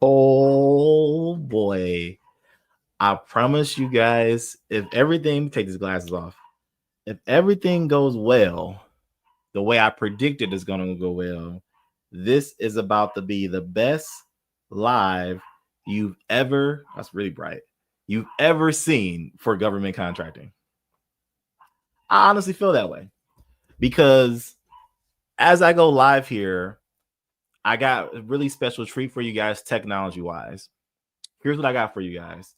Oh boy. I promise you guys, if everything, take these glasses off. If everything goes well, the way I predicted is going to go well, this is about to be the best live that's really bright, you've ever seen for government contracting. I honestly feel that way because as I go live here, I got a really special treat for you guys technology wise. Here's what I got for you guys.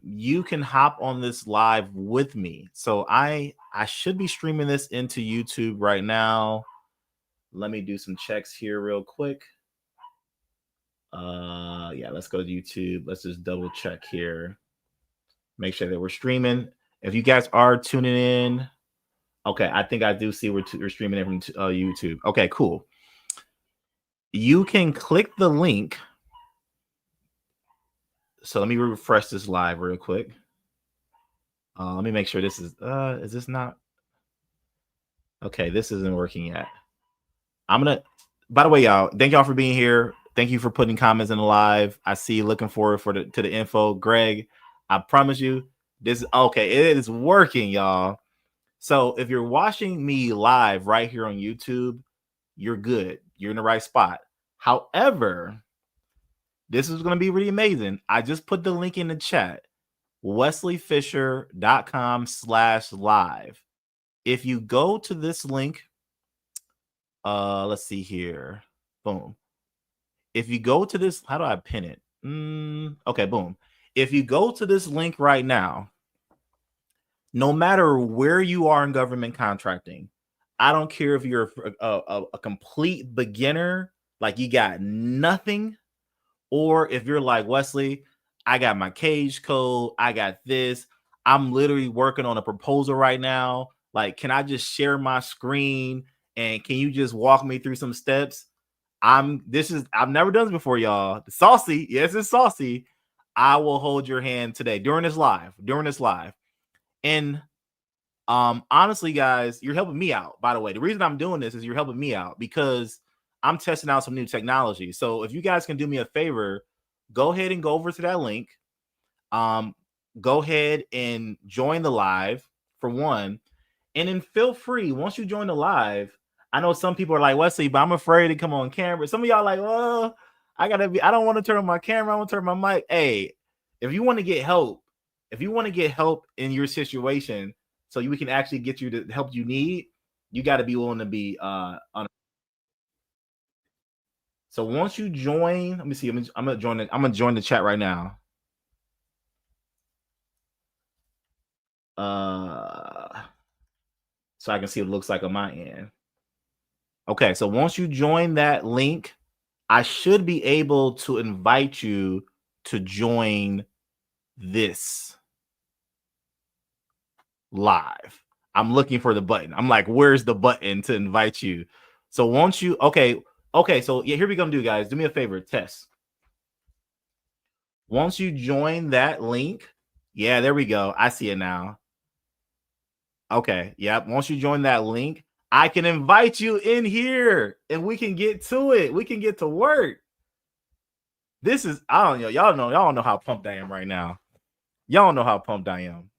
You can hop on this live with me. So I should be streaming this into YouTube right now. Let me do some checks here real quick. Yeah, let's go to YouTube. Let's just double check here. Make sure that we're streaming. If you guys are tuning in, okay, I think I do see we're streaming it from YouTube. Okay, cool. You can click the link. So let me refresh this live real quick. Let me make sure this is this not? Okay, this isn't working yet. By the way, y'all, thank y'all for being here. Thank you for putting comments in the live. I see you looking forward to the info. Greg, I promise you, this okay, it is working, y'all. So if you're watching me live right here on YouTube, you're good. You're in the right spot. However, this is going to be really amazing. I just put the link in the chat, wesleyfisher.com/live. If you go to this link, let's see here. Boom. If you go to this, how do I pin it? Okay, boom. If you go to this link right now, no matter where you are in government contracting, I don't care if you're a complete beginner, like you got nothing, or if you're like, Wesley, I got my cage code, I got this, I'm literally working on a proposal right now. Like, can I just share my screen and can you just walk me through some steps? I've never done this before, y'all. It's saucy. Yes, it's saucy. I will hold your hand today during this live. And honestly, guys, you're helping me out. By the way, the reason I'm doing this is you're helping me out because I'm testing out some new technology. So if you guys can do me a favor, go ahead and go over to that link. Go ahead and join the live for one. And then feel free, once you join the live, I know some people are like, Wesley, but I'm afraid to come on camera. Some of y'all are like, well, I don't want to turn on my camera. I want to turn my mic. Hey, if you want to get help in your situation, so we can actually get you the help you need, you got to be willing to be on. So once you join, let me see. I'm gonna join the chat right now. So I can see what it looks like on my end. Okay, so once you join that link, I should be able to invite you to join this live. I'm looking for the button. I'm like, where's the button to invite you? So once you, okay, so yeah, here we gonna do, guys. Do me a favor, test. Once you join that link, yeah, there we go. I see it now. Okay, yeah, once you join that link, I can invite you in here and we can get to it. We can get to work. This is, I don't know. Y'all know how pumped I am right now. Y'all know how pumped I am.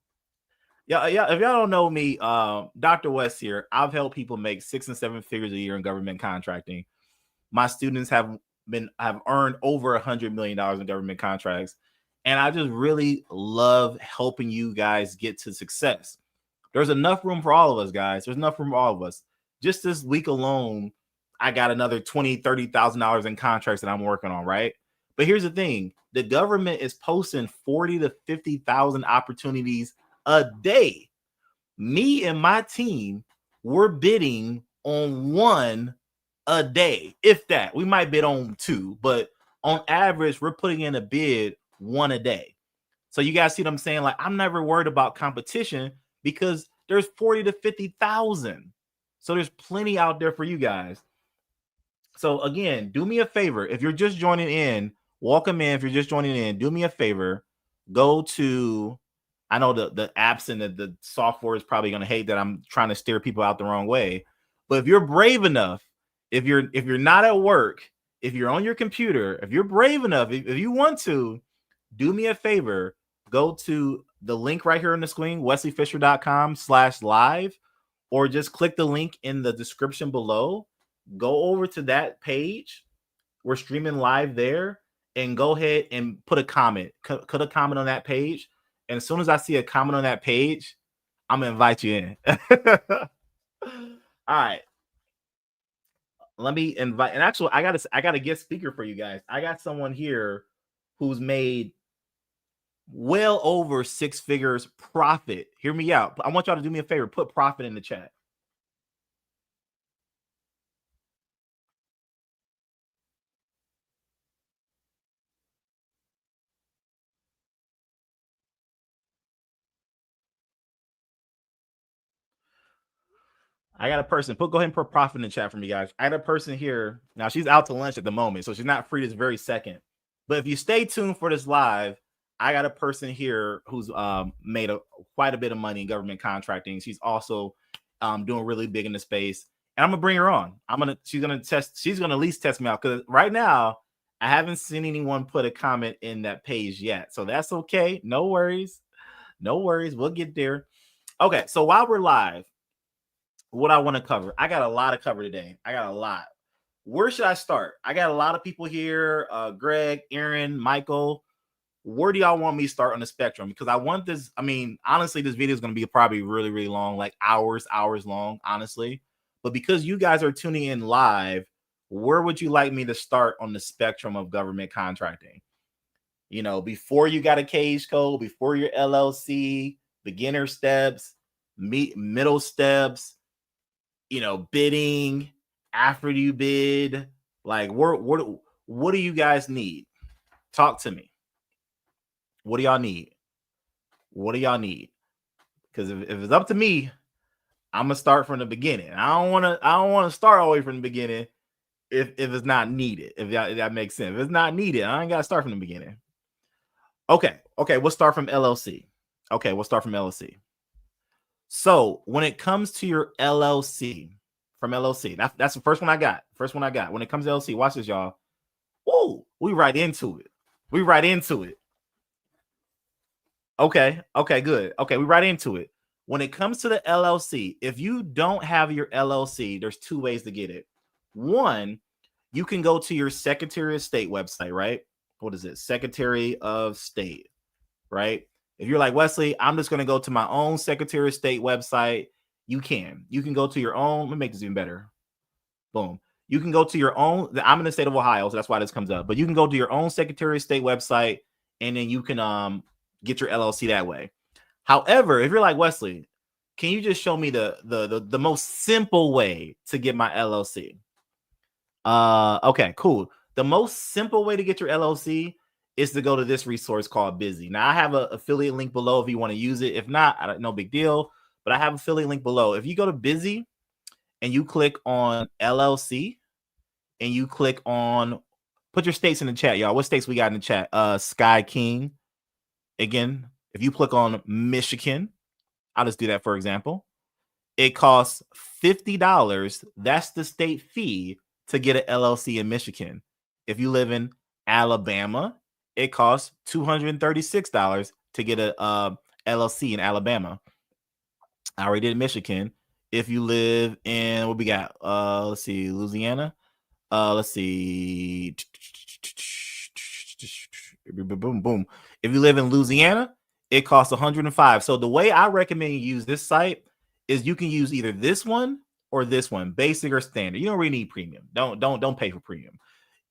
Yeah. If y'all don't know me, Dr. West here. I've helped people make 6 and 7 figures a year in government contracting. My students have earned over $100 million in government contracts. And I just really love helping you guys get to success. There's enough room for all of us, guys. There's enough room for all of us. Just this week alone, I got another $20,000, $30,000 in contracts that I'm working on, right? But here's the thing. The government is posting 40 to 50,000 opportunities a day. Me and my team, we're bidding on one a day. If that, we might bid on 2, but on average, we're putting in a bid 1 a day. So you guys see what I'm saying? Like, I'm never worried about competition because there's 40 to 50,000. So there's plenty out there for you guys. So again, do me a favor. If you're just joining in, welcome in. If you're just joining in, do me a favor. Go to, I know the apps and the software is probably going to hate that I'm trying to steer people out the wrong way. But if you're brave enough, if you're not at work if you're on your computer, if you're brave enough, if you want to, do me a favor, go to the link right here on the screen, wesleyfisher.com/live, or just click the link in the description below. Go over to that page. We're streaming live there, and go ahead and put a comment. Put a comment on that page. And as soon as I see a comment on that page, I'm gonna invite you in. All right. Let me invite, and actually, I got a guest speaker for you guys. I got someone here who's made well over 6 figures profit. Hear me out. I want y'all to do me a favor. Put profit in the chat. I got a person. Go ahead and put profit in the chat for me, guys. I got a person here. Now, she's out to lunch at the moment, so she's not free this very second. But if you stay tuned for this live, I got a person here who's made quite a bit of money in government contracting. She's also doing really big in the space. And I'm gonna bring her on. She's gonna at least test me out, because right now I haven't seen anyone put a comment in that page yet. So that's okay. No worries. No worries. We'll get there. Okay, so while we're live, what I want to cover. I got a lot to cover today. I got a lot. Where should I start? I got a lot of people here. Greg, Aaron, Michael. Where do y'all want me to start on the spectrum? Because I want this. I mean, honestly, this video is going to be probably really, really long, like hours long, honestly. But because you guys are tuning in live, where would you like me to start on the spectrum of government contracting? You know, before you got a cage code, before your LLC, beginner steps, middle steps, you know, bidding, after you bid, like what do you guys need? Talk to me. What do y'all need? What do y'all need? Because if it's up to me, I'm gonna start from the beginning. I don't want to start all the way from the beginning if it's not needed. If that makes sense. If it's not needed, I ain't gotta start from the beginning. Okay, we'll start from LLC. So when it comes to your LLC, from LLC, that's the first one I got. When it comes to LLC, watch this, y'all. Whoa, we right into it. Okay, good. Okay, we right into it. When it comes to the LLC, if you don't have your LLC, there's 2 ways to get it. One, you can go to your Secretary of State website, right? What is it? Secretary of State, right? If you're like, Wesley, I'm just going to go to my own Secretary of State website, you can go to your own. Let me make this even better. Boom. You can go to your own. I'm in the state of Ohio, so that's why this comes up. But you can go to your own Secretary of State website, and then you can get your LLC that way. However, if you're like, Wesley, can you just show me the most simple way to get my LLC? Okay, cool. The most simple way to get your LLC is to go to this resource called Busy. Now, I have an affiliate link below if you want to use it. If not, no big deal. But I have an affiliate link below. If you go to Busy and you click on LLC and you click on, put your states in the chat, y'all. What states we got in the chat? Sky King. Again, if you click on Michigan, I'll just do that for example. It costs $50. That's the state fee to get an LLC in Michigan. If you live in Alabama, it costs $236 to get a LLC in Alabama. I already did Michigan. If you live in, what we got? Let's see, Louisiana. Let's see. Boom. If you live in Louisiana, it costs $105. So the way I recommend you use this site is you can use either this one or this one, basic or standard. You don't really need premium. Don't pay for premium.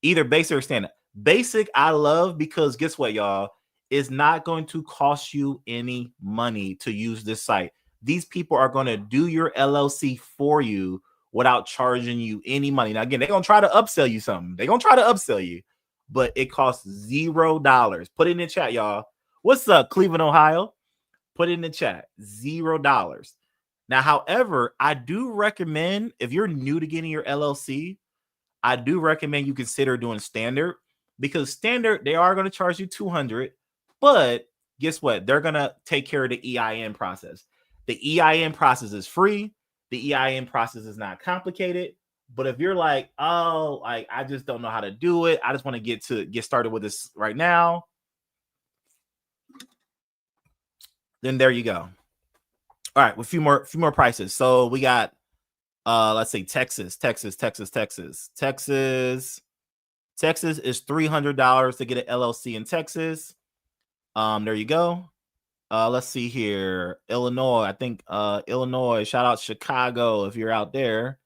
Either basic or standard. Basic, I love, because guess what, y'all? It's not going to cost you any money to use this site. These people are going to do your LLC for you without charging you any money. Now, again, they're going to try to upsell you something. They're going to try to upsell you, but it costs $0. Put it in the chat, y'all. What's up, Cleveland, Ohio? Put it in the chat. $0. Now, however, I do recommend, if you're new to getting your LLC, I do recommend you consider doing standard, because standard, they are going to charge you $200, but guess what? They're going to take care of the EIN process. The EIN process is free. The EIN process is not complicated, But if you're like, oh, like I just don't know how to do it, I just want to get started with this right now, then there you go. All right, with a few more prices. So we got let's say Texas is $300 to get an LLC in Texas. There you go. Let's see here. Illinois. I think Illinois. Shout out Chicago if you're out there.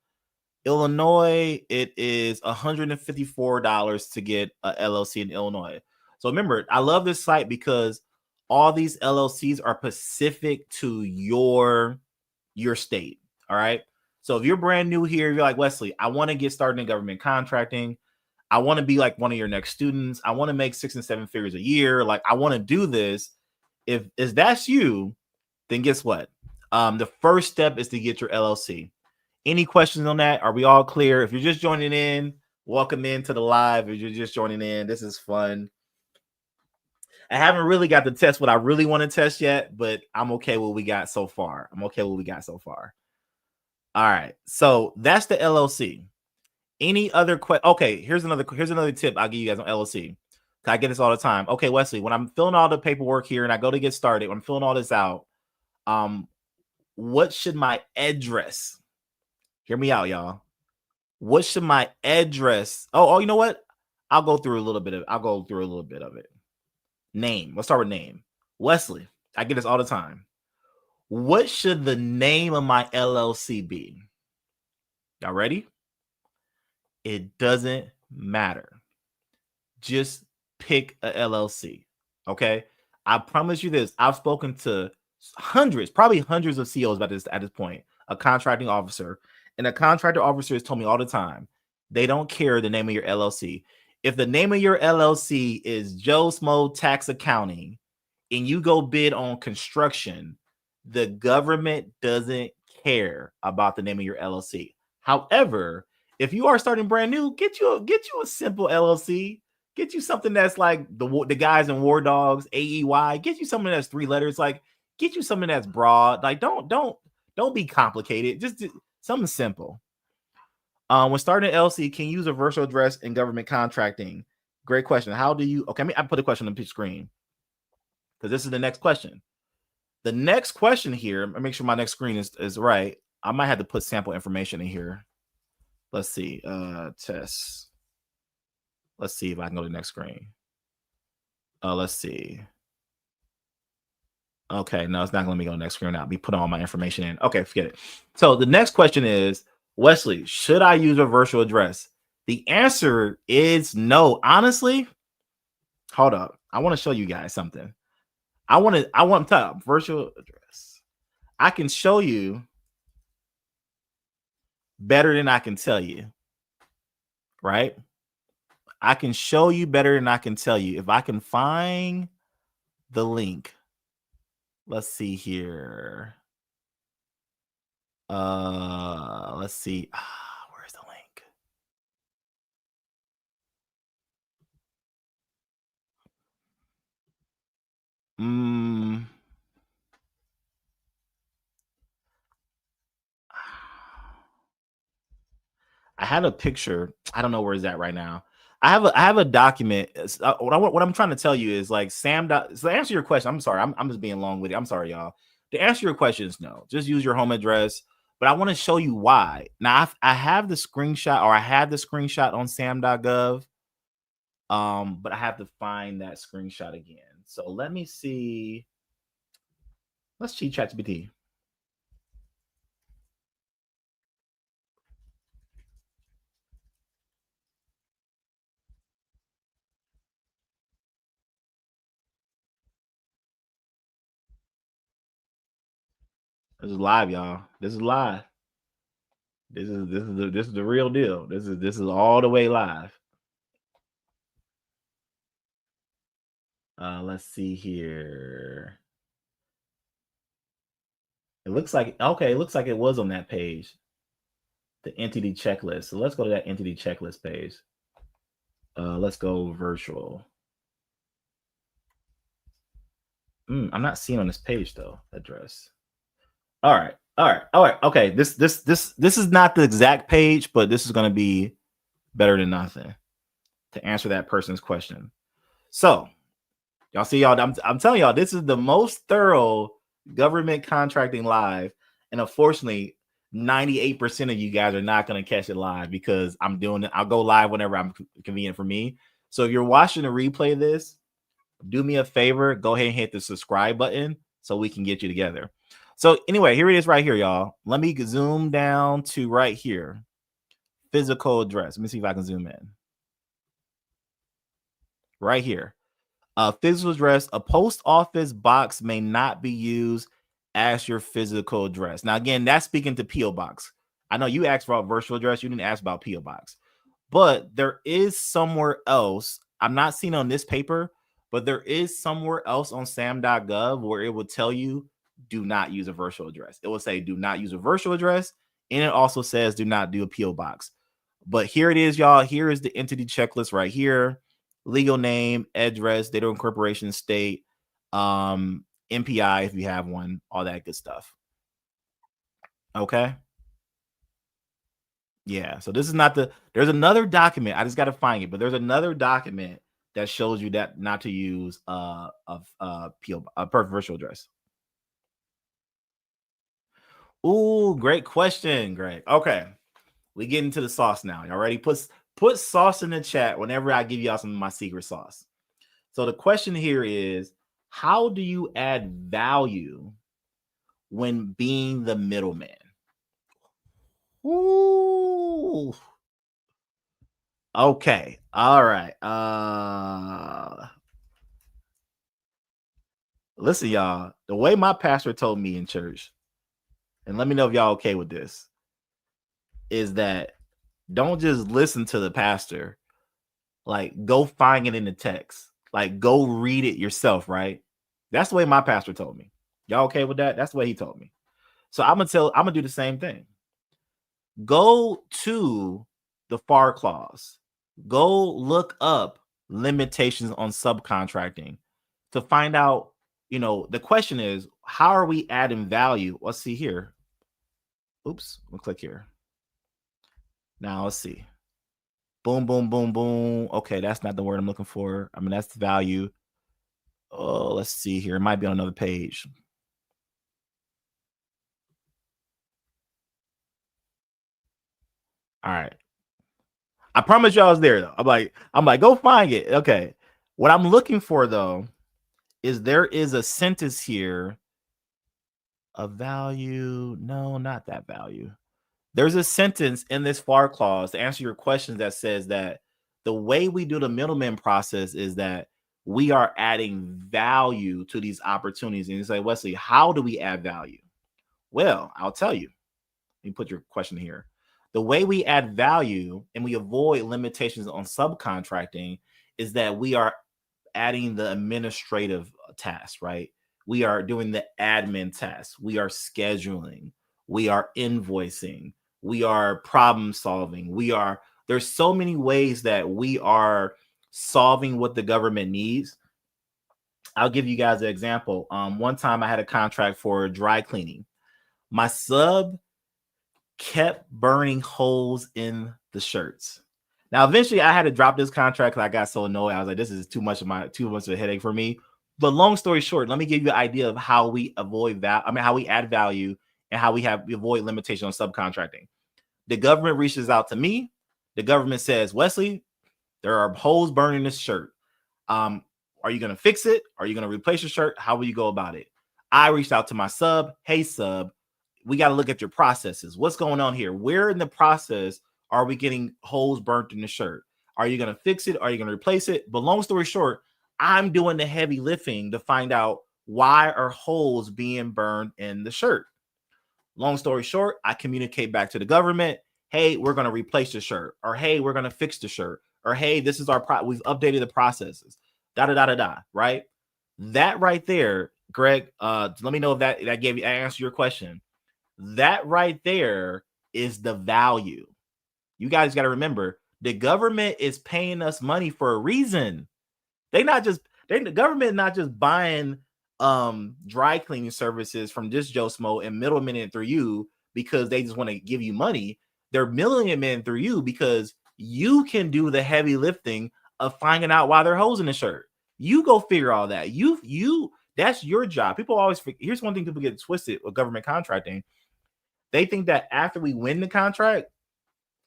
Illinois, it is $154 to get a LLC in Illinois. So remember, I love this site because all these LLCs are specific to your state. All right. So if you're brand new here, you're like, Wesley, I want to get started in government contracting. I want to be like one of your next students. I want to make 6 and 7 figures a year. Like, I want to do this. If that's you, then guess what? The first step is to get your LLC. Any questions on that? Are we all clear? If you're just joining in, welcome into the live. If you're just joining in, this is fun. I haven't really got to test what I really want to test yet, but I'm okay with what we got so far. All right. So that's the LLC. Any other question? Okay, here's another tip I'll give you guys on LLC. I get this all the time. Okay, Wesley, when I'm filling all the paperwork here and I go to get started, when I'm filling all this out, what should my address? Hear me out, y'all. What should my address? Oh, you know what? I'll go through a little bit of it. Name. Let's start with name. Wesley, I get this all the time. What should the name of my LLC be? Y'all ready? It doesn't matter. Just pick a LLC. Okay. I promise you this. I've spoken to probably hundreds of CEOs about this at this point, a contracting officer. And a contractor officer has told me all the time, they don't care the name of your LLC. If the name of your LLC is Joe Smo Tax Accounting and you go bid on construction, the government doesn't care about the name of your LLC. However, if you are starting brand new, get you a simple LLC. Get you something that's like the guys in War Dogs, AEY. Get you something that's 3 letters. Like, get you something that's broad. Like, don't be complicated. Just something simple. When starting an LLC, can you use a virtual address in government contracting? Great question. How do you? Okay, I put a question on the screen because this is the next question. The next question here, make sure my next screen is right. I might have to put sample information in here. Let's see. Test. Let's see if I can go to the next screen. Let's see. Okay, no, it's not going to let me go to the next screen now. Be put all my information in. Okay, forget it. So the next question is, Wesley, should I use a virtual address? The answer is no. Honestly, hold up. I want to show you guys something. I want to type virtual address. I can show you better than I can tell you. Right? I can show you better than I can tell you. If I can find the link. Let's see here. Let's see. Where's the link? I had a picture. I don't know where it's at right now. I have a document. What I'm trying to tell you is like Sam. So to answer your question, I'm sorry. I'm just being long with it. I'm sorry, y'all. To answer your question is no. Just use your home address. But I want to show you why. Now I have the screenshot, or I had the screenshot on SAM.gov. But I have to find that screenshot again. So let me see. Let's cheat ChatGPT. This is live, y'all. This is live. This is the real deal. This is all the way live. Let's see here. It looks like it looks like it was on that page. The entity checklist. So let's go to that entity checklist page. Let's go virtual. I'm not seeing on this page though, address. All right. All right. Okay. This is not the exact page, but this is going to be better than nothing to answer that person's question. So, y'all see, y'all. I'm telling y'all, this is the most thorough government contracting live, and unfortunately, 98% of you guys are not going to catch it live because I'm doing it. I'll go live whenever I'm convenient for me. So if you're watching the replay of this, do me a favor, go ahead and hit the subscribe button so we can get you together. So anyway, here it is right here, y'all. Let me zoom down to right here. Physical address. Let me see if I can zoom in. Right here. Physical address. A post office box may not be used as your physical address. Now, again, that's speaking to P.O. Box. I know you asked about virtual address. You didn't ask about P.O. Box. But there is somewhere else. I'm not seeing on this paper, but there is somewhere else on SAM.gov where it will tell you do not use a virtual address. It will say do not use a virtual address. And it also says do not do a P.O. box. But here it is, y'all. Here is the entity checklist right here. Legal name, address, date of incorporation, state, MPI if you have one, all that good stuff. Okay. Yeah, so this is not there's another document. I just got to find it, but there's another document that shows you that not to use a virtual address. Ooh, great question, Greg. Okay, we get into the sauce now. Y'all ready? Put sauce in the chat whenever I give y'all some of my secret sauce. So the question here is, how do you add value when being the middleman? Ooh. Okay. All right. Listen, y'all. The way my pastor told me in church, and let me know if y'all okay with this, is that don't just listen to the pastor. Like, go find it in the text. Like, go read it yourself, right? That's the way my pastor told me. Y'all okay with that? That's the way he told me. So I'm gonna do the same thing. Go to the FAR clause. Go look up limitations on subcontracting to find out, the question is, how are we adding value? Let's see here. Oops, we'll click here. Now let's see. Boom, boom, boom, boom. Okay, that's not the word I'm looking for. I mean, that's the value. Oh, let's see here. It might be on another page. All right. I promise you I was there though. I'm like, go find it. Okay. What I'm looking for though is there is a sentence here. A value. No, not that value. There's a sentence in this FAR clause to answer your questions that says that the way we do the middleman process is that we are adding value to these opportunities. And you say, Wesley, how do we add value? Well, I'll tell you. Let me put your question here. The way we add value and we avoid limitations on subcontracting is that we are adding the administrative tasks, right? We are doing the admin tasks. We are scheduling. We are invoicing. We are problem solving. There's so many ways that we are solving what the government needs. I'll give you guys an example. One time I had a contract for dry cleaning. My sub kept burning holes in the shirts. Now, eventually, I had to drop this contract because I got so annoyed. I was like, "This is too much of a headache for me." But long story short, let me give you an idea of how we how we add value and how we avoid limitation on subcontracting. The government reaches out to me. The government says, "Wesley, there are holes burning this shirt. Are you going to fix it? Are you going to replace your shirt? How will you go about it?" I reached out to my sub. Hey, sub, we got to look at your processes. What's going on here? Where in the process are we getting holes burnt in the shirt? Are you going to fix it? Are you going to replace it? But long story short, I'm doing the heavy lifting to find out why are holes being burned in the shirt. Long story short, I communicate back to the government. Hey, we're going to replace the shirt, or hey, we're going to fix the shirt, or hey, this is we've updated the processes. Right? That right there, Greg. Let me know if that gave you answer your question. That right there is the value. You guys got to remember, the government is paying us money for a reason. The government not just buying dry cleaning services from just Joe Smo and middlemen in through you because they just want to give you money. They're middlemen through you because you can do the heavy lifting of finding out why they're holes in the shirt. You go figure all that. You that's your job. People always here's one thing people get twisted with government contracting. They think that after we win the contract,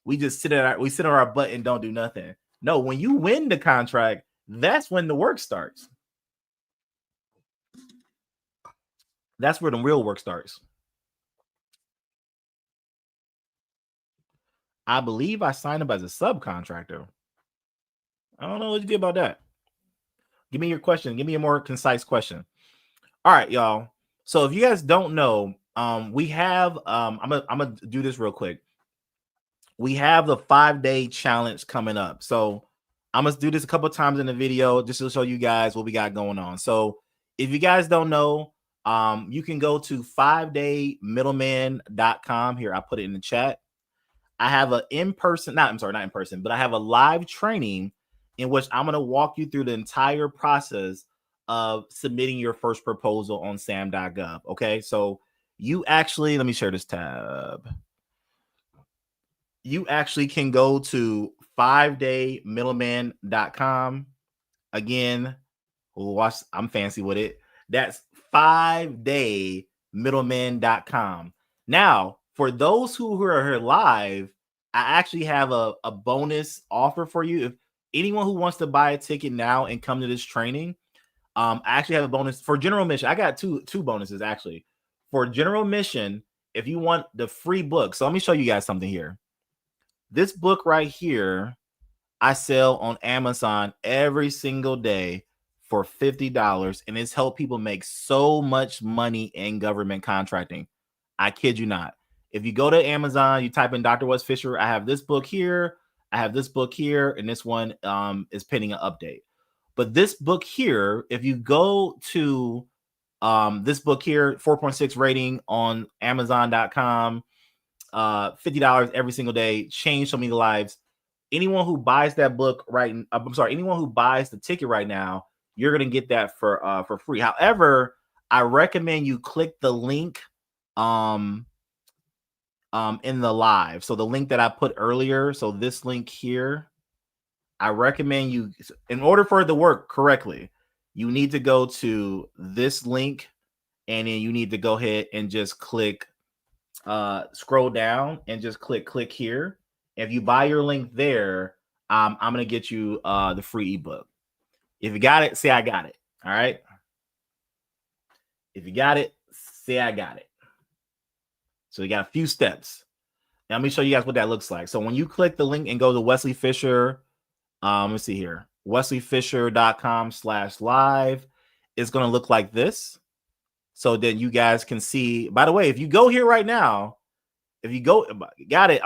we just sit on our butt and don't do nothing. No, when you win the contract, that's when the work starts. That's where the real work starts. I believe I signed up as a subcontractor. I don't know what you did about that. Give me your question. Give me a more concise question. All right, y'all. So if you guys don't know, we have I'm gonna do this real quick. We have the 5-day challenge coming up. So I'm gonna do this a couple of times in the video just to show you guys what we got going on. So if you guys don't know, you can go to 5daymiddleman.com. Here, I put it in the chat. I have a not in person, but I have a live training in which I'm going to walk you through the entire process of submitting your first proposal on SAM.gov. Okay, so you actually, let me share this tab. You actually can go to 5daymiddleman.com. Again, watch, I'm fancy with it. That's 5daymiddleman.com. Now, for those who are here live, I actually have a bonus offer for you. If anyone who wants to buy a ticket now and come to this training, I actually have a bonus for general mission. I got two bonuses actually. For general mission, if you want the free book. So let me show you guys something here. This book right here, I sell on Amazon every single day for $50, and it's helped people make so much money in government contracting. I kid you not. If you go to Amazon, you type in Dr. Wes Fisher, I have this book here, I have this book here, and this one is pending an update. But this book here, if you go to this book here, 4.6 rating on Amazon.com, $50 every single day, changed so many lives. Anyone who buys that book anyone who buys the ticket right now, you're gonna get that for free. However, I recommend you click the link in the live. So the link that I put earlier, so this link here, I recommend you, in order for it to work correctly, you need to go to this link, and then you need to go ahead and just click scroll down and just click here. If you buy your link there, I'm gonna get you the free ebook. If you got it, say I got it. All right. If you got it, say I got it. So you got a few steps. Now let me show you guys what that looks like. So when you click the link and go to Wesley Fisher, let's see here, wesleyfisher.com/live, it's gonna look like this. So then you guys can see. By the way, if you go here right now, if you go, got it.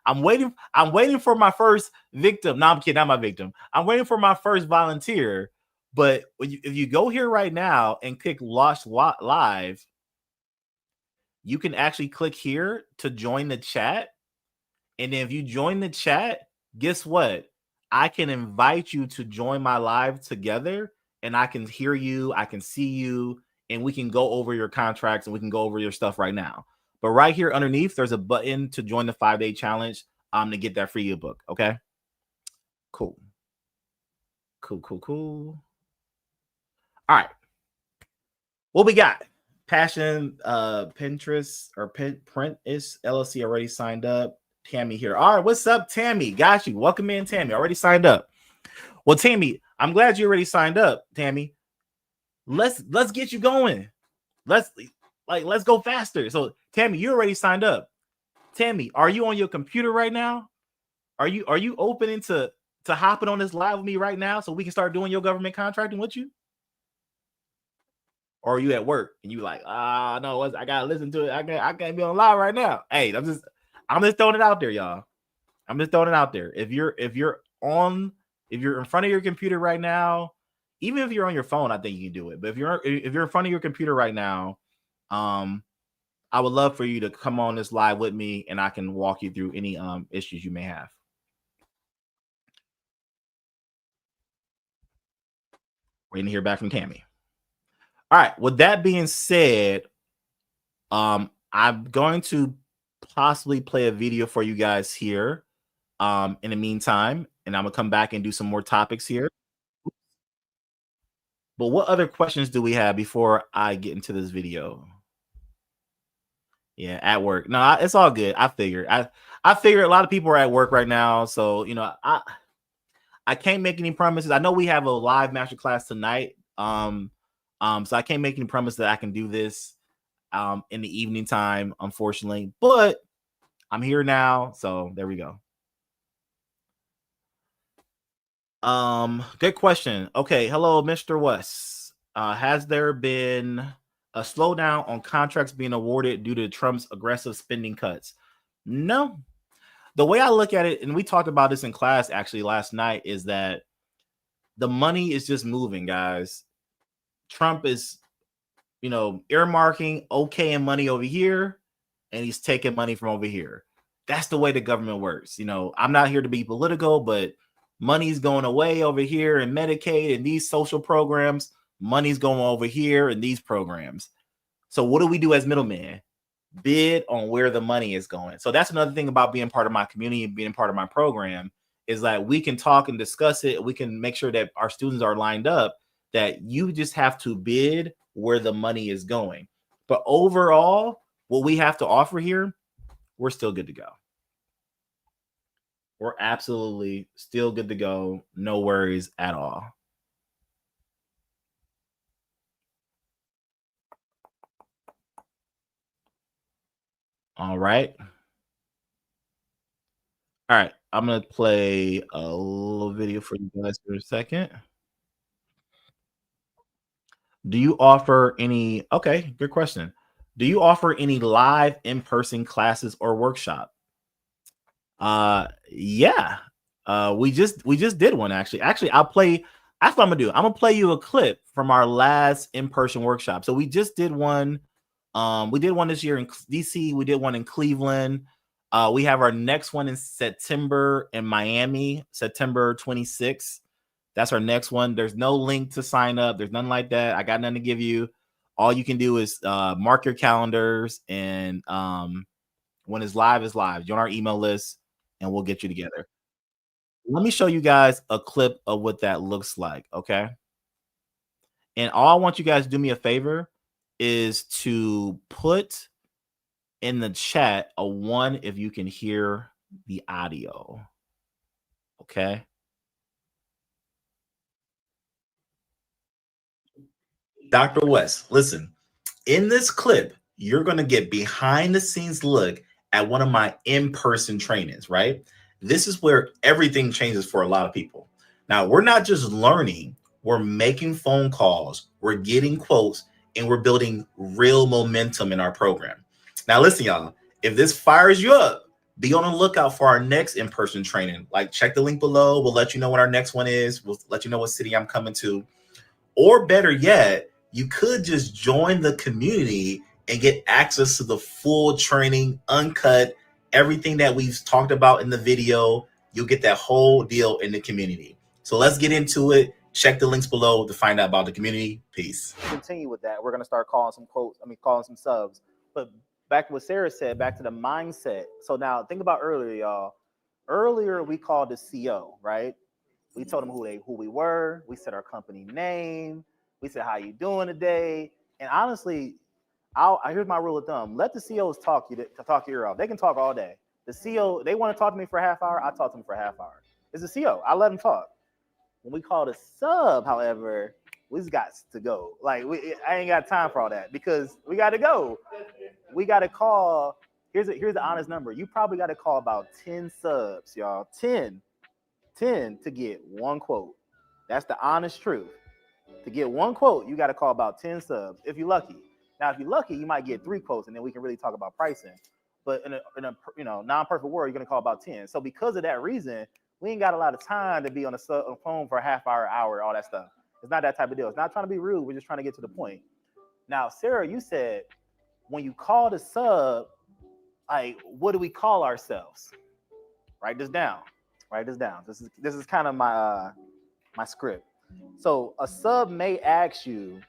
I'm waiting for my first victim. No, I'm kidding, not my victim. I'm waiting for my first volunteer. But if you go here right now and click Launch Live, you can actually click here to join the chat. And then if you join the chat, guess what? I can invite you to join my live together, and I can hear you, I can see you, and we can go over your contracts and we can go over your stuff right now. But right here underneath, there's a button to join the 5-day challenge to get that free ebook. Okay. Cool. All right. What we got? Passion, Pinterest or Print is LLC already signed up. Tammy here. All right. What's up, Tammy? Got you. Welcome in, Tammy. Already signed up. Well, Tammy, I'm glad you already signed up, Tammy. Let's get you going. Let's go faster. So, Tammy, you already signed up. Tammy, are you on your computer right now? Are you open to hopping on this live with me right now so we can start doing your government contracting with you? Or are you at work and you like, no, I gotta listen to it. I can't be on live right now. Hey, I'm just throwing it out there, y'all. I'm just throwing it out there. If you're in front of your computer right now, even if you're on your phone, I think you can do it. But if you're in front of your computer right now, I would love for you to come on this live with me, and I can walk you through any issues you may have. Waiting to hear back from Tammy. All right. With that being said, I'm going to possibly play a video for you guys here. In the meantime, and I'm gonna come back and do some more topics here. But what other questions do we have before I get into this video? Yeah, at work. No, it's all good. I figured. I figured a lot of people are at work right now, so I can't make any promises. I know we have a live masterclass tonight. So I can't make any promise that I can do this in the evening time, unfortunately. But I'm here now, so there we go. Good question. Okay, hello, Mr. West. Has there been a slowdown on contracts being awarded due to Trump's aggressive spending cuts? No. The way I look at it, and we talked about this in class actually last night, is that the money is just moving, guys. Trump is, earmarking and money over here, and he's taking money from over here. That's the way the government works. I'm not here to be political, but money's going away over here in Medicaid and these social programs. Money's going over here in these programs. So what do we do as middlemen? Bid on where the money is going. So that's another thing about being part of my community and being part of my program is that we can talk and discuss it. We can make sure that our students are lined up, that you just have to bid where the money is going. But overall, what we have to offer here, we're still good to go. We're absolutely still good to go. No worries at all. All right. All right. I'm going to play a little video for you guys for a second. Do you offer any? Okay, good question. Do you offer any live in-person classes or workshop? Yeah. We just did one actually. Actually, I'll play. That's what I'm gonna do. I'm gonna play you a clip from our last in-person workshop. So we just did one. We did one this year in DC. We did one in Cleveland. We have our next one in September in Miami, September 26th. That's our next one. There's no link to sign up. There's nothing like that. I got nothing to give you. All you can do is mark your calendars, and when it's live, it's live. Join our email list, and we'll get you together. Let me show you guys a clip of what that looks like, okay? And all I want you guys to do me a favor is to put in the chat a 1 if you can hear the audio, okay? Dr. West, listen, in this clip, you're going to get behind the scenes look at one of my in-person trainings, right? This is where everything changes for a lot of people. Now, we're not just learning, we're making phone calls, we're getting quotes, and we're building real momentum in our program. Now, listen, y'all, if this fires you up, be on the lookout for our next in-person training. Like, check the link below. We'll let you know when our next one is. We'll let you know what city I'm coming to. Or better yet, you could just join the community and get access to the full training, uncut, everything that we've talked about in the video. You'll get that whole deal in the community. So let's get into it. Check the links below to find out about the community. Peace. Continue with that. We're going to start calling some quotes. Calling some subs. But back to what Sarah said, back to the mindset. So now think about earlier, y'all. Earlier, we called the CO, right? We told them who we were. We said our company name. We said, how you doing today? And honestly, here's my rule of thumb. Let the COs talk your ear off. They can talk all day. The CO, they want to talk to me for a half hour. I talk to them for a half hour. It's a CO. I let them talk. When we call the sub, however, we just got to go. Like, I ain't got time for all that because we got to go. We got to call. Here's the honest number. You probably got to call about 10 subs, y'all. 10 to get one quote. That's the honest truth. To get one quote, you got to call about 10 subs if you're lucky. Now, if you're lucky, you might get 3 quotes, and then we can really talk about pricing. But in a non-perfect world, you're going to call about 10. So because of that reason, we ain't got a lot of time to be on the phone for a half hour, all that stuff. It's not that type of deal. It's not trying to be rude. We're just trying to get to the point. Now, Sarah, you said when you call the sub, like, what do we call ourselves? Write this down. This is kind of my script. So a sub may ask you,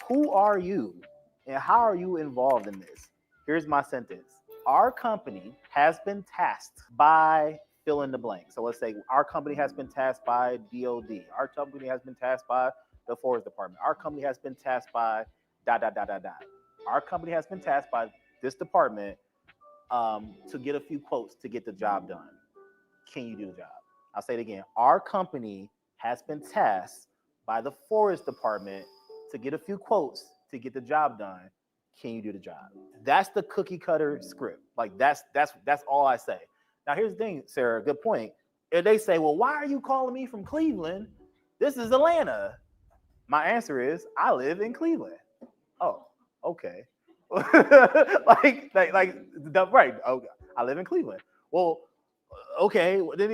Who are you and how are you involved in this? Here's my sentence. Our company has been tasked by fill in the blank. So let's say our company has been tasked by DOD. Our company has been tasked by the Forest Department. Our company has been tasked by ... Our company has been tasked by this department to get a few quotes to get the job done. Can you do the job? I'll say it again. Our company has been tasked by the Forest Department to get a few quotes to get the job done. Can you do the job? That's the cookie cutter script. Like that's all I say. Now here's the thing, Sarah. Good point. If they say, "Well, why are you calling me from Cleveland? This is Atlanta." My answer is, I live in Cleveland. Oh, okay. like right. Oh, I live in Cleveland. Well, okay. Then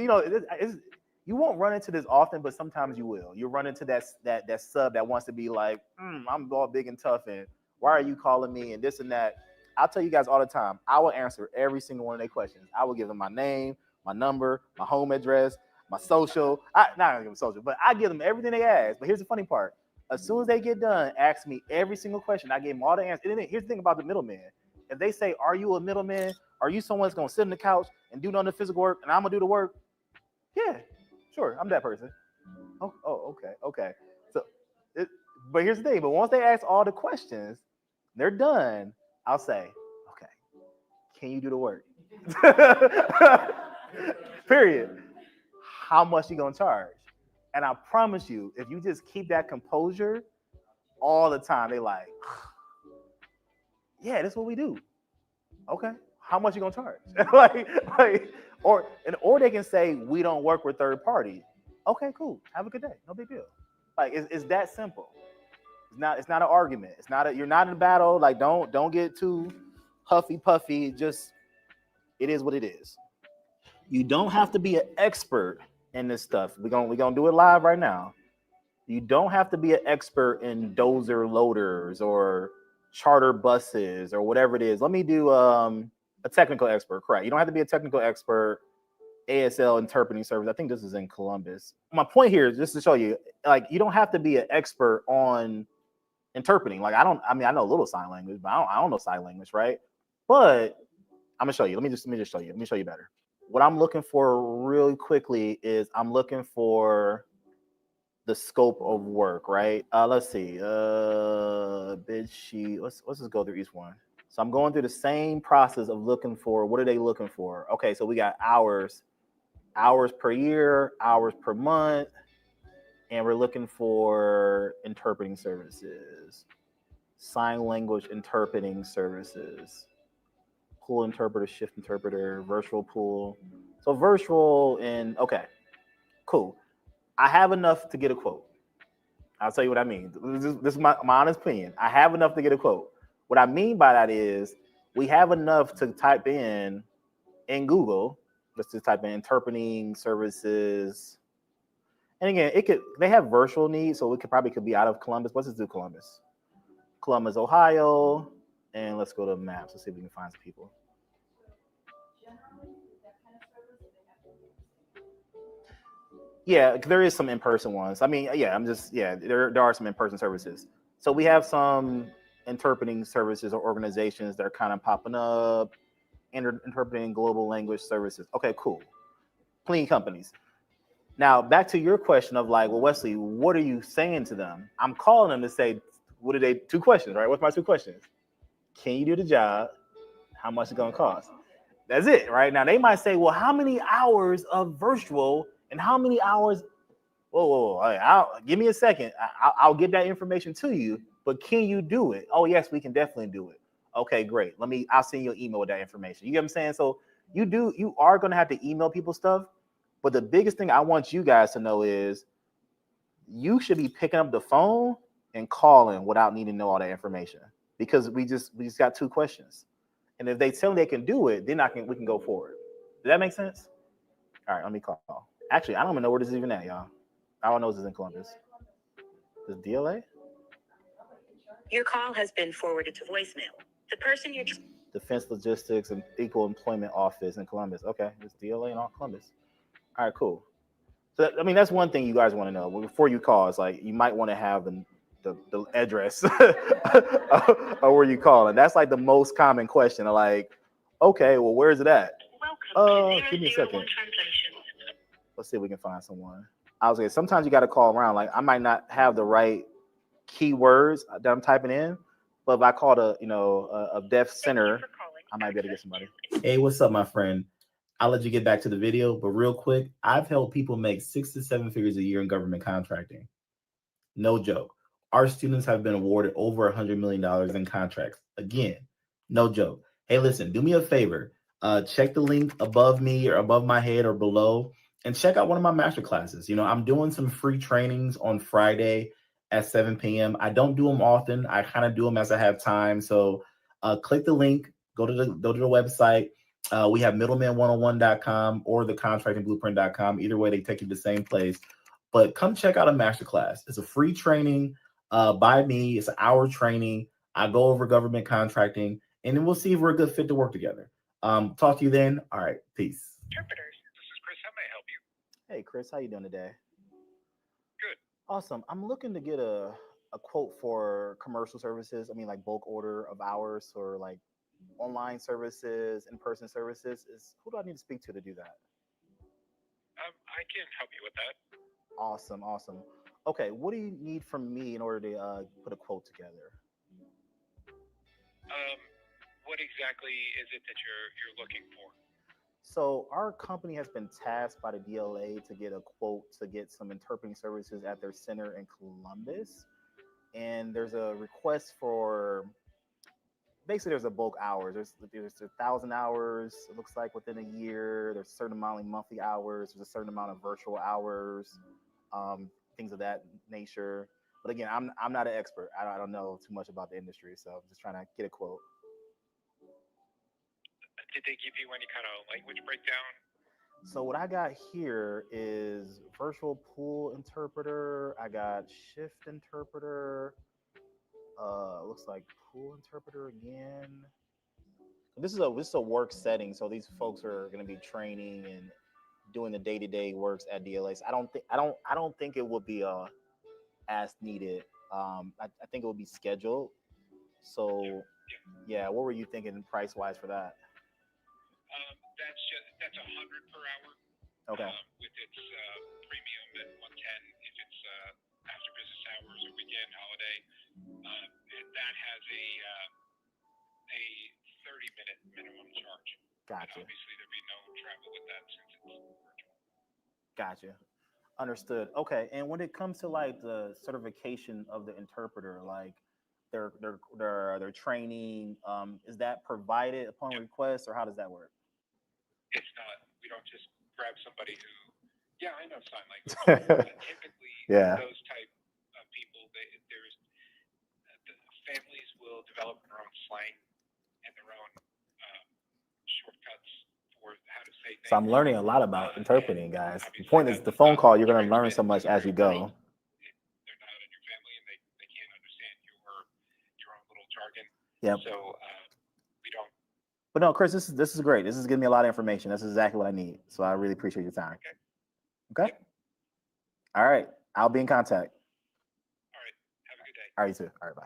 you won't run into this often, but sometimes you will. You run into that sub that wants to be like, I'm all big and tough, and why are you calling me and this and that. I'll tell you guys all the time. I will answer every single one of their questions. I will give them my name, my number, my home address, my social. Not gonna give them social, but I give them everything they ask. But here's the funny part. As soon as they get done, ask me every single question. I gave them all the answers. And then here's the thing about the middleman. If they say, "Are you a middleman? Are you someone that's gonna sit on the couch and do none of the physical work, and I'm gonna do the work?" Yeah, sure, I'm that person. Okay. So, but here's the thing. But once they ask all the questions, they're done. I'll say, "Okay, can you do the work?" Period. How much you gonna charge? And I promise you, if you just keep that composure all the time, they like, "Yeah, that's what we do." Okay, how much you gonna charge? or they can say, "We don't work with third party." Okay, cool. Have a good day. No big deal. Like it's that simple. It's not an argument. You're not in a battle. Like don't get too huffy puffy. Just it is what it is. You don't have to be an expert in this stuff. We're gonna do it live right now. You don't have to be an expert in dozer loaders or charter buses or whatever it is. Let me do a technical expert. Correct. You don't have to be a technical expert. ASL interpreting service. I think this is in Columbus. My point here is just to show you, like, you don't have to be an expert on interpreting. Like, I know a little sign language, but I don't know sign language, right? But I'm gonna show you. Let me just show you. Let me show you better. What I'm looking for really quickly is I'm looking for the scope of work, right? Let's see. Bid sheet. Let's just go through each one. So I'm going through the same process of looking for what are they looking for? Okay, so we got hours per year, hours per month, and we're looking for interpreting services, sign language interpreting services, pool interpreter, shift interpreter, virtual pool. So virtual and okay, cool. I have enough to get a quote. I'll tell you what I mean. This is my honest opinion. I have enough to get a quote. What I mean by that is we have enough to type in Google. Let's just type in interpreting services. And again, they have virtual needs, so it could be out of Columbus. Let's just do Columbus. Columbus, Ohio. And let's go to maps. Let's see if we can find some people. Yeah, there is some in-person ones. I mean, there are some in-person services. So we have some interpreting services or organizations that are kind of popping up, interpreting global language services. Okay, cool. Clean companies. Now, back to your question of like, well, Wesley, what are you saying to them? I'm calling them to say, what are they? 2 questions, right? What's my 2 questions? Can you do the job? How much is it going to cost? That's it, right? Now, they might say, well, how many hours of virtual and how many hours? Whoa. Give me a second. I'll get that information to you, but can you do it? Oh, yes, we can definitely do it. Okay, great. I'll send you an email with that information. You get what I'm saying? So you are going to have to email people stuff. But the biggest thing I want you guys to know is you should be picking up the phone and calling without needing to know all that information because we just got 2 questions. And if they tell me they can do it, then we can go forward. Does that make sense? All right, let me call. Actually, I don't even know where this is even at, y'all. All I know is it's in Columbus. This DLA? Your call has been forwarded to voicemail. The person you're... Defense Logistics and Equal Employment Office in Columbus. Okay, it's DLA in all Columbus. All right, cool. So, I mean, that's one thing you guys want to know. Before you call, it's like you might want to have the the address or where you calling. That's like the most common question. Like, okay, well, where's it at? Give me a second. Let's see if we can find someone. I was gonna say, sometimes you got to call around. Like, I might not have the right keywords that I'm typing in, but if I called a deaf center, I might be able to get somebody. Hey, what's up, my friend? I'll let you get back to the video, but real quick, I've helped people make 6 to 7 figures a year in government contracting. No joke. Our students have been awarded over $100 million in contracts. Again, no joke. Hey, listen, do me a favor. Check the link above me or above my head or below and check out one of my master classes. I'm doing some free trainings on Friday at 7 p.m. I don't do them often. I kind of do them as I have time. So click the link, go to the website. We have middleman101.com or thecontractingblueprint.com. Either way, they take you to the same place. But come check out a masterclass. It's a free training by me. It's an hour training. I go over government contracting, and then we'll see if we're a good fit to work together. Talk to you then. All right, peace. Interpreters, this is Chris. How may I help you? Hey, Chris, how you doing today? Good. Awesome. I'm looking to get a quote for commercial services. I mean, like bulk order of hours or like online services, in-person services. Who do I need to speak to do that? I can help you with that. Awesome. Okay, what do you need from me in order to put a quote together? What exactly is it that you're looking for? So our company has been tasked by the DLA to get a quote to get some interpreting services at their center in Columbus. And there's a request for, basically there's a bulk hours. There's 1,000 hours, it looks like, within a year. There's a certain amount of monthly hours. There's a certain amount of virtual hours, things of that nature. But again, I'm not an expert. I don't know too much about the industry, so I'm just trying to get a quote. Did they give you any kind of language breakdown? So what I got here is virtual pool interpreter. I got shift interpreter. Looks like pool interpreter again. This is a work setting, so these folks are going to be training and doing the day-to-day works at DLAs. I don't think it will be as needed. I think it will be scheduled. So yeah, what were you thinking price-wise for that? That's $100 per hour. Okay. With its premium at $110 if it's after business hours or weekend holiday, and that has a 30-minute minimum charge. Gotcha. And obviously, there'd be no travel with that since it's virtual. Gotcha. Understood. Okay. And when it comes to like the certification of the interpreter, like their training, is that provided upon request, or how does that work? It's not. We don't just grab somebody who, I know sign language. Typically, those type of people, the families will develop their own slang and their own shortcuts for how to say things. So I'm learning a lot about interpreting, guys. The point is, the phone call, you're going to learn so much as you go. They're not in your family and they can't understand your own little jargon. Yep. So we don't. But no, Chris, this is great. This is giving me a lot of information. That's exactly what I need. So I really appreciate your time. Okay. Yep. All right. I'll be in contact. All right. Have a good day. All right, you too. All right, bye.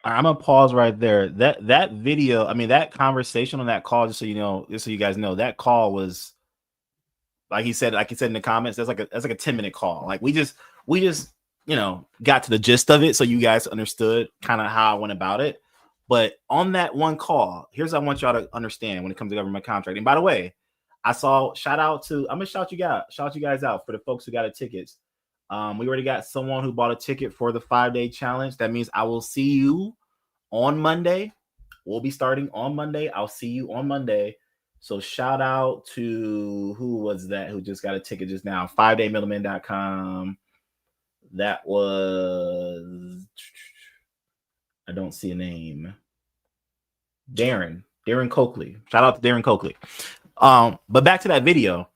All right, I'm gonna pause right there. That video, I mean, that conversation on that call, just so you guys know, that call was, like he said in the comments, that's like a 10-minute call. Like we just got to the gist of it, so you guys understood kind of how I went about it. But on that one call, here's what I want y'all to understand when it comes to government contracting. By the way, I'm gonna shout you guys out for the folks who got a tickets. We already got someone who bought a ticket for the 5-day challenge. That means I will see you on Monday. We'll be starting on Monday. I'll see you on Monday. So shout out to, who was that who just got a ticket just now? 5daymiddleman.com. That was, I don't see a name. Darren Coakley. Shout out to Darren Coakley. But back to that video.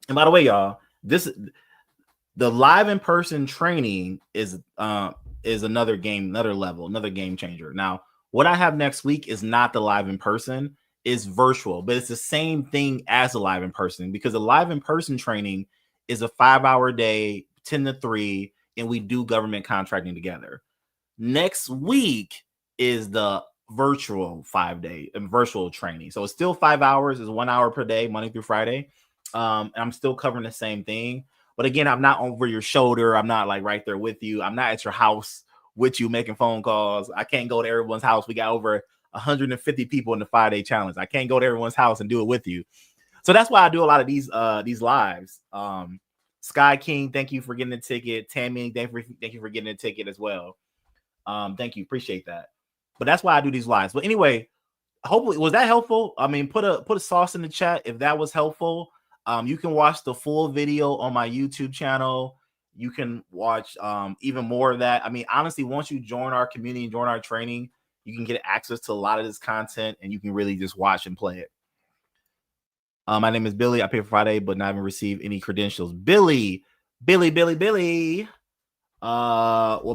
And by the way, y'all, the live in-person training is another level, another game changer. Now, what I have next week is not the live in-person, is virtual, but it's the same thing as a live in-person, because a live in-person training is a 5-hour day, 10 to 3. and we do government contracting together. Next week is the virtual 5-day virtual training. So it's still 5 hours, is 1 hour per day, Monday through Friday. And I'm still covering the same thing. But again, I'm not over your shoulder. I'm not like right there with you. I'm not at your house with you making phone calls. I can't go to everyone's house. We got over 150 people in the 5-day challenge. I can't go to everyone's house and do it with you. So that's why I do a lot of these lives. Sky King, thank you for getting the ticket. Tammy, thank you for getting the ticket as well. Thank you, appreciate that. But that's why I do these lives. But anyway, hopefully, was that helpful? I mean, put a sauce in the chat if that was helpful. You can watch the full video on my YouTube channel. You can watch even more of that. I mean, honestly, once you join our community and join our training, you can get access to a lot of this content, and you can really just watch and play it. My name is Billy. I pay for Friday, but not even receive any credentials. Billy. Well,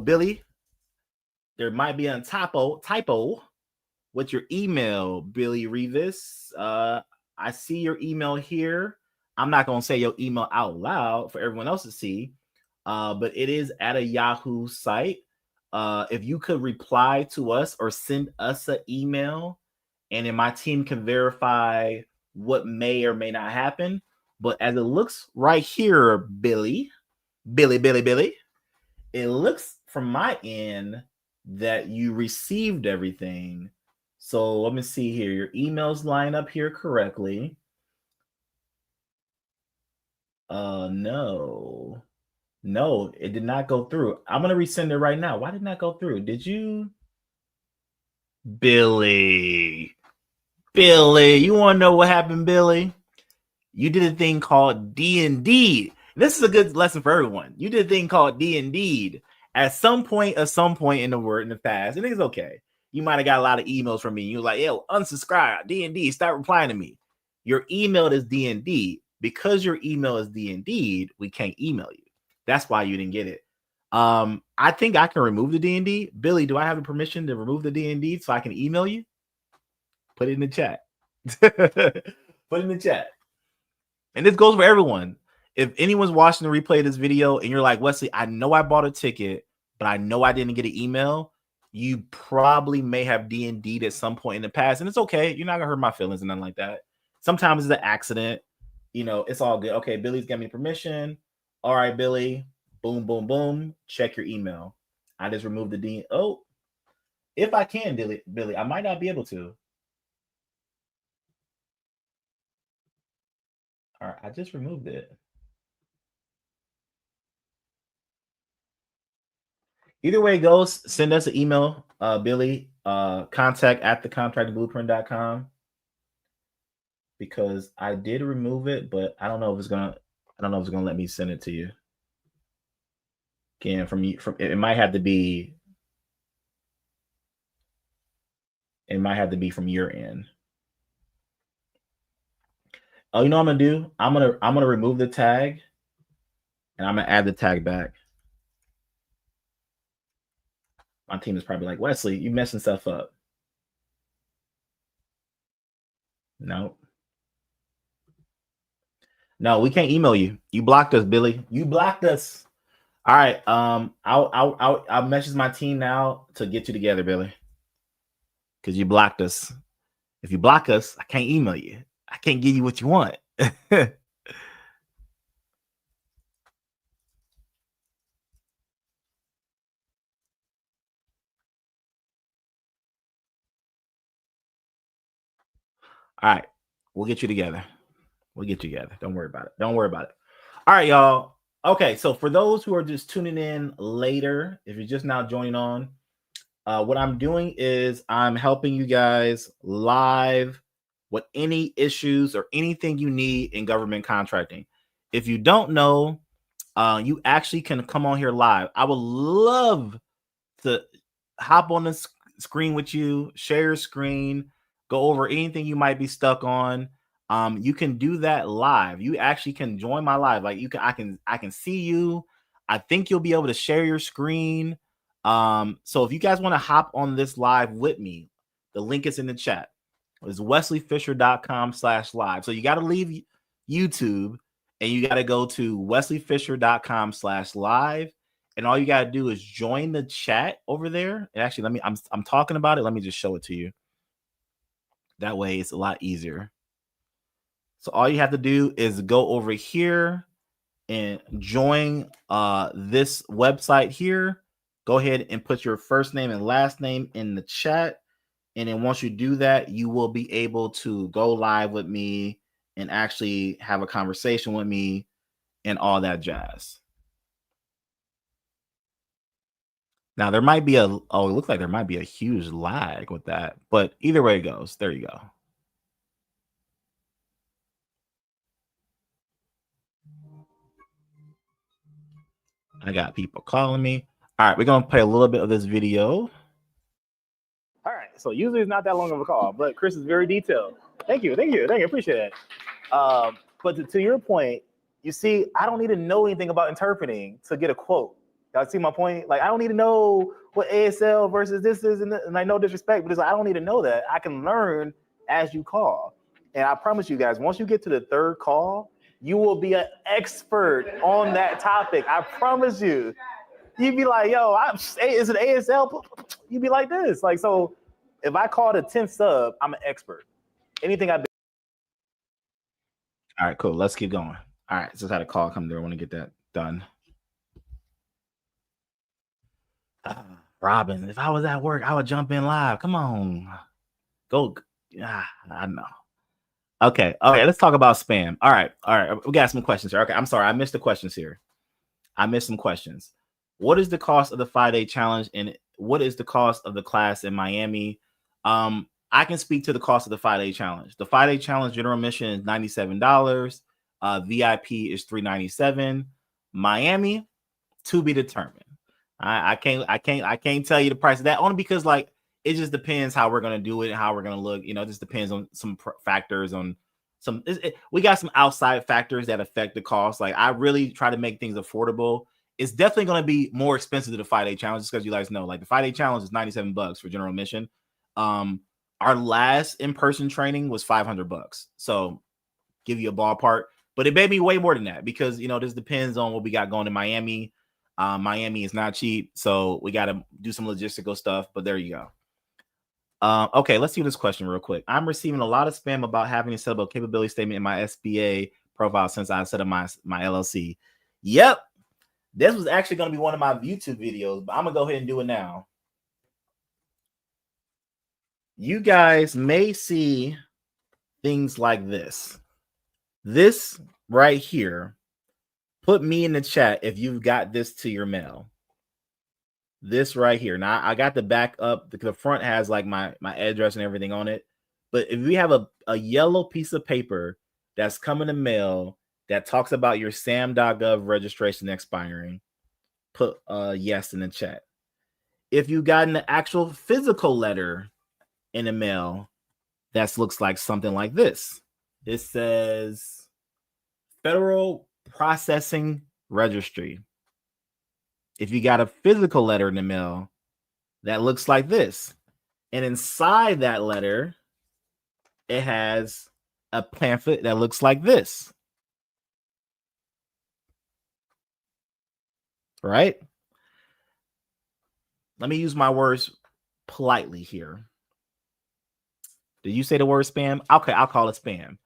Billy, there might be a typo with your email, Billy Revis. I see your email here. I'm not going to say your email out loud for everyone else to see, but it is at a Yahoo site. If you could reply to us or send us an email, and then my team can verify what may or may not happen. But as it looks right here, Billy, it looks from my end that you received everything. So let me see here. Your emails line up here correctly. No, it did not go through. I'm going to resend it right now. Why did it not go through? Did you? Billy, you want to know what happened, Billy? You did a thing called D&D. This is a good lesson for everyone. You did a thing called D&D at some point in the past, and it's okay. You might have got a lot of emails from me. You're like, yo, unsubscribe, D&D, stop replying to me. Your email is D&D. Because your email is D&D, we can't email you. That's why you didn't get it. I think I can remove the D&D. Billy, do I have the permission to remove the D&D so I can email you? Put it in the chat. Put it in the chat. And this goes for everyone. If anyone's watching the replay of this video and you're like, Wesley, I know I bought a ticket, but I know I didn't get an email, you probably may have D&D'd at some point in the past. And it's okay. You're not going to hurt my feelings and nothing like that. Sometimes it's an accident. You know, it's all good. Okay, Billy's got me permission. All right, Billy. Boom, boom, boom. Check your email. I just removed the D. Oh, if I can, Billy, I might not be able to. All right, I just removed it. Either way it goes, send us an email, Billy, contact@thecontractingblueprint.com, because I did remove it, but I don't know if it's gonna let me send it to you. Again, it might have to be from your end. Oh, you know what I'm gonna do? I'm gonna remove the tag, and I'm gonna add the tag back. My team is probably like, Wesley, you messing stuff up. No, we can't email you. You blocked us, Billy. You blocked us. All right. I'll message my team now to get you together, Billy, because you blocked us. If you block us, I can't email you. I can't give you what you want. All right. We'll get you together. Don't worry about it. All right, y'all. Okay, so for those who are just tuning in later, if you're just now joining on, what I'm doing is I'm helping you guys live with any issues or anything you need in government contracting. If you don't know, you actually can come on here live. I would love to hop on the screen with you, share your screen, go over anything you might be stuck on. You can do that live. You actually can join my live. Like I can see you. I think you'll be able to share your screen. So if you guys want to hop on this live with me, the link is in the chat. It's wesleyfisher.com/live. So you got to leave YouTube and you got to go to wesleyfisher.com/live. And all you got to do is join the chat over there. And actually, I'm talking about it. Let me just show it to you. That way it's a lot easier. So all you have to do is go over here and join this website here. Go ahead and put your first name and last name in the chat. And then once you do that, you will be able to go live with me and actually have a conversation with me and all that jazz. Now there might be it looks like there might be a huge lag with that, but either way it goes, there you go. I got people calling me. All right, we're gonna play a little bit of this video. All right, so usually it's not that long of a call, but Chris is very detailed. Thank you, appreciate it. But to your point, you see, I don't need to know anything about interpreting to get a quote. Y'all see my point? Like, I don't need to know what ASL versus this is, and like, no disrespect, but it's like, I don't need to know that. I can learn as you call. And I promise you guys, once you get to the third call, you will be an expert on that topic. I promise you. You'd be like, yo, is it ASL? You'd be like this. Like, so if I call the 10th sub, I'm an expert. Anything I do. All right, cool. Let's keep going. All right, just had a call come through. I want to get that done. Robin, if I was at work, I would jump in live. Come on. Go. I know. Okay, let's talk about spam. All right. We got some questions here. Okay, I'm sorry. I missed the questions here. I missed some questions. What is the cost of the 5-day challenge, and what is the cost of the class in Miami? I can speak to the cost of the 5-day challenge. The 5-day challenge general admission is $97. VIP is $397. Miami, to be determined. I can't tell you the price of that, only because like it just depends how we're gonna do it and how we're gonna look. You know, it just depends on some factors. On some, we got some outside factors that affect the cost. Like, I really try to make things affordable. It's definitely going to be more expensive to the 5-day challenge, just because you guys know, like, the 5-day challenge is $97 for general admission. Our last in-person training was $500. So give you a ballpark, but it may be way more than that, because, you know, this depends on what we got going in Miami. Miami is not cheap, so we got to do some logistical stuff, but there you go. Okay, let's see this question real quick. I'm receiving a lot of spam about having to set up a capability statement in my SBA profile since I set up my LLC. Yep. This was actually going to be one of my YouTube videos, but I'm going to go ahead and do it now. You guys may see things like this. This right here. Put me in the chat if you've got this to your mail. This right here. Now, I got the back up. The front has like my address and everything on it. But if we have a yellow piece of paper that's coming in the mail that talks about your SAM.gov registration expiring, put yes in the chat. If you got an actual physical letter in the mail that looks like something like this, it says Federal Processing Registry. If you got a physical letter in the mail that looks like this, and inside that letter, it has a pamphlet that looks like this. Right? Let me use my words politely here. Did you say the word spam? Okay, I'll call it spam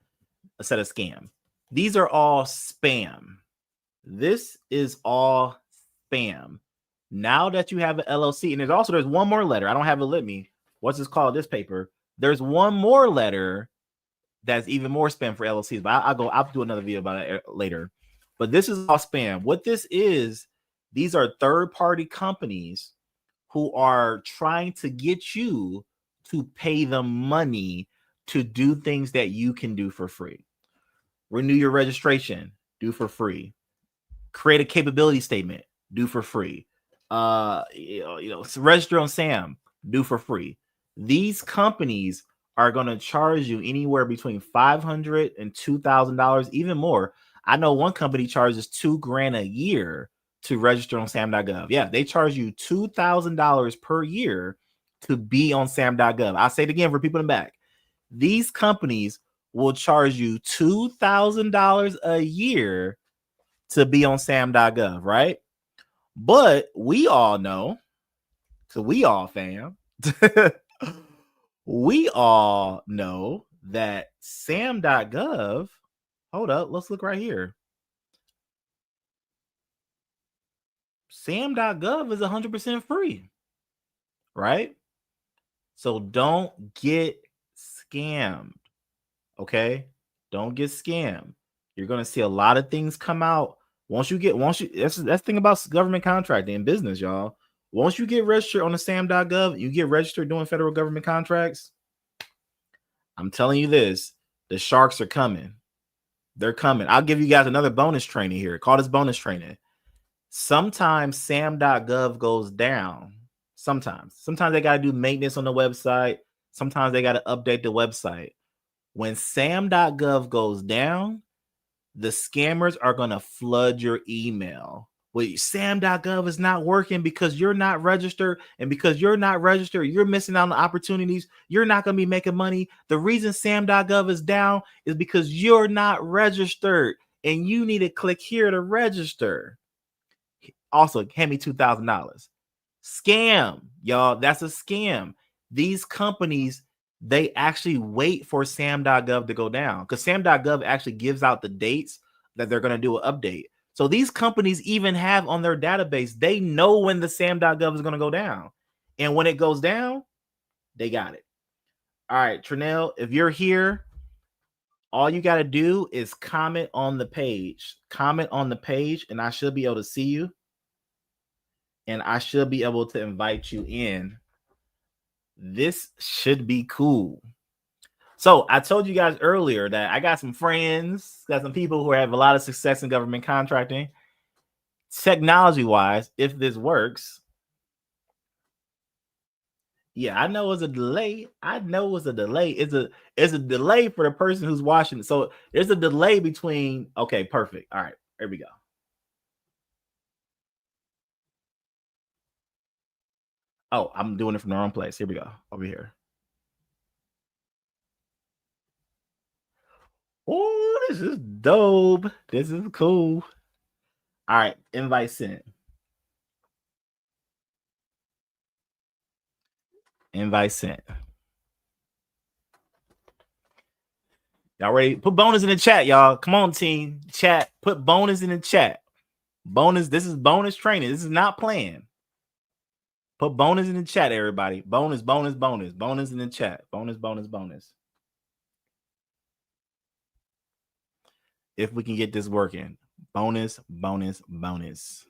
instead of scam. These are all spam. This is all spam. Now that you have an LLC, and there's one more letter. I don't have it with me. What's this called? This paper. There's one more letter that's even more spam for LLCs, but I'll do another video about it later. But this is all spam. What this is, these are third-party companies who are trying to get you to pay them money to do things that you can do for free. Renew your registration, do for free. Create a capability statement, do for free. Register on SAM, do for free. These companies are going to charge you anywhere between $500 and $2,000, even more. I know one company charges $2,000 a year to register on SAM.gov. Yeah, they charge you $2,000 per year to be on SAM.gov. I'll say it again for people in the back. These companies will charge you $2,000 a year to be on SAM.gov, right? But we all know, so we all fam, we all know that SAM.gov, hold up, let's look right here. SAM.gov is 100% free, right? So don't get scammed, okay? Don't get scammed. You're going to see a lot of things come out. That's the thing about government contracting in business, y'all. Once you get registered on the SAM.gov, you get registered doing federal government contracts. I'm telling you this, the sharks are coming. They're coming. I'll give you guys another bonus training here. Call this bonus training. Sometimes SAM.gov goes down. Sometimes they got to do maintenance on the website. Sometimes they got to update the website. When SAM.gov goes down, the scammers are going to flood your email. Well, SAM.gov is not working because you're not registered. And because you're not registered, you're missing out on the opportunities. You're not going to be making money. The reason SAM.gov is down is because you're not registered. And you need to click here to register. Also, hand me $2,000. Scam, y'all. That's a scam. These companies, they actually wait for SAM.gov to go down because SAM.gov actually gives out the dates that they're going to do an update. So these companies even have on their database, they know when the SAM.gov is going to go down. And when it goes down, they got it. All right, Trenell, if you're here, all you got to do is comment on the page. Comment on the page, and I should be able to see you. And I should be able to invite you in. This should be cool. So I told you guys earlier that I got some friends, got some people who have a lot of success in government contracting. Technology-wise, if this works, yeah, I know it's a delay. It's a delay for the person who's watching. So there's a delay between. Okay, perfect. All right, here we go. Oh, I'm doing it from the wrong place. Here we go. Over here. Oh, this is dope. This is cool. All right, invite sent. Invite sent. Y'all ready? Put bonus in the chat, y'all. Come on, team. Chat. Put bonus in the chat. Bonus. This is bonus training. This is not planned. Put bonus in the chat, everybody. Bonus, bonus, bonus. Bonus in the chat. Bonus, bonus, bonus. If we can get this working. Bonus, bonus, bonus.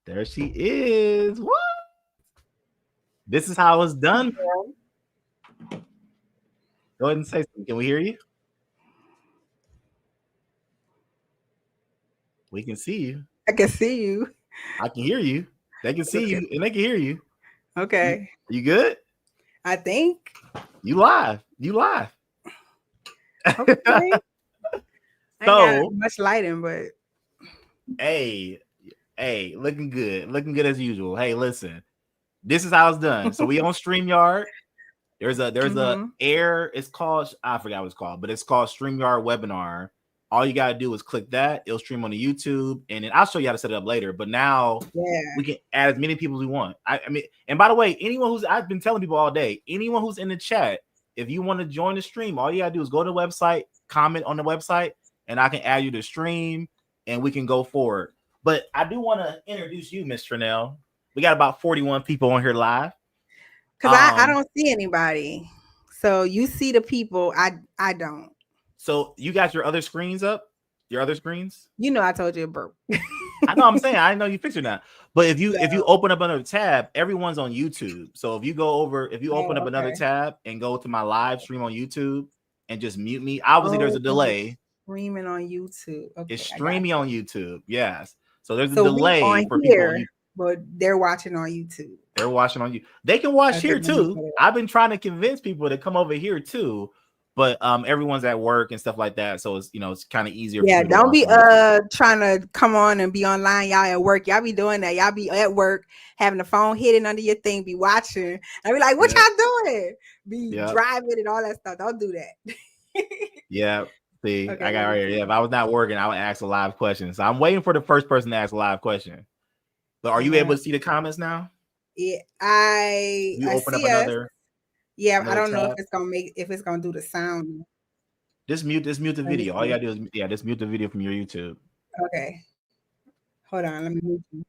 There she is. What? This is how it's done. Go ahead and say something. Can we hear you? We can see you. I can see you. I can hear you. They can see you and they can hear you. Okay. You good? I think. You live. You live. Okay. I So ain't got much lighting, but hey, looking good. Looking good as usual. Hey, listen. This is how it's done. So we on StreamYard. There's a air, it's called, I forgot what it's called, but it's called StreamYard webinar. All you gotta do is click that, it'll stream on the YouTube, and then I'll show you how to set it up later. But now we can add as many people as we want. I mean, and by the way, anyone who's, I've been telling people all day, anyone who's in the chat, if you want to join the stream, all you gotta do is go to the website, comment on the website, and I can add you to stream and we can go forward. But I do want to introduce you, Miss Trenell. We got about 41 people on here live. Because I don't see anybody. So you see the people. I don't. So you got your other screens up? Your other screens? You know I told you a burp. I know I'm saying I know you fixed that. But if you open up another tab, everyone's on YouTube. So if you go over, if you open up another tab and go to my live stream on YouTube and just mute me, obviously there's a delay. Streaming on YouTube. Okay, it's streaming on YouTube. Yes. So there's a so delay for people on YouTube. But they're watching on YouTube. They're watching on you. They can watch here too. I've been trying to convince people to come over here too. but everyone's at work and stuff like that, so it's it's kind of easier for Yeah, people to don't watch be on. trying to come on and be online. Y'all at work. Y'all be doing that. Y'all be at work having the phone hidden under your thing, be watching. I be like, what Yeah. y'all doing? Be Yeah. driving and all that stuff. Don't do that. Yeah. See, Okay, I got let me right here. see. Yeah, if I was not working, I would ask a live question. So I'm waiting for the first person to ask a live question. But are you able to see the comments now? Yeah, You I open up see us. Yeah, I don't know tab. if it's gonna do the sound. Just mute the Let me video. All you see. gotta do is just mute the video from your YouTube. Okay, hold on. Let me mute you.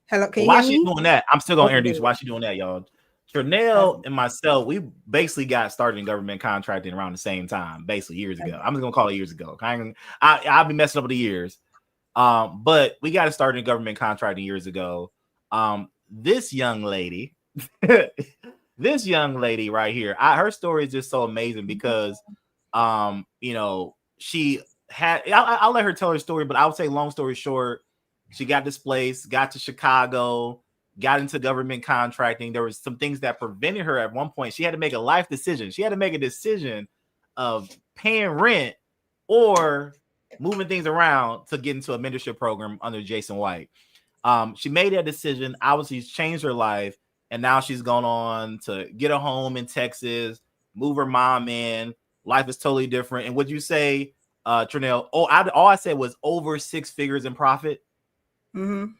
Hello, can Well, you hear while she's me? doing that, I'm still gonna Okay, introduce you. good. While she's doing that, y'all. Trenell and myself, we basically got started in government contracting around the same time, basically years ago. I'm just gonna call it years ago. I'll be messing up the years. But we got started in government contracting years ago. This young lady, this young lady right here, her story is just so amazing because she had I'll let her tell her story, but I would say long story short, she got displaced, got to Chicago, got into government contracting. There was some things that prevented her at one point. She had to make a life decision. She had to make a decision of paying rent or moving things around to get into a mentorship program under Jason White. She made that decision. Obviously, it's changed her life, and now she's gone on to get a home in Texas, move her mom in. Life is totally different. And would you say, Trenell? All I said was over 6 figures in profit. Mm-hmm.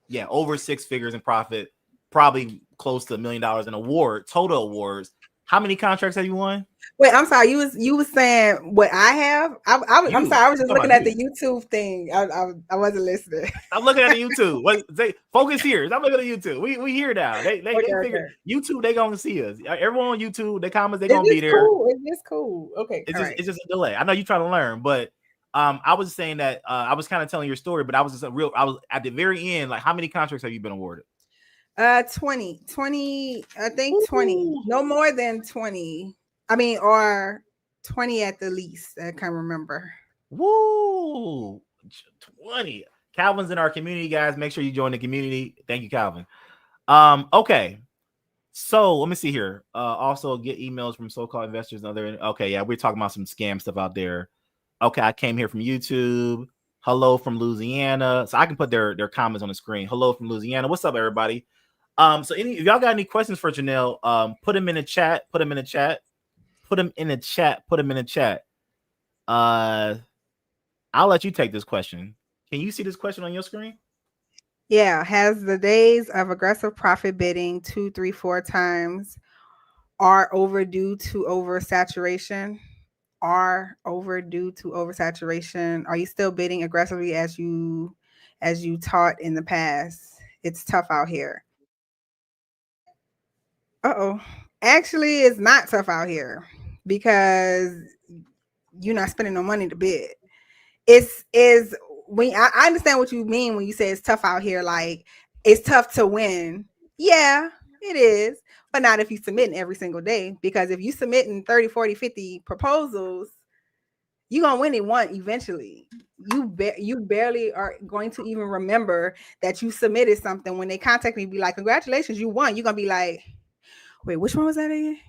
Yeah, over 6 figures in profit. Probably close to $1 million in total awards. How many contracts have you won? Wait, I'm sorry. You was saying what I have. I'm sorry. I was just looking at the YouTube thing. I wasn't listening. I'm looking at the YouTube. Focus here. I'm looking at YouTube. We here now. They figure YouTube. They gonna see us. Everyone on YouTube. The comments they gonna be there. Cool. It's just cool. Okay. It's just a delay. I know you're trying to learn, but I was saying that I was kind of telling your story, but I was at the very end. Like, how many contracts have you been awarded? 20, I think 20, no more than 20. I mean, or 20 at the least. I can't remember. Woo, 20. Calvin's in our community, guys. Make sure you join the community. Thank you, Calvin. Okay. So let me see here. Also get emails from so-called investors and other. Okay, yeah, we're talking about some scam stuff out there. Okay, I came here from YouTube. Hello from Louisiana. So I can put their comments on the screen. Hello from Louisiana. What's up, everybody? So if y'all got any questions for Trenell, put them in the chat. Put them in the chat. I'll let you take this question. Can you see this question on your screen? Yeah. Has the days of aggressive profit bidding 2, 3, 4 times are overdue to oversaturation? Are overdue to oversaturation? Are you still bidding aggressively as you taught in the past? It's tough out here. Actually, it's not tough out here because you're not spending no money to bid. Is when I understand what you mean when you say it's tough out here. Like, it's tough to win. Yeah, it is, but not if you submitting every single day. Because if you submitting 30, 40, 50 proposals, you're gonna win it one eventually. You barely are going to even remember that you submitted something. When they contact me, be like, congratulations, you won. You're gonna be like, wait, which one was that again?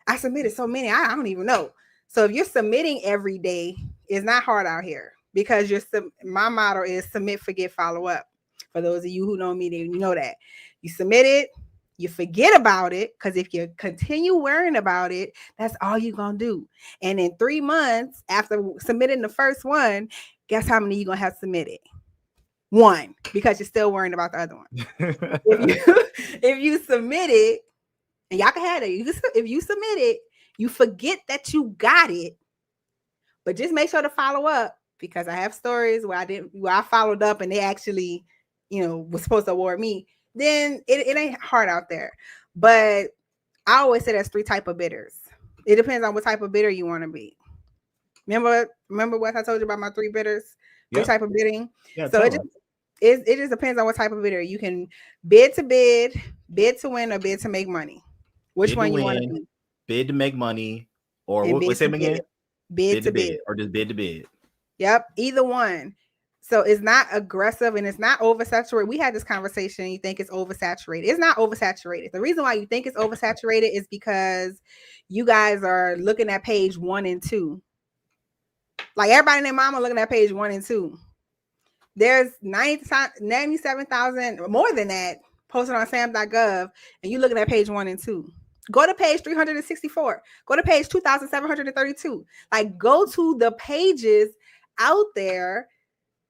I submitted so many, I don't even know. So if you're submitting every day, it's not hard out here because my motto is submit, forget, follow up. For those of you who know me, you know that. You submit it, you forget about it, because if you continue worrying about it, that's all you're going to do. And in 3 months after submitting the first one, guess how many you're going to have submitted? 1, because you're still worrying about the other one. If you submit it, and y'all can have it. If you submit it, you forget that you got it, but just make sure to follow up, because I have stories where I followed up and they actually, was supposed to award me. Then it ain't hard out there. But I always say there's 3 types of bidders. It depends on what type of bidder you want to be. Remember what I told you about my 3 bidders? Yep. 3 type of bidding. Yeah, so it just depends on what type of bidder. You can bid to win, or bid to make money. Which one you want to be? Bid to make money, or what say again? Bid to bid, or just bid to bid. Yep, either one. So it's not aggressive and it's not oversaturated. We had this conversation. You think it's oversaturated. It's not oversaturated. The reason why you think it's oversaturated is because you guys are looking at page 1 and 2. Like everybody and their mama looking at page 1 and 2. There's 97,000, more than that, posted on SAM.gov, and you looking at page 1 and 2. Go to page 364. Go to page 2,732. Like, go to the pages out there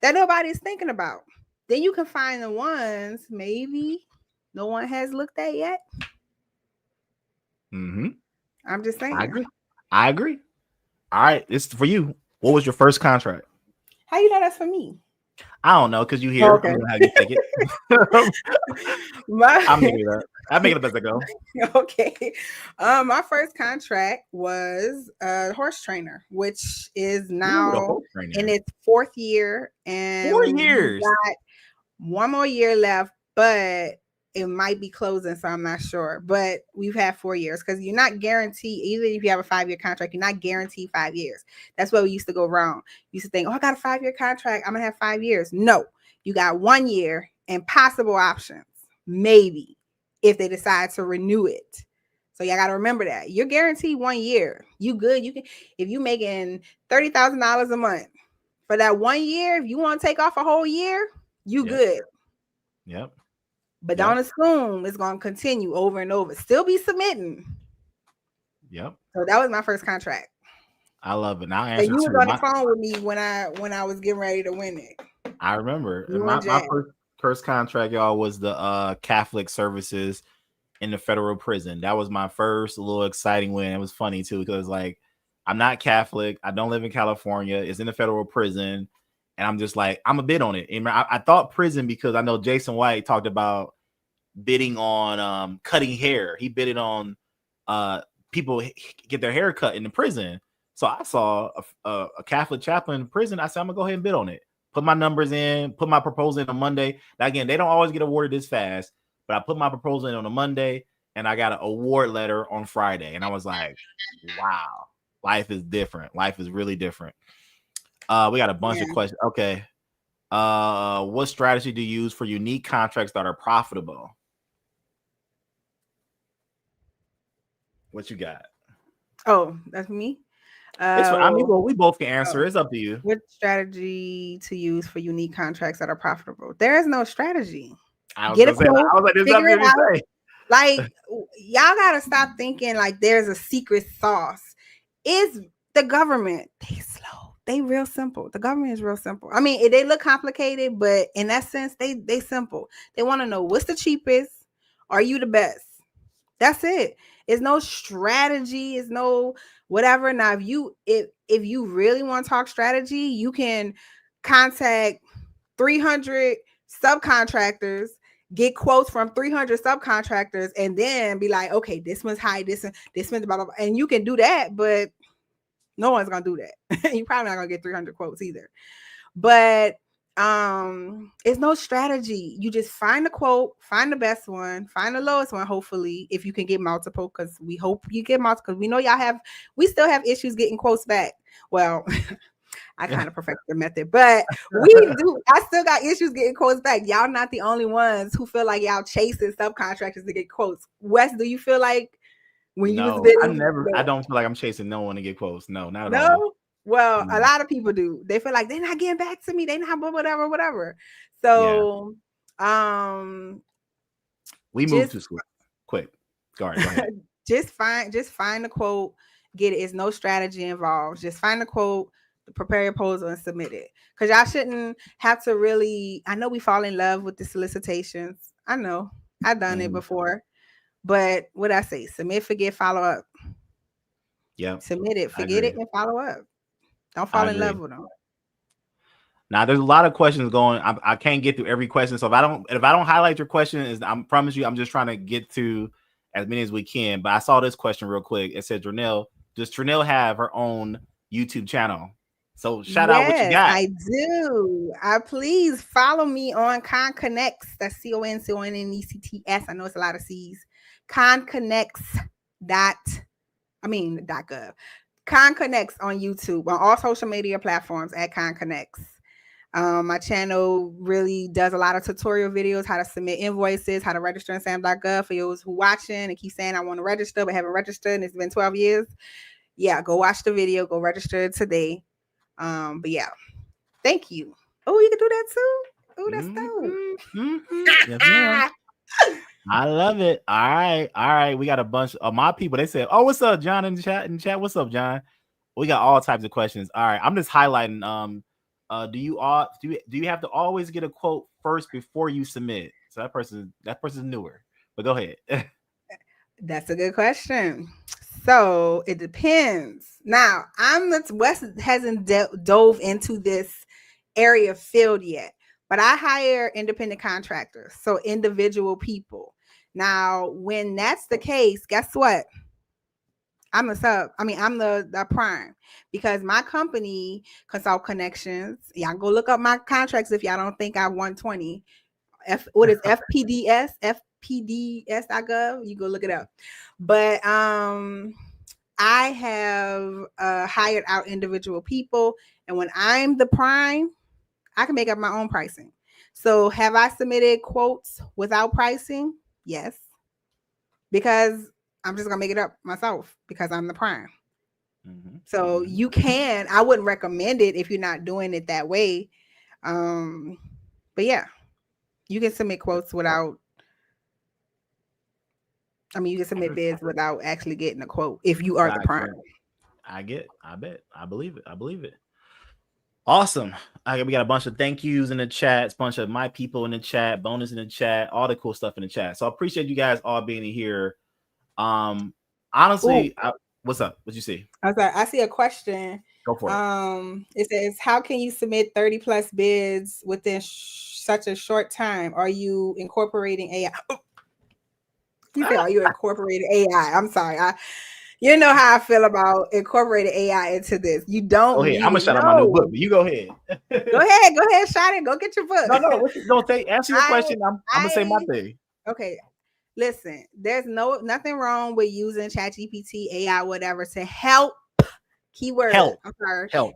that nobody's thinking about. Then you can find the ones maybe no one has looked at yet. Mm-hmm. I'm just saying. I agree. All right, this is for you. What was your first contract? How you know that's for me? I don't know, because you here. Okay. I'm gonna have you take it. I'm making it up. I'm making it up as I go. Okay. My first contract was a horse trainer, which is now in its 4th year. And 4 years. Got one more year left, but it might be closing, so I'm not sure. But we've had 4 years because you're not guaranteed, even if you have a 5-year contract, you're not guaranteed 5 years. That's what we used to go wrong. You used to think, oh, I got a 5-year contract, I'm gonna have 5 years. No, you got 1 year and possible options, maybe, if they decide to renew it. So y'all gotta remember that. You're guaranteed 1 year. You good. You can, if you making $30,000 a month for that 1 year, if you want to take off a whole year, you good. Yep. But don't assume it's going to continue over and over. Still be submitting. Yep. So that was my first contract. I love it. Now I answer. You was on the phone with me when I was getting ready to win it. I remember my first contract, y'all, was the Catholic services in the federal prison. That was my first little exciting win. It was funny too, because like I'm not Catholic. I don't live in California. It's in the federal prison. And I'm just like, I'm a bid on it. And I thought prison because I know Jason White talked about bidding on cutting hair. He bidded on people get their hair cut in the prison. So I saw a Catholic chaplain in prison. I said, I'm going to go ahead and bid on it. Put my numbers in, put my proposal in on Monday. Now, again, they don't always get awarded this fast, but I put my proposal in on a Monday and I got an award letter on Friday. And I was like, wow, life is different. Life is really different. We got a bunch of questions. Okay. What strategy do you use for unique contracts that are profitable? What you got? Oh, that's me. I mean, well, we both can answer. It's up to you. What strategy to use for unique contracts that are profitable? There is no strategy. Get a quote. I was like, there's nothing to say. Like, y'all gotta stop thinking like there's a secret sauce. It's the government. They slow. They real simple. The government is real simple. I mean, they look complicated, but in that sense, they simple. They want to know what's the cheapest. Are you the best? That's it. It's no strategy. It's no whatever. Now, if you really want to talk strategy, you can contact 300 subcontractors, get quotes from 300 subcontractors, and then be like, okay, this one's high, this one's blah, blah, blah. And you can do that, but no one's gonna do that. You're probably not gonna get 300 quotes either. But it's no strategy. You just find a quote, find the best one, find the lowest one, hopefully, if you can get multiple, because we hope you get multiple, because we know we still have issues getting quotes back. Well, I kind of perfected the method, but I still got issues getting quotes back. Y'all not the only ones who feel like y'all chasing subcontractors to get quotes. Wes, do you feel like when you was bidding? I don't feel like I'm chasing no one to get quotes. No, not at all. Well, a lot of people do. They feel like they're not getting back to me. They not whatever. So, we moved too quick. Go ahead. just find the quote. Get it. It's no strategy involved. Just find the quote, prepare your proposal, and submit it. Because y'all shouldn't have to really. I know we fall in love with the solicitations. I know I've done it before, but what I say: submit, forget, follow up. Yeah. Submit it, forget it, and follow up. Don't fall in love with them. Now, there's a lot of questions going. I can't get through every question. So if I don't highlight your question, I promise you, I'm just trying to get to as many as we can. But I saw this question real quick. It said, Trenell, does Trenell have her own YouTube channel? So shout out what you got. I do. Please follow me on ConConnects. That's ConConnects. I know it's a lot of C's. ConConnects.gov. ConConnects on YouTube, on all social media platforms at ConConnects. My channel really does a lot of tutorial videos, how to submit invoices, how to register in SAM.gov for those who watching and keep saying I want to register but haven't registered and it's been 12 years. Yeah, go watch the video, go register today. But yeah, thank you. Oh, you can do that too. Oh, that's dope. Yes, ma'am. I love it. All right. We got a bunch of my people. They said, "Oh, what's up, John?" In the chat. What's up, John? We got all types of questions. All right, I'm just highlighting. Do you have to always get a quote first before you submit? So that person's newer. But go ahead. That's a good question. So it depends. Now, Wes hasn't dove into this area field yet, but I hire independent contractors, so individual people. Now, when that's the case, guess what? I'm the prime, because my company, Consult Connections, y'all go look up my contracts if y'all don't think I 120. What is FPDS? FPDS.gov. You go look it up. But I have hired out individual people, and when I'm the prime, I can make up my own pricing. So have I submitted quotes without pricing? Yes, because I'm just gonna make it up myself because I'm the prime. So you can. I wouldn't recommend it if you're not doing it that way. But yeah, you can submit quotes without. You can submit bids without actually getting a quote if you are the prime. I bet. I believe it. Awesome. We got a bunch of thank yous in the chat, a bunch of my people in the chat, bonus in the chat, all the cool stuff in the chat. So I appreciate you guys all being here. Honestly, what's up? What'd you see? I see a question. Go for it. It says, how can you submit 30 plus bids within such a short time? Are you incorporating AI? You say, are you incorporating AI? I'm sorry. You know how I feel about incorporating AI into this. You don't. Go ahead. I'm gonna shout out my new book, but you go ahead. Go ahead, shout it. Go get your book. No. Answer your question. I'm gonna say my thing. Okay. Listen, there's nothing wrong with using ChatGPT, AI, whatever, to help. Keyword.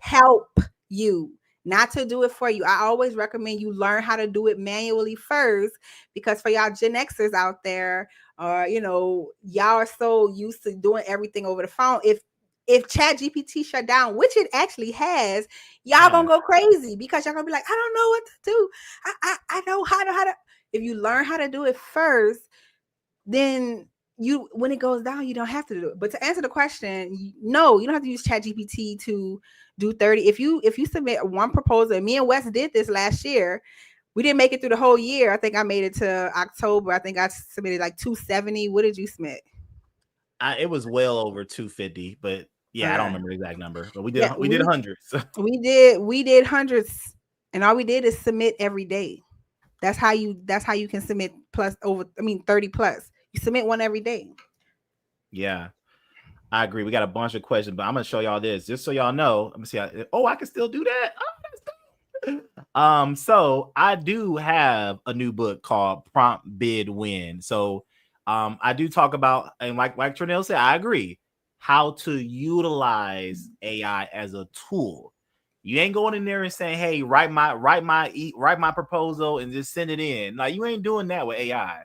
Help you. Not to do it for you. I always recommend you learn how to do it manually first, because for y'all Gen Xers out there, y'all are so used to doing everything over the phone. If ChatGPT shut down, which it actually has, y'all gonna go crazy because y'all gonna be like, I don't know what to do. I know how to. If you learn how to do it first, then when it goes down, you don't have to do it. But to answer the question, no, you don't have to use ChatGPT to do 30. If you submit one proposal, and me and Wes did this last year, we didn't make it through the whole year. I think I made it to October. I think I submitted like 270. What did you submit? It was well over 250, but yeah, I don't remember the exact number. But we did hundreds. We did hundreds, and all we did is submit every day. That's how you can submit 30 plus. You submit one every day. Yeah, I agree. We got a bunch of questions, but I'm gonna show y'all this just so y'all know. Let me see. I can still do that. So I do have a new book called Prompt Bid Win. So I do talk about, and like Trenell said, I agree, how to utilize AI as a tool. You ain't going in there and saying, "Hey, write my proposal and just send it in." Like, you ain't doing that with AI.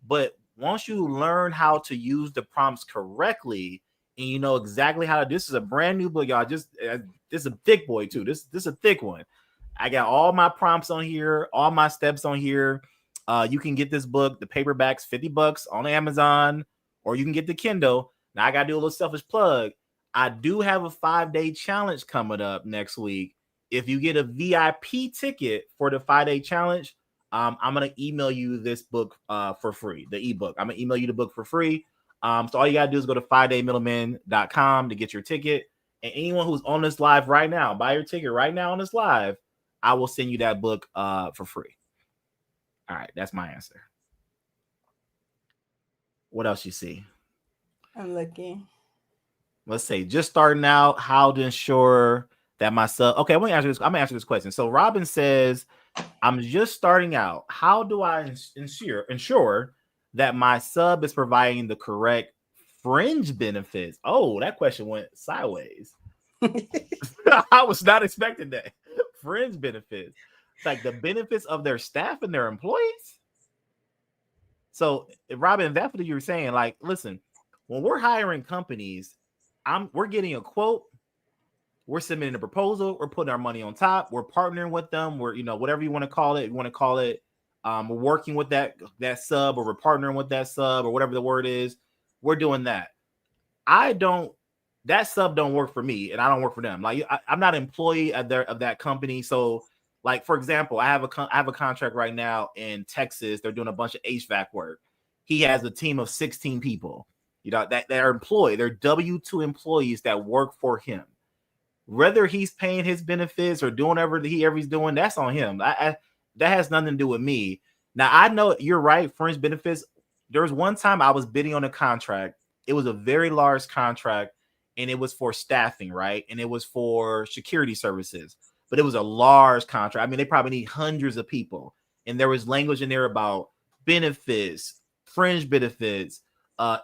But once you learn how to use the prompts correctly, and you know exactly how to, this is a brand new book, y'all. This is a thick boy too. This is a thick one. I got all my prompts on here, all my steps on here. You can get this book, the paperback's $50 on Amazon, or you can get the Kindle. Now I gotta do a little selfish plug. I do have a 5-day challenge coming up next week. If you get a VIP ticket for the 5-day challenge, I'm gonna email you this book for free, the ebook. I'm gonna email you the book for free. So all you gotta do is go to 5daymiddleman.com to get your ticket. And anyone who's on this live right now, buy your ticket right now on this live, I will send you that book for free. All right, that's my answer. What else you see? I'm looking. Let's say just starting out, how to ensure that my sub. Okay, I'm gonna answer this question. So Robin says, I'm just starting out. How do I ensure that my sub is providing the correct fringe benefits? Oh, that question went sideways. I was not expecting that. Fringe benefits. like the benefits of their staff and their employees. So, Robin, that's what you were saying. Like, listen, when we're hiring companies, we're getting a quote, we're submitting a proposal, we're putting our money on top, we're partnering with them, we're, you know, whatever you want to call it, we're working with that sub, or we're partnering with that sub, or whatever the word is. We're doing that. That sub don't work for me, and I don't work for them. Like, I'm not an employee of that company. So, like, for example, I have a contract right now in Texas. They're doing a bunch of HVAC work. He has a team of 16 people, you know, that are employed. They're W-2 employees that work for him. Whether he's paying his benefits or doing whatever he's doing, that's on him. That has nothing to do with me. Now, I know you're right. Fringe benefits. There was one time I was bidding on a contract. It was a very large contract, and it was for staffing, right? And it was for security services, but it was a large contract. I mean, they probably need hundreds of people. And there was language in there about benefits, fringe benefits,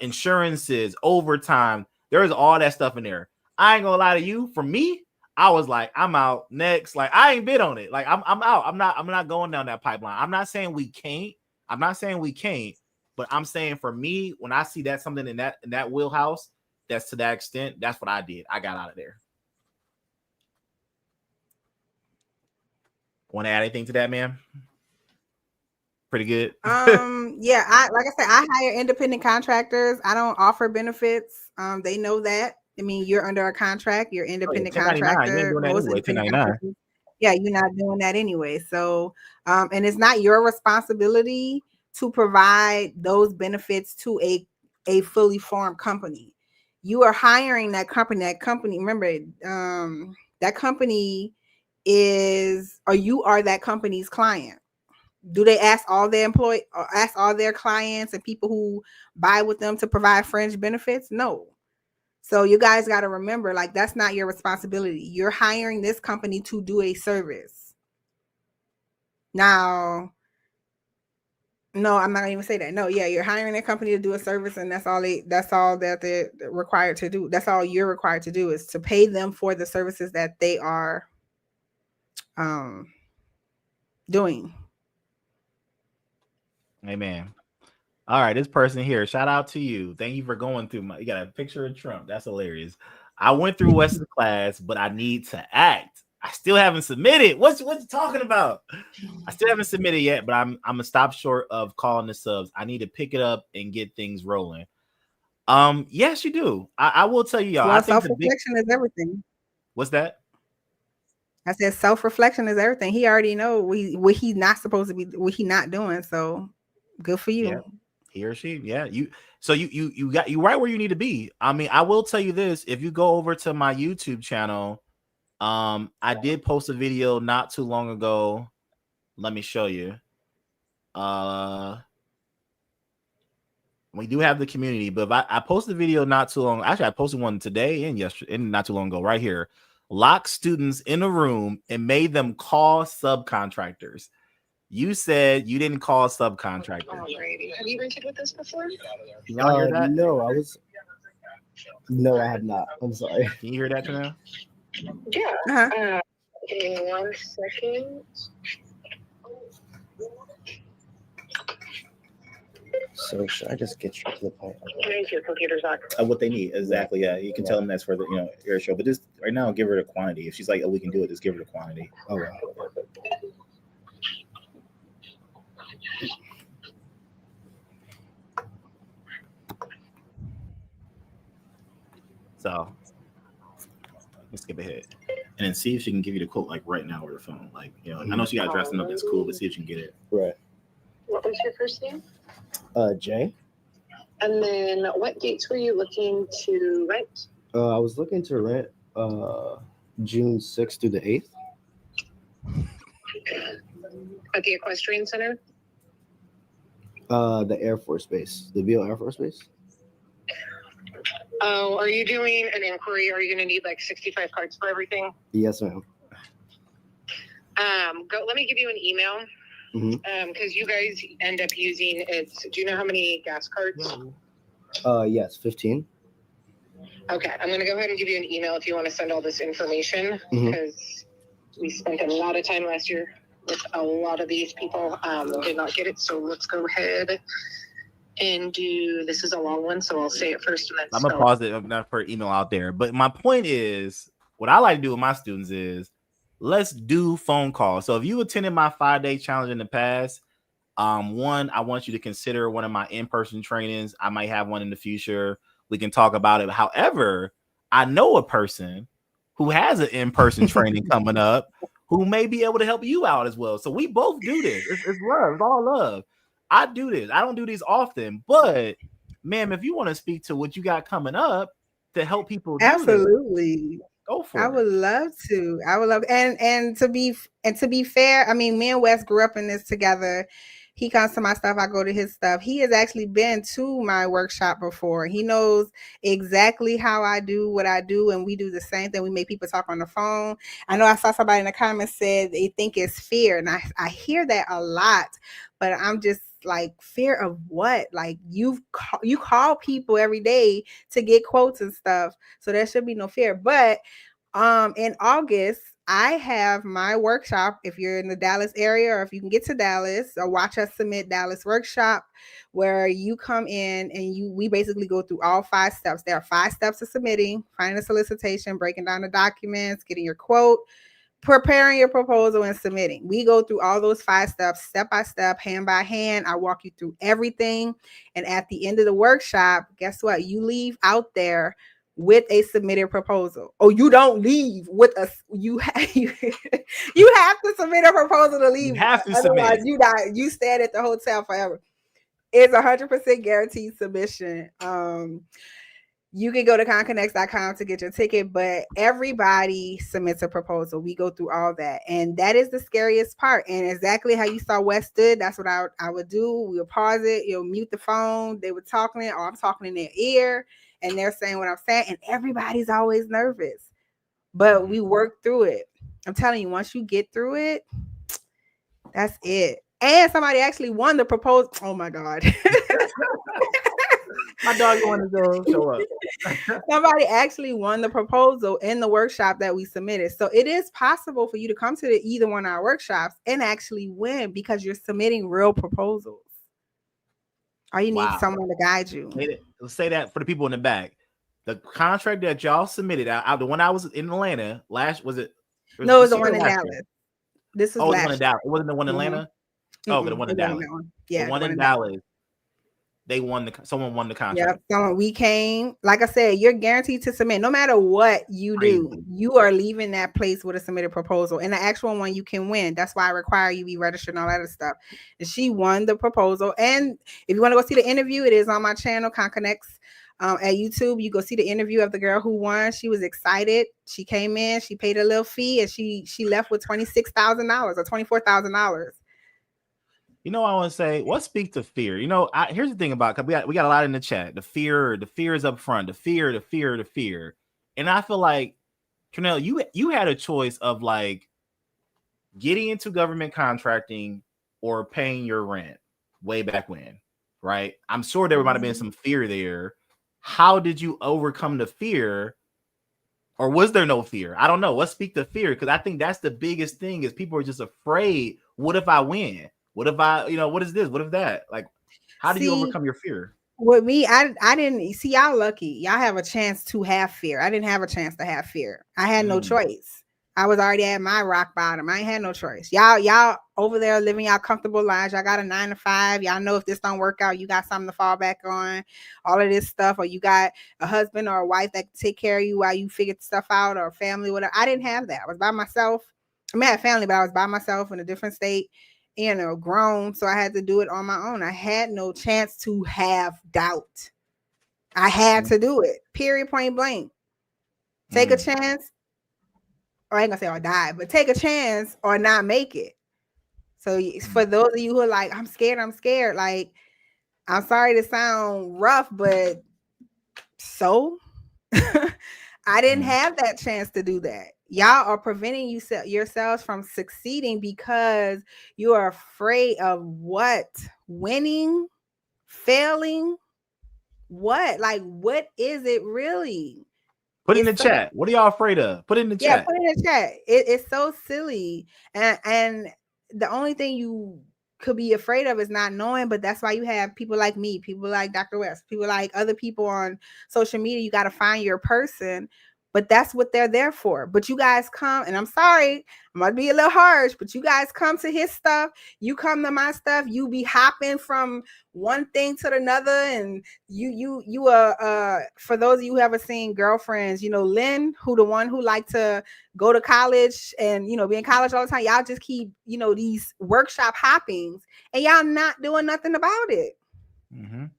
insurances, overtime. There was all that stuff in there. I ain't gonna lie to you. For me, I was like, I'm out next. Like, I ain't bid on it. Like, I'm out. I'm not going down that pipeline. I'm not saying we can't. But I'm saying for me, when I see that something in that wheelhouse, that's to that extent, that's what I did. I got out of there. Want to add anything to that, ma'am? Pretty good. Yeah, like I said, I hire independent contractors. I don't offer benefits. They know that. I mean, you're under a contract, you're independent contractor. You ain't doing that Most anyway, independent 1099. contractors, yeah, you're not doing that anyway. So, and it's not your responsibility to provide those benefits to a fully formed company. You are hiring that company. That company, remember, that company is, or you are that company's client. Do they ask all their clients and people who buy with them to provide fringe benefits? No. So you guys got to remember, like, that's not your responsibility. You're hiring this company to do a service. Now, no, I'm not gonna even say that. No, yeah, you're hiring a company to do a service, and that's all that they're required to do. That's all you're required to do, is to pay them for the services that they are doing. Amen. All right, this person here, shout out to you. Thank you for going through you got a picture of Trump. That's hilarious. I went through West's class, but I need to act. I still haven't submitted. What you talking about? I still haven't submitted yet, but I'm gonna stop short of calling the subs. I need to pick it up and get things rolling. Yes, you do. I will tell you, y'all. Well, I think self-reflection is everything. What's that? I said self-reflection is everything. He already know what he's not supposed to be, what he's not doing. So good for you. Yeah. He or she, yeah. You right where you need to be. I mean, I will tell you this: if you go over to my YouTube channel, I did post a video not too long ago. Let me show you. We do have the community, but I posted a video not too long. Actually, I posted one today and yesterday, and not too long ago, right here. Locked students in a room and made them call subcontractors. You said you didn't call subcontractors. Alrighty. Have you rented with us before? Y'all hear that? No, I have not. I'm sorry. Can you hear that, Trenell? Yeah. Uh-huh. Give me 1 second. So should I just get straight to the point? Where's your computer's on? What they need, exactly. Yeah, you can tell them that's for the air show. But just right now, give her the quantity. If she's like, "Oh, we can do it," just give her the quantity. Oh, wow. So let's skip ahead and then see if she can give you the quote like right now over the phone. Like, I know she got dressed up. That's cool, but see if she can get it. Right. What was your first name? Jay. And then what dates were you looking to rent? I was looking to rent June 6th through the 8th. At the Equestrian Center? The Air Force Base, the Beale Air Force Base. Oh, are you doing an inquiry? Are you going to need like 65 cards for everything? Yes, ma'am. Let me give you an email. Because you guys end up using it. Do you know how many gas cards? Yes, 15. Okay, I'm going to go ahead and give you an email if you want to send all this information, because we spent a lot of time last year with a lot of these people did not get it. So let's go ahead and do, this is a long one, so I'll say it first and then I'm gonna pause it. I'm not for email out there, but my point is, what I like to do with my students is, let's do phone calls. So if you attended my 5-day challenge in the past, one, I want you to consider one of my in-person trainings. I might have one in the future. We can talk about it. However, I know a person who has an in-person training coming up who may be able to help you out as well. So we both do this. It's love. It's all love. I do this. I don't do these often, but ma'am, if you want to speak to what you got coming up to help people do Absolutely. this, go for it. I would love to. And to be fair, I mean, me and Wes grew up in this together. He comes to my stuff, I go to his stuff. He has actually been to my workshop before. He knows exactly how I do what I do, and we do the same thing. We make people talk on the phone. I know I saw somebody in the comments said they think it's fear, and I hear that a lot, but I'm just like, fear of what? Like, you call people every day to get quotes and stuff, so there should be no fear. But in August, I have my workshop. If you're in the Dallas area, or if you can get to Dallas, or Watch Us Submit Dallas workshop, where you come in and we basically go through all 5 steps. There are 5 steps to submitting: finding a solicitation, breaking down the documents, getting your quote, preparing your proposal, and submitting. We go through all those 5 steps, step by step, hand by hand. I walk you through everything. And at the end of the workshop, guess what? You leave out there with a submitted proposal. Oh, you don't leave with a, you have to submit a proposal to leave. You have to Otherwise, submit. you stay at the hotel forever. It's 100% guaranteed submission. You can go to conconnects.com to get your ticket, but everybody submits a proposal. We go through all that. And that is the scariest part. And exactly how you saw Wes did, that's what I would do. We would pause it. You'll mute the phone. They were talking, or I'm talking in their ear, and they're saying what I'm saying. And everybody's always nervous, but we work through it. I'm telling you, once you get through it, that's it. And somebody actually won the proposal. Oh my God. My dog wanted to go show up. Somebody actually won the proposal in the workshop that we submitted. So it is possible for you to come to either one of our workshops and actually win, because you're submitting real proposals. All you need is someone to guide you. Let's say that for the people in the back. The contract that y'all submitted, the one I was in Atlanta last, was it? No, it was the one in Dallas. This was the one in Dallas. It wasn't the one in Atlanta? Oh, the one in Dallas. Yeah, the one in Dallas. They won someone won the contract. Yeah, we came. Like I said, you're guaranteed to submit. No matter what you do, you are leaving that place with a submitted proposal. And the actual one you can win. That's why I require you be registered and all that other stuff. And she won the proposal. And if you want to go see the interview, it is on my channel, Conconnects, at YouTube. You go see the interview of the girl who won. She was excited. She came in, she paid a little fee, and she left with $26,000 or $24,000. You know, I want to say, what speaks to fear? You know, here's the thing about, because we got a lot in the chat. The fear is up front. The fear. And I feel like, Trenell, you had a choice of like getting into government contracting or paying your rent way back when, right? I'm sure there might have been some fear there. How did you overcome the fear? Or was there no fear? I don't know. What speaks to fear? Because I think that's the biggest thing, is people are just afraid. What if I win? What if I, what is this? What if that? Like, how do you overcome your fear? With me, I didn't see, y'all lucky. Y'all have a chance to have fear. I didn't have a chance to have fear. I had no choice. I was already at my rock bottom. I ain't had no choice. Y'all over there living y'all comfortable lives. Y'all got a 9 to 5. Y'all know if this don't work out, you got something to fall back on, all of this stuff. Or you got a husband or a wife that can take care of you while you figure stuff out, or family, whatever. I didn't have that. I was by myself. I mean, I had family, but I was by myself in a different state. Grown, so I had to do it on my own. I had no chance to have doubt. I had to do it. Period, point blank. Take a chance, or I ain't gonna say I'll die, but take a chance or not make it. So for those of you who are like, I'm scared, like, I'm sorry to sound rough, but so I didn't have that chance to do that. Y'all are preventing yourselves from succeeding because you are afraid of what? Winning? Failing? What? Like, what is it really? Put in the chat. What are y'all afraid of? Put in the chat. Yeah, put in the chat. It's so silly. And the only thing you could be afraid of is not knowing, but that's why you have people like me, people like Dr. West, people like other people on social media. You got to find your person, but that's what they're there for. But you guys come, and I'm sorry, I might be a little harsh, but you guys come to his stuff, you come to my stuff, you be hopping from one thing to another, and you for those of you who ever seen Girlfriends, you know Lynn, who the one who like to go to college and be in college all the time. Y'all just keep these workshop hoppings, and y'all not doing nothing about it. You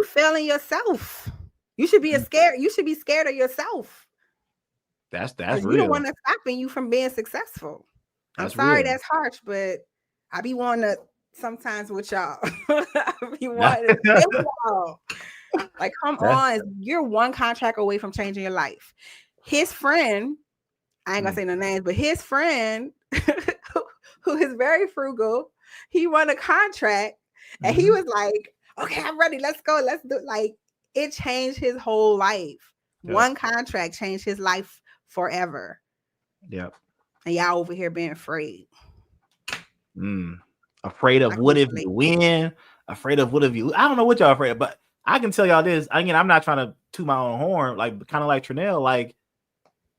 failing yourself. You should be scared. You should be scared of yourself. That's real. real. You the one that's stopping you from being succcessful. I'm sorry, that's harsh, but I be wanting to sometimes with y'all. I be wanting to stay with y'all. Like, come on, you're one contract away from changing your life. His friend, I ain't gonna say no names, but his friend who is very frugal, he won a contract and he was like, okay, I'm ready. Let's go. Let's do like it changed his whole life. Yep. One contract changed his life forever. Yep. And y'all over here being afraid. Afraid of what if you win? Afraid of what if you? I don't know what y'all afraid of, but I can tell y'all this. Again, I'm not trying to toot my own horn, like kind of like Trenell. Like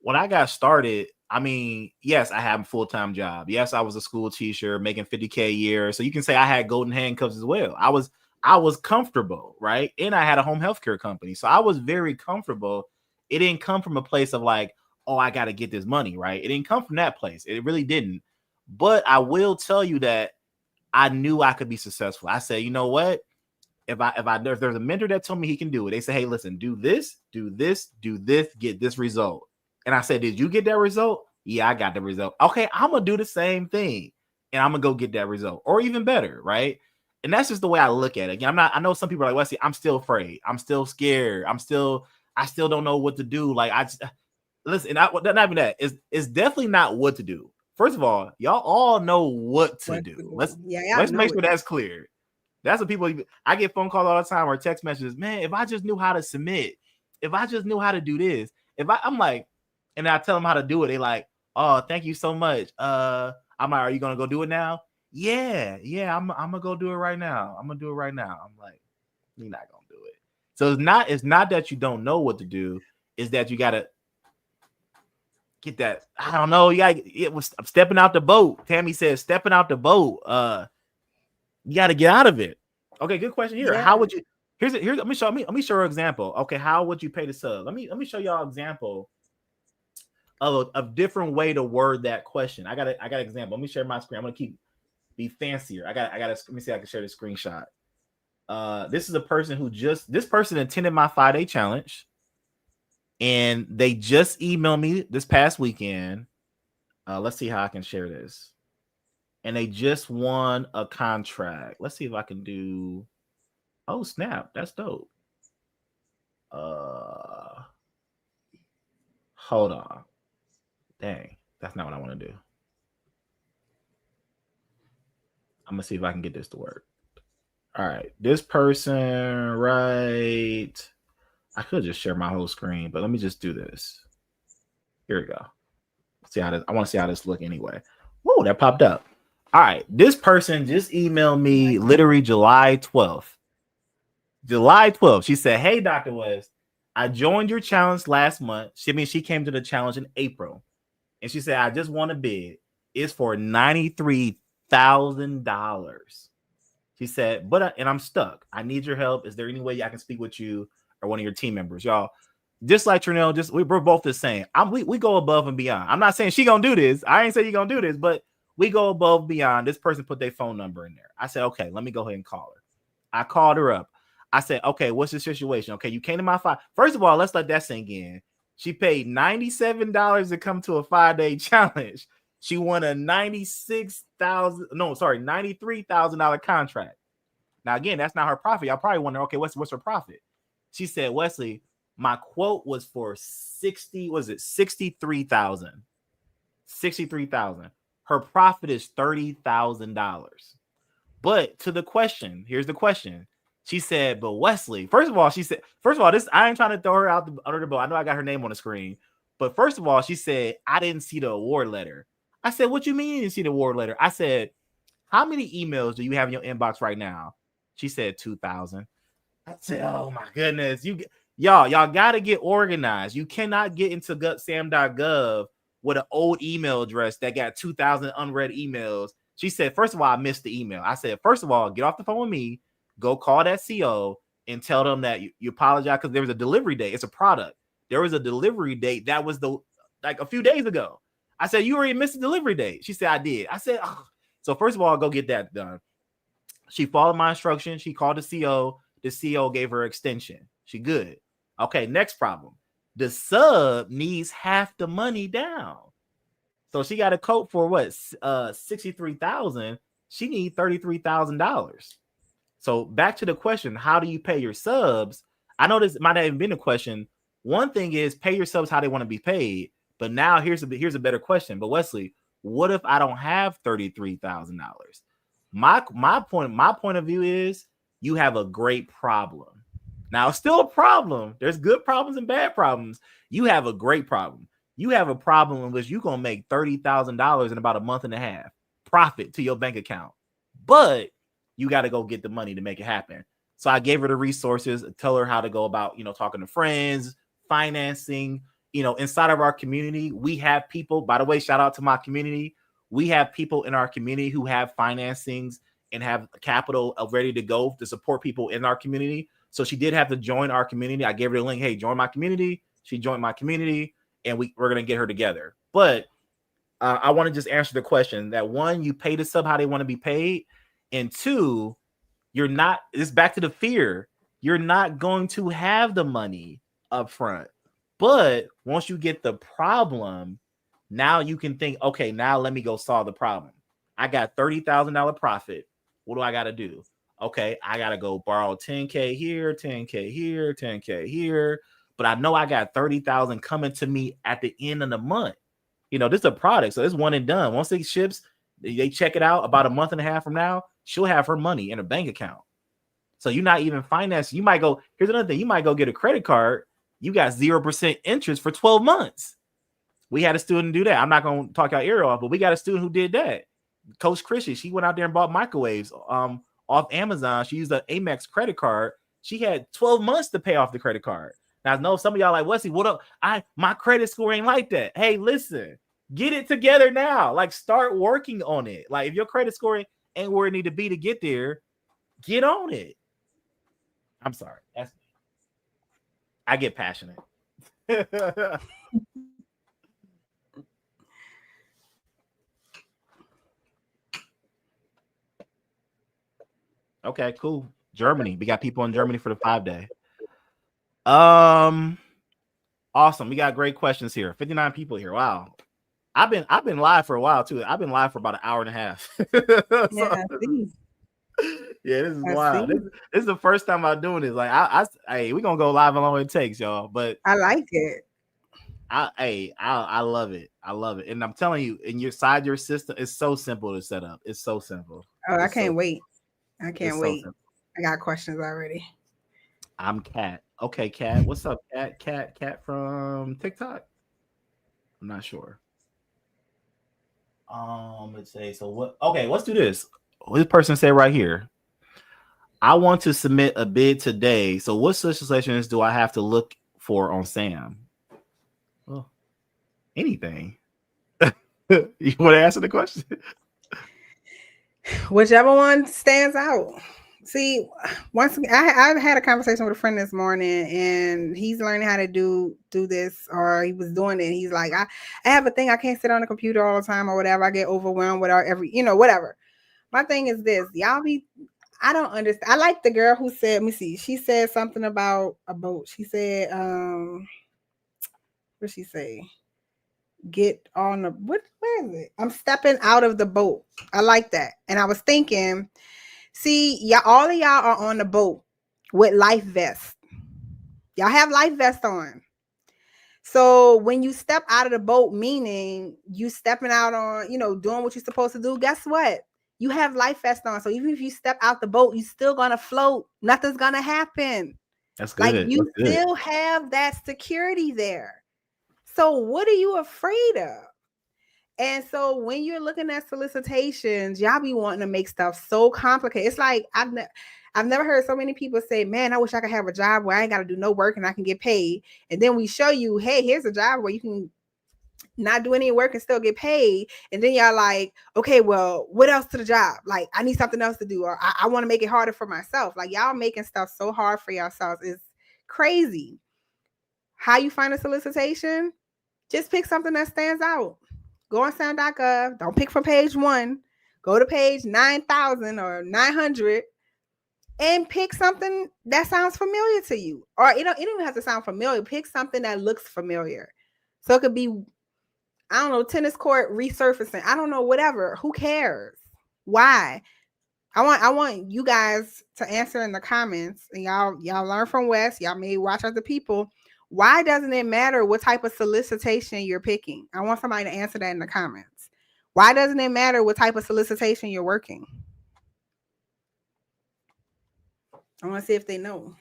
when I got started, I mean, yes, I have a full-time job. Yes, I was a school teacher making $50K a year. So you can say I had golden handcuffs as well. I was comfortable, right? And I had a home healthcare company. So I was very comfortable. It didn't come from a place of like, oh, I got to get this money, right? It didn't come from that place. It really didn't. But I will tell you that I knew I could be successful. I said, you know what? If there's a mentor that told me he can do it, they say, hey, listen, do this, get this result. And I said, did you get that result? Yeah, I got the result. Okay, I'm going to do the same thing and I'm going to go get that result or even better, right? And that's just the way I look at it. Again, I know some people are like, Wesley, I'm still afraid. I'm still scared. I still don't know what to do. Like, listen, not even that. It's definitely not what to do. First of all, y'all all know what to do. Let's make sure that's clear. That's what people, I get phone calls all the time or text messages. Man, if I just knew how to submit, if I just knew how to do this, I'm like, and I tell them how to do it. They like, oh, thank you so much. I'm like, are you going to go do it now? Yeah. I'm going to go do it right now. I'm going to do it right now. I'm like, you're not going to do it. So it's not that you don't know what to do. It's that you got to get that. I don't know. I'm stepping out the boat. Tammy says, stepping out the boat. You got to get out of it. Okay, good question here. Yeah. How would you? Here's let me show you an example. Okay, how would you pay the sub? Let me show y'all an example of a different way to word that question. I got an example. Let me share my screen. I'm gonna be fancier. I got. Let me see if I can share the screenshot. This is a person this person attended my 5-day challenge, and they just emailed me this past weekend. Let's see how I can share this. And they just won a contract. Let's see if I can do. Oh, snap. That's dope. Hold on. Dang. That's not what I want to do. I'm going to see if I can get this to work. All right. This person, right. I could just share my whole screen, but let me just do this. Here we go. See how this, I want to see how this look anyway. Whoa, that popped up. All right, this person just emailed me literally July 12th. July 12th. She said, hey, Dr. West, I joined your challenge last month. She came to the challenge in April. And she said, I just want to bid. It's for $93,000. She said, and I'm stuck. I need your help. Is there any way I can speak with you or one of your team members? Y'all, just like Trenell, we're both the same. We go above and beyond. I'm not saying she gonna do this. I ain't saying you gonna do this, but we go above and beyond. This person put their phone number in there. I said, okay, let me go ahead and call her. I called her up. I said, okay, what's the situation? Okay, you came to my 5. First of all, let's let that sink in. She paid $97 to come to a 5-day challenge. She won a $93,000 contract. Now, again, that's not her profit. Y'all probably wonder, okay, what's her profit? She said, Wesley, my quote was for $63,000. $63,000. Her profit is $30,000. But to the question, here's the question. She said, but Wesley, first of all, this, I ain't trying to throw her out under the boat. I know I got her name on the screen. But first of all, she said, I didn't see the award letter. I said, what you mean you didn't see the award letter? I said, how many emails do you have in your inbox right now? She said 2,000. I said, oh my goodness. Y'all got to get organized. You cannot get into SAM.gov with an old email address that got 2,000 unread emails. She said, first of all, I missed the email. I said, first of all, get off the phone with me, go call that CO and tell them that you apologize because there was a delivery date. It's a product. There was a delivery date that was like a few days ago. I said, you already missed the delivery date. She said, I did. I said, oh. So first of all, go get that done. She followed my instructions. She called the CO. The CO gave her extension. She good. Okay, next problem. The sub needs half the money down. So she got a quote for what? $63,000. She needs $33,000. So back to the question, how do you pay your subs? I know this might not even been a question. One thing is pay your subs how they want to be paid. But now here's a better question. But Wesley, what if I don't have $33,000? My point of view is you have a great problem. Now, it's still a problem. There's good problems and bad problems. You have a great problem. You have a problem in which you're going to make $30,000 in about a month and a half profit to your bank account. But you got to go get the money to make it happen. So I gave her the resources, tell her how to go about, talking to friends, financing, inside of our community. We have people, by the way, shout out to my community. We have people in our community who have financings and have capital ready to go to support people in our community. So she did have to join our community. I gave her the link. Hey, join my community. She joined my community and we're going to get her together. But I want to just answer the question that one, you pay the sub how they want to be paid. And two, it's back to the fear. You're not going to have the money up front. But once you get the problem, now you can think, okay, now let me go solve the problem. I got $30,000 profit. What do I got to do? Okay, I got to go borrow 10K here, 10K here, 10K here. But I know I got 30,000 coming to me at the end of the month. This is a product. So it's one and done. Once it ships, they check it out about a month and a half from now, she'll have her money in a bank account. So you're not even financing. You might go, here's another thing. You might go get a credit card. You got 0% interest for 12 months. We had a student do that. I'm not going to talk our ear off, but we got a student who did that. Coach Chissy, she went out there and bought microwaves off Amazon. She used an Amex credit card. She had 12 months to pay off the credit card. Now, I know some of y'all like, Wesley, what up? My credit score ain't like that. Hey, listen, get it together now. Like, start working on it. Like, if your credit score ain't where it need to be to get there, get on it. I'm sorry. I get passionate. Okay, cool. Germany. We got people in Germany for the 5-day. Awesome. We got great questions here. 59 people here. Wow. I've been live for a while too. I've been live for about an hour and a half. Yeah, this is wild. This is the first time I'm doing this. Like, we're gonna go live how long it takes, y'all. But I like it. I love it. I love it. And I'm telling you, inside your system, it's so simple to set up. It's so simple. Oh, I can't wait. I can't wait. I got questions already. I'm Kat. Okay, Kat. What's up, Kat? Kat from TikTok? I'm not sure. Let's say so. What? Okay, let's do this. This person said right here, I want to submit a bid today. So what solicitations do I have to look for on SAM? Well, anything. You want to answer the question? Whichever one stands out. See, once again, I had a conversation with a friend this morning, and he's learning how to do this, or he was doing it. He's like, I have a thing. I can't sit on the computer all the time or whatever. I get overwhelmed with whatever. My thing is this, I don't understand. I like the girl who said, let me see. She said something about a boat. She said, what'd she say? Get on the, where is it? I'm stepping out of the boat. I like that. And I was thinking, see, all of y'all are on the boat with life vests. Y'all have life vests on. So when you step out of the boat, meaning you stepping out on, doing what you're supposed to do, guess what? You have life vests on. So even if you step out the boat, you're still going to float. Nothing's going to happen. That's good. Like, you still have that security there. So what are you afraid of? And so when you're looking at solicitations, y'all be wanting to make stuff so complicated. It's like I've never heard so many people say, man, I wish I could have a job where I ain't got to do no work and I can get paid. And then we show you, hey, here's a job where you can not do any work and still get paid. And then y'all like, okay, well, what else to the job? Like, I need something else to do, or I want to make it harder for myself. Like, y'all making stuff so hard for yourselves is crazy. How you find a solicitation? Just pick something that stands out. Go on SAM.gov. Don't pick from page 1. Go to page 9,000 or 900 and pick something that sounds familiar to you. Or it don't even have to sound familiar. Pick something that looks familiar. So it could be, I don't know, tennis court resurfacing. I don't know, whatever. Who cares? Why? I want you guys to answer in the comments, and y'all learn from Wes. Y'all may watch other people. Why doesn't it matter what type of solicitation you're picking? I want somebody to answer that in the comments. Why doesn't it matter what type of solicitation you're working? I want to see if they know.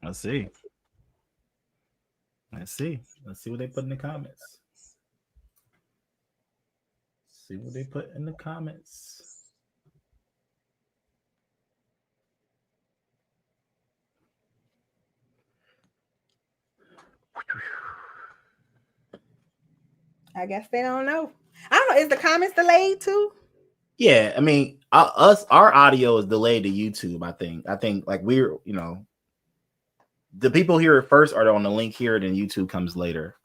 Let's see. Let's see what they put in the comments. See what they put in the comments. I guess they don't know. I don't know. Is the comments delayed too? Yeah, I mean, our audio is delayed to YouTube. I think like we're, the people here first are on the link here, then YouTube comes later.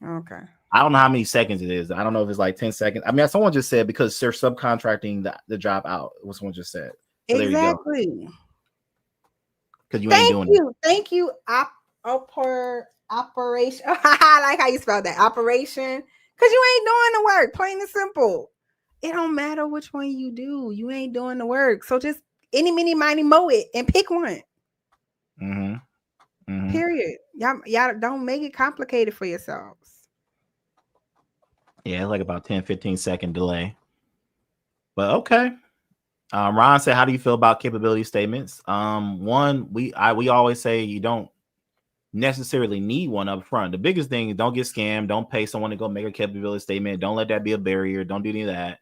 Okay. I don't know how many seconds it is. I don't know if it's like 10 seconds. I mean, someone just said because they're subcontracting the job out. What someone just said. So exactly. Because you ain't doing it. Thank you. Operation. I like how you spelled that. Operation. Because you ain't doing the work. Plain and simple. It don't matter which one you do. You ain't doing the work. So just any, mini, miny, mow it and pick one. Period. Y'all don't make it complicated for yourselves. Yeah, it's like about 10-15 second delay. But okay. Ron said, how do you feel about capability statements? One, we always say you don't necessarily need one up front. The biggest thing is don't get scammed. Don't pay someone to go make a capability statement. Don't let that be a barrier. Don't do any of that.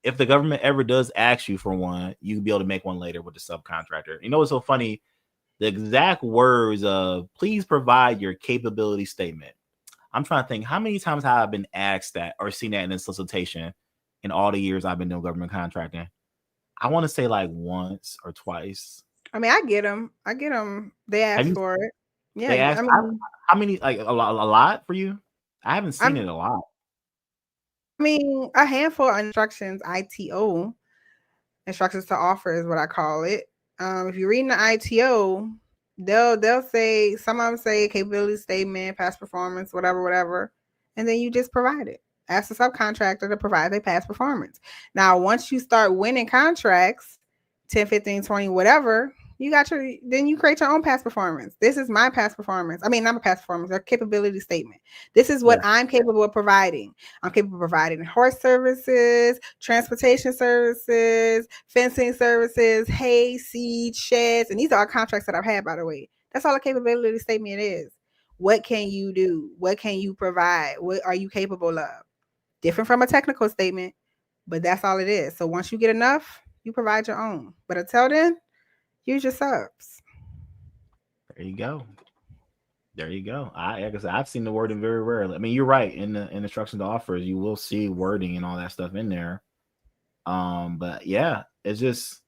If the government ever does ask you for one, you can be able to make one later with the subcontractor. You know what's so funny? The exact words of please provide your capability statement. I'm trying to think how many times have I been asked that or seen that in a solicitation in all the years I've been doing government contracting. I want to say like once or twice. I mean, I get them. They ask for it. Yeah. They ask, how many, like a lot for you? I haven't seen it a lot. I mean, a handful of instructions, ITO, instructions to offer is what I call it. If you're reading the ITO, they'll say, some of them say capability statement, past performance, whatever, and then you just provide it. Ask the subcontractor to provide their past performance. Now, once you start winning contracts, 10, 15, 20, whatever, then you create your own past performance. This is my past performance. I mean, not my past performance, a capability statement. This is what I'm capable of providing. I'm capable of providing horse services, transportation services, fencing services, hay, seed, sheds. And these are all contracts that I've had, by the way. That's all a capability statement is. What can you do? What can you provide? What are you capable of? Different from a technical statement, but that's all it is. So once you get enough, you provide your own. But until then, use your subs. There you go. Like I said, I've seen the wording very rarely. I mean, you're right. In the instructions to offers, you will see wording and all that stuff in there. But yeah, it's just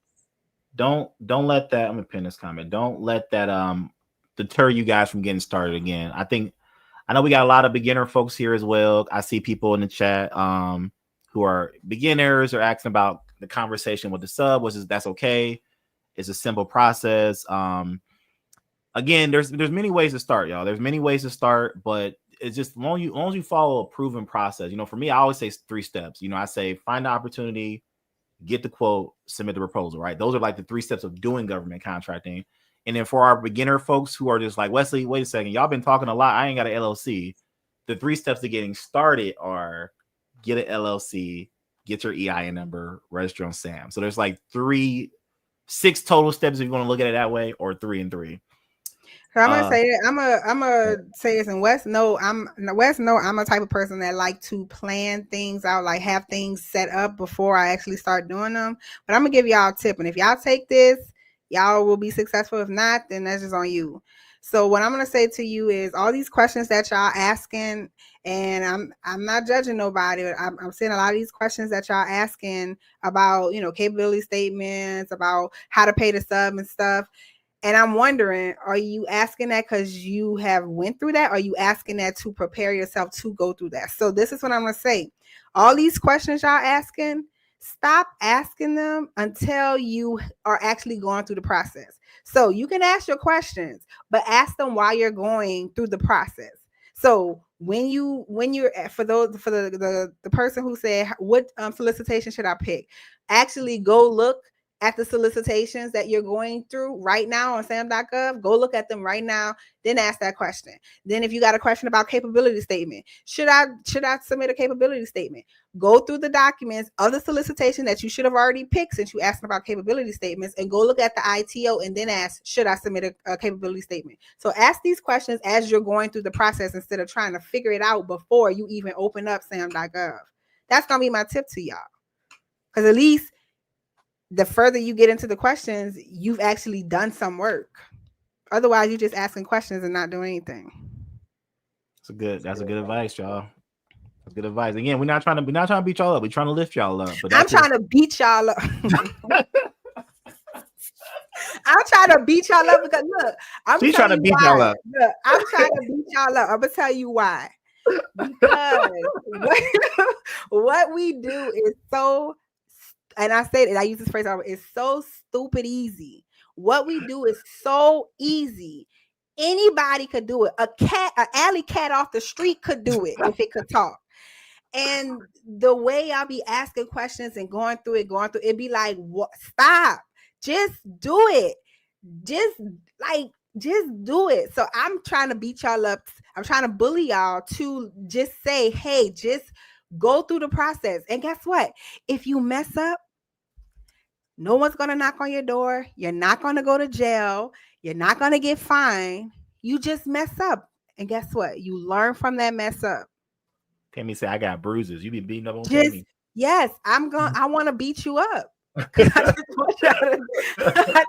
don't let that. I'm gonna pin this comment. Don't let that deter you guys from getting started again. I know we got a lot of beginner folks here as well. I see people in the chat who are beginners or asking about the conversation with the sub, that's okay. It's a simple process. Again, there's many ways to start, y'all. There's many ways to start, but it's just as long as you follow a proven process. For me, I always say 3 steps. I say find the opportunity, get the quote, submit the proposal, right? Those are like the 3 steps of doing government contracting. And then for our beginner folks who are just like, Wesley, wait a second, y'all been talking a lot. I ain't got an LLC. The 3 steps to getting started are get an LLC, get your EIN number, register on SAM. So there's like 6 total steps if you want to look at it that way, or 3 and 3. So I'm gonna say it. I'm gonna say this in West. No, I'm a type of person that like to plan things out, like have things set up before I actually start doing them. But I'm gonna give y'all a tip, and if y'all take this, y'all will be successful. If not, then that's just on you. So what I'm gonna say to you is all these questions that y'all asking, and I'm not judging nobody, but I'm seeing a lot of these questions that y'all asking about, capability statements, about how to pay the sub and stuff. And I'm wondering, are you asking that because you have went through that? Or are you asking that to prepare yourself to go through that? So this is what I'm going to say. All these questions y'all asking, stop asking them until you are actually going through the process. So you can ask your questions, but ask them while you're going through the process. So when you're for the person who said, what solicitation should I pick? Actually go look at the solicitations that you're going through right now on SAM.gov. Go look at them right now, then ask that question. Then if you got a question about capability statement, should I submit a capability statement? Go through the documents of the solicitation that you should have already picked since you asked about capability statements, and go look at the ITO and then ask, should I submit a capability statement? So ask these questions as you're going through the process instead of trying to figure it out before you even open up SAM.gov. That's going to be my tip to y'all. Because at least the further you get into the questions, you've actually done some work. Otherwise, you're just asking questions and not doing anything. That's a good advice, y'all. That's good advice. Again, we're not trying to beat y'all up. We're trying to lift y'all up. But I'm trying to beat y'all up. I'm trying to beat y'all up because look, She's trying to beat y'all up. Look, I'm trying to beat y'all up. I'm gonna tell you why. Because what we do is so, and I say it, I use this phrase, it's so stupid easy. What we do is so easy. Anybody could do it. An alley cat off the street could do it if it could talk. And the way I'll be asking questions and going through it be like, what? Stop. Just do it. Just do it. So I'm trying to beat y'all up. I'm trying to bully y'all to just say, hey, just go through the process. And guess what? If you mess up, no one's going to knock on your door. You're not going to go to jail. You're not going to get fined. You just mess up. And guess what? You learn from that mess up. Tammy said, I got bruises. You be beating up on Tammy. Yes, I want to beat you up. I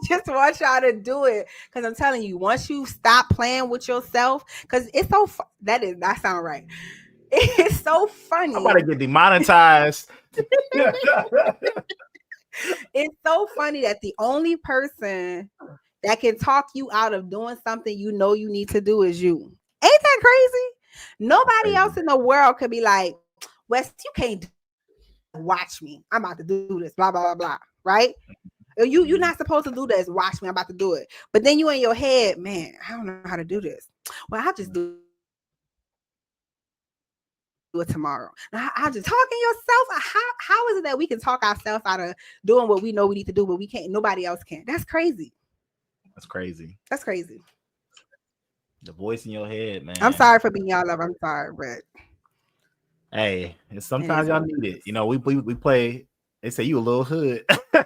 just want y'all to do it. Because I'm telling you, once you stop playing with yourself, because it's so that sound right. It's so funny. I'm about to get demonetized. It's so funny that the only person that can talk you out of doing something you know you need to do is you. Ain't that crazy? Nobody else in the world could be like, Wes, you can't watch me. I'm about to do this, blah, blah, blah, blah. Right? You're not supposed to do this. Watch me. I'm about to do it. But then you in your head, man, I don't know how to do this. Well, I'll just do it tomorrow. I'll just talking yourself. How is it that we can talk ourselves out of doing what we know we need to do, but we can't? Nobody else can. That's crazy. That's crazy. That's crazy. The voice in your head, man. I'm sorry for being y'all up. I'm sorry, but hey, and sometimes y'all need it. You know, we play. They say you a little hood. I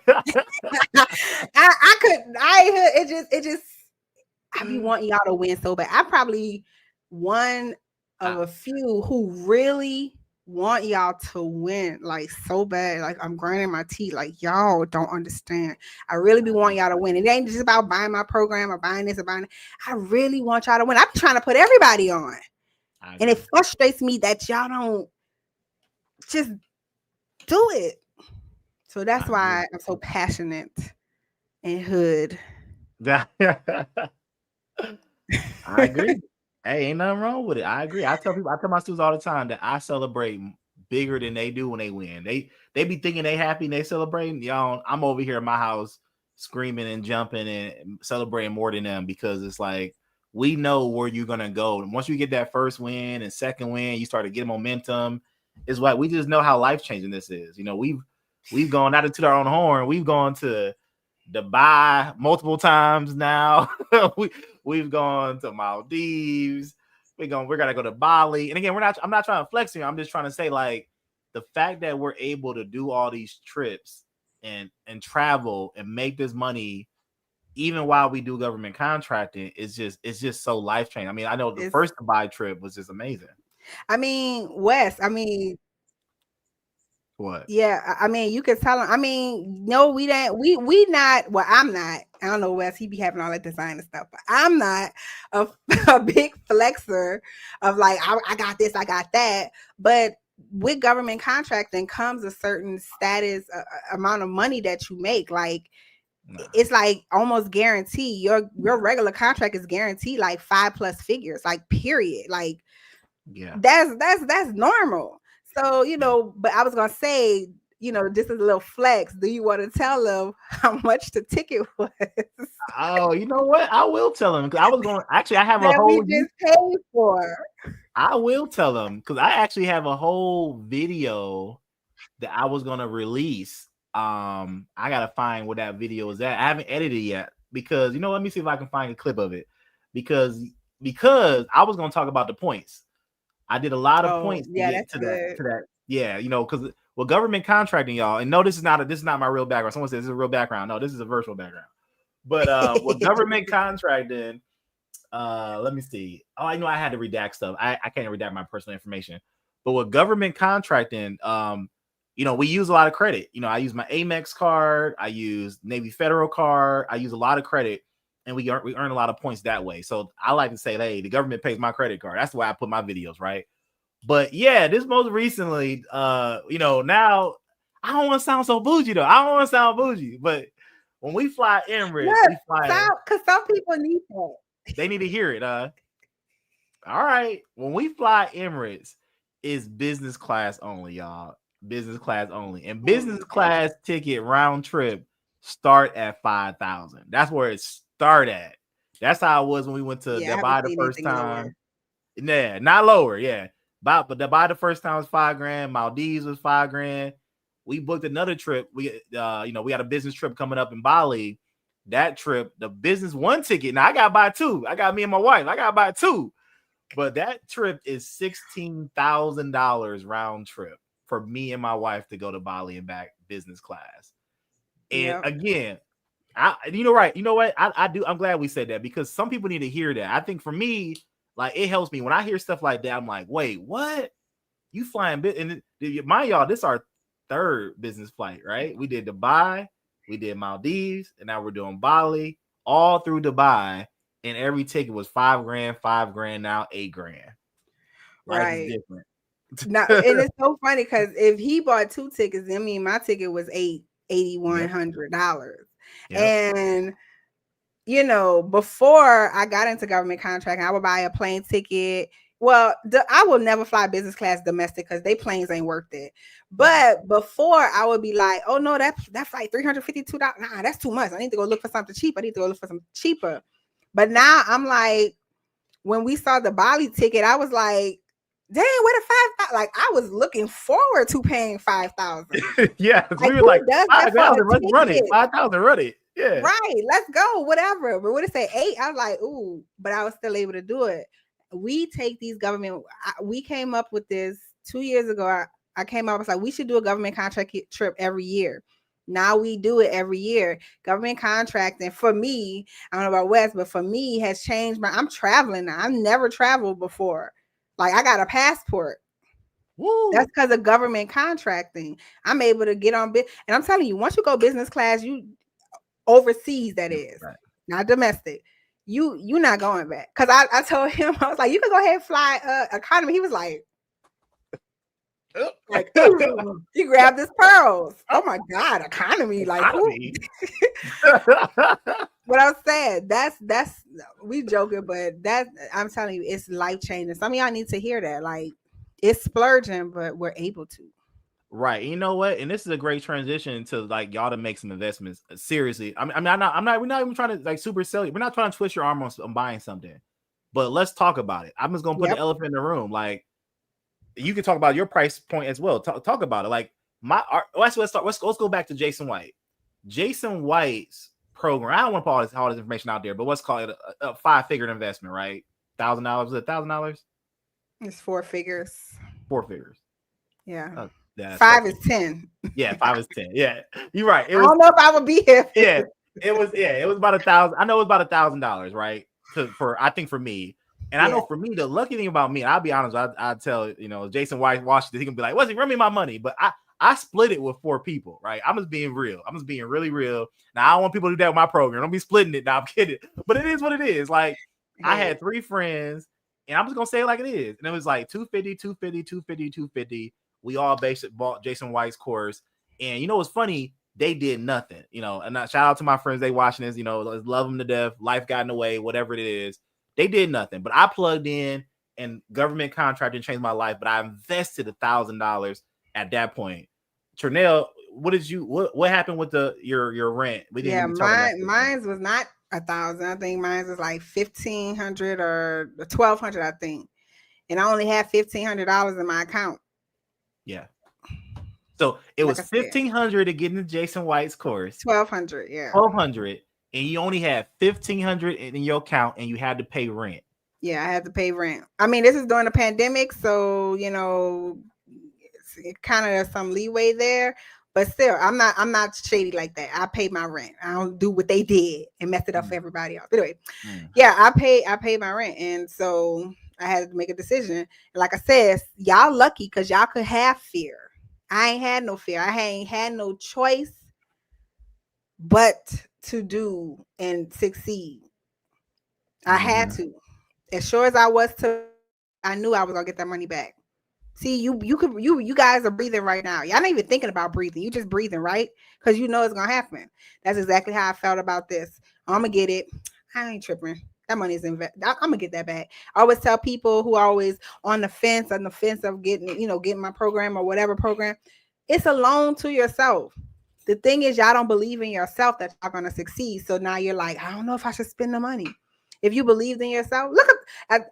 be wanting y'all to win so bad. I'm probably one of a few who really want y'all to win, like so bad. Like I'm grinding my teeth. Like y'all don't understand. I really be wanting y'all to win. It ain't just about buying my program or buying this or buying it. I really want y'all to win. I'm trying to put everybody on. And it frustrates me that y'all don't just do it. So that's why I'm so passionate and hood. I agree. Hey, ain't nothing wrong with it. I agree. I tell my students all the time that I celebrate bigger than they do when they win. They be thinking they happy and they celebrating. Y'all, I'm over here in my house screaming and jumping and celebrating more than them because it's like we know where you're gonna go. And once you get that first win and second win, you start to get momentum. It's like we just know how life changing this is. You know, we've gone out to our own horn. We've gone to Dubai multiple times now. We've gone to Maldives. We're gonna go to Bali. And again, I'm not trying to flex here. I'm just trying to say, like, the fact that we're able to do all these trips and travel and make this money even while we do government contracting, it's just so life changing. I mean, I know the It's, first Dubai trip was just amazing. I mean, Wes, I mean, What? yeah, I mean, you could tell him. I mean, no, we didn't. We not. Well, I'm not. I don't know, Wes. He be having all that designer stuff, but I'm not a, a big flexer of like I got this, I got that. But with government contracting comes a certain status, amount of money that you make. Like Nah. it's like almost guaranteed. Your regular contract is guaranteed like 5+ figures, like period. Like Yeah. that's normal. So, but I was gonna say, this is a little flex. Do you want to tell them how much the ticket was Oh, you know what? I will tell him, because I was going. Actually, I have a that we whole. just paid for? I will tell them, because I actually have a whole video that I was gonna release. I gotta find where that video is at. I haven't edited it yet, because let me see if I can find a clip of it, because I was gonna talk about the points. I did a lot of points to Yeah, get that's to good. that. Yeah, because government contracting, y'all, and no, this is not my real background. Someone says this is a real background. No, this is a virtual background. But with government contracting, let me see. Oh, I know I had to redact stuff. I can't redact my personal information. But with government contracting, we use a lot of credit. I use my Amex card, I use Navy Federal card, I use a lot of credit, and we earn a lot of points that way. So I like to say, hey, the government pays my credit card. That's why I put my videos, right? But yeah, this most recently, now I don't want to sound so bougie though. I don't want to sound bougie, but when we fly Emirates, we fly. Because some people need that. They need to hear it. All right. When we fly Emirates, it's business class only, y'all. Business class only. And business class ticket round trip start at 5,000. That's where it start at. That's how it was when we went to Dubai the first time. Yeah, not lower. Yeah. But Dubai the first time was $5,000. Maldives was $5,000. We booked another trip. We we got a business trip coming up in Bali. That trip, the business one ticket. Now I gotta buy two. I got me and my wife. I gotta buy two. But that trip is $16,000 round trip for me and my wife to go to Bali and back business class. And again, right. You know what? I do. I'm glad we said that, because some people need to hear that. I think for me, like, it helps me when I hear stuff like that. I'm like, wait, what? You flying? And mind y'all, this is our third business flight, right? We did Dubai, we did Maldives, and now we're doing Bali, all through Dubai. And every ticket was $5,000, $5,000, now $8,000. Life is different. Now, and it's so funny because if he bought two tickets, I mean, my ticket was $8,100. And before I got into government contracting, I would buy a plane ticket. Well, I will never fly business class domestic because they planes ain't worth it. But before, I would be like, oh no, that flight $352. Nah, that's too much. I need to go look for something cheap. I need to go look for something cheaper. But now I'm like, when we saw the Bali ticket, I was like, dang, what a 5,000! Like, I was looking forward to paying 5,000. Yeah, like, we were like, 5,000, let's run it. 5,000, run it. Yeah, right. Let's go, whatever. But when it say 8, I was like, ooh, but I was still able to do it. We take these government. We came up with this 2 years ago. I came up, I was like, we should do a government contract trip every year. Now we do it every year. Government contracting for me, I don't know about Wes, but for me has changed. I'm traveling now. I've never traveled before. Like, I got a passport. Woo. That's because of government contracting. I'm able to get on and I'm telling you, once you go business class, you overseas, that is not domestic. You're not going back. Because I told him, I was like, you can go ahead and fly economy. He was like, he grabbed his pearls. Oh my God, economy. Like, what I was saying, that's we joking, but I'm telling you, it's life changing. Some of y'all need to hear that. Like, it's splurging, but we're able to. Right. You know what? And this is a great transition to like y'all to make some investments. Seriously. We're not even trying to like super sell you. We're not trying to twist your arm on buying something, but let's talk about it. I'm just going to put the elephant in the room. Like, you can talk about your price point as well. Talk about it. Like, let's go back to Jason White. Jason White's program. I don't want to put all this information out there, but let's call it a 5-figure investment, right? $1,000. Is it $1,000? It's 4 figures. 4 figures. Yeah. 5 is 10. Yeah, 5 is 10. Yeah, you're right. I don't know if I would be here. Yeah, It was about $1,000. I know it was about $1,000, right? I think for me. And I know for me, the lucky thing about me, and I'll be honest, I tell Jason White Washington, he can be like, "What's he run me my money?" But I split it with 4 people, right? I'm just being real. I'm just being really real. Now I don't want people to do that with my program. Don't be splitting it. Now I'm kidding. But it is what it is. Like I had 3 friends, and I'm just gonna say it like it is. And it was like 250, 250, 250, 250. We all bought Jason White's course. And you know what's funny? They did nothing, and shout out to my friends. They watching this, love them to death. Life got in the way, whatever it is. They did nothing, but I plugged in and government contracting changed my life. But I invested $1,000 at that point. Trenell, what happened with your rent? Mine was not 1,000. I think mine was like 1,500 or 1,200, I think. And I only had $1,500 in my account. Yeah. So it was $1,500 to get into Jason White's course. 1,200, yeah. 1,200, and you only had $1,500 in your account, and you had to pay rent. Yeah, I had to pay rent. I mean, this is during the pandemic, so it's kind of some leeway there. But still, I'm not shady like that. I paid my rent. I don't do what they did and mess it up for everybody else. Anyway, yeah, I paid my rent, and so I had to make a decision. And like I said, y'all lucky because y'all could have fear. I ain't had no fear. I ain't had no choice but to do and succeed. I had to. As sure as I was I knew I was gonna get that money back. See, you guys are breathing right now. Y'all not even thinking about breathing. You just breathing, right? Because you know it's gonna happen. That's exactly how I felt about this. I'm gonna get it. I ain't tripping. That money is I'm gonna get that back. I always tell people who are always on the fence of getting my program or whatever program. It's a loan to yourself. The thing is, y'all don't believe in yourself that y'all gonna succeed. So now you're like, I don't know if I should spend the money. If you believed in yourself, look at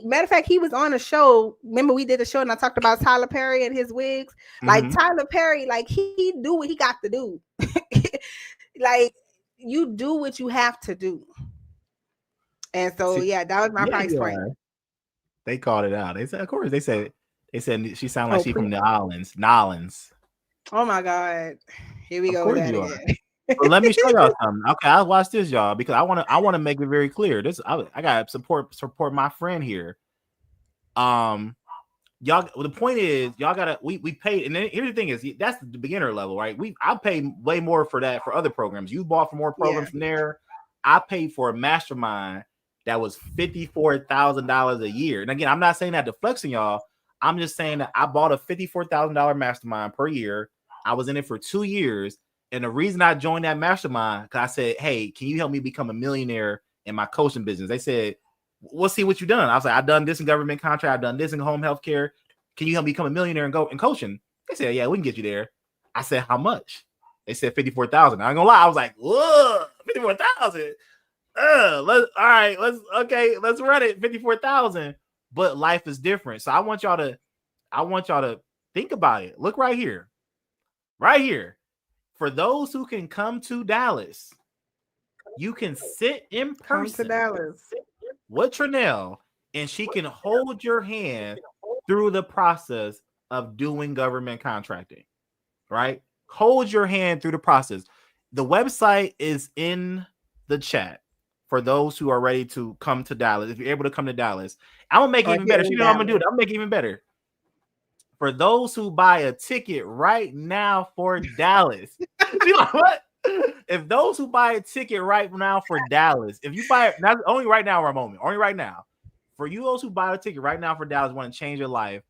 matter of fact, he was on a show. Remember, we did a show and I talked about Tyler Perry and his wigs. Like Tyler Perry, like he do what he got to do. Like you do what you have to do. And so that was my price point. They called it out. They said, of course, they said she sounded like she's from Nolans. Oh my God. Here we go with that again. Well, let me show y'all something. Okay, I'll watch this, y'all, because I want to make it very clear. I gotta support my friend here. Y'all. The point is, y'all gotta we paid, and then here's the thing is that's the beginner level, right? I paid way more for that for other programs. You bought for more programs from there. I paid for a mastermind that was $54,000 a year. And again, I'm not saying that to flexing y'all. I'm just saying that I bought a $54,000 mastermind per year. I was in it for 2 years. And the reason I joined that mastermind, because I said, hey, can you help me become a millionaire in my coaching business? They said, we'll see what you've done. I was like, I've done this in government contract. I've done this in home health care. Can you help me become a millionaire and go in coaching? They said, yeah, we can get you there. I said, how much? They said 54,000. I ain't gonna lie. I was like, whoa, 54,000. Let's run it. 54,000. But life is different. So I want y'all to think about it. Look right here. Right here. For those who can come to Dallas, you can sit in person with Trenell, and she can hold your hand through the process of doing government contracting, right? Hold your hand through the process. The website is in the chat for those who are ready to come to Dallas. If you're able to come to Dallas, I'm going to make it even better. You know what I'm going to do? I'm going to make it even better. For those who buy a ticket right now for Dallas, you know what? If those who buy a ticket right now for Dallas, if you buy it, that's only right now or a moment, only right now. For you, those who buy a ticket right now for Dallas, want to change your life,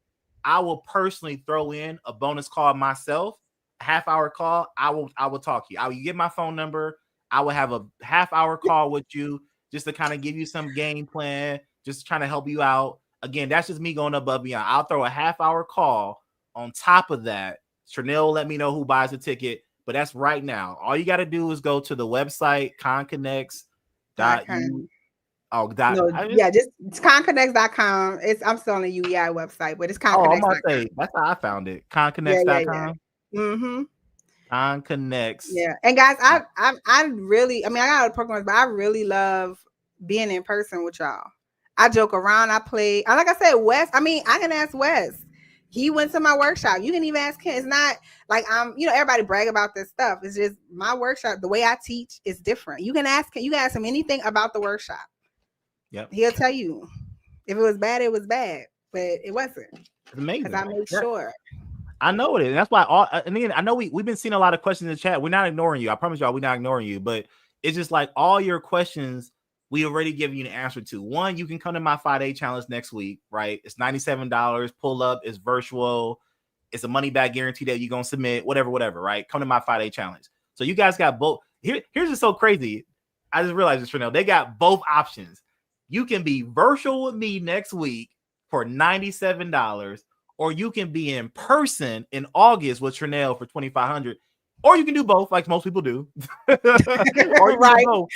I will personally throw in a bonus call myself, a half-hour call. I will talk to you. I will get my phone number. I will have a half-hour call with you just to kind of give you some game plan, just trying to help you out. Again, that's just me going above and beyond. I'll throw a half-hour call on top of that. Trenell will let me know who buys the ticket, but that's right now. All you got to do is go to the website, conconnects.u. Just it's conconnects.com. I'm still on the UEI website, but it's conconnects. I'm gonna say that's how I found it. Conconnects.com. Conconnects. Yeah. And guys, I really, I got other programs, but I really love being in person with y'all. I joke around. I play. Like I said, Wes. I can ask Wes. He went to my workshop. You can even ask him. It's not like everybody brag about this stuff. It's just my workshop. The way I teach is different. You can ask him. You can ask him anything about the workshop. Yep. He'll tell you. If it was bad, it was bad, but it wasn't. It's amazing. Because I made sure. I know it is. That's why and again, I know we've been seeing a lot of questions in the chat. We're not ignoring you. I promise y'all, we're not ignoring you. But it's just like all your questions, we already given you an answer to. One, you can come to my 5-day challenge next week, right? It's $97. Pull up, it's virtual, it's a money back guarantee that you're gonna submit, whatever, right? Come to my 5-day challenge. So you guys got both. Here's just so crazy. I just realized this, Trenell. They got both options. You can be virtual with me next week for $97. Or you can be in person in August with Trenell for $2,500, or you can do both, like most people do. Or you can do both.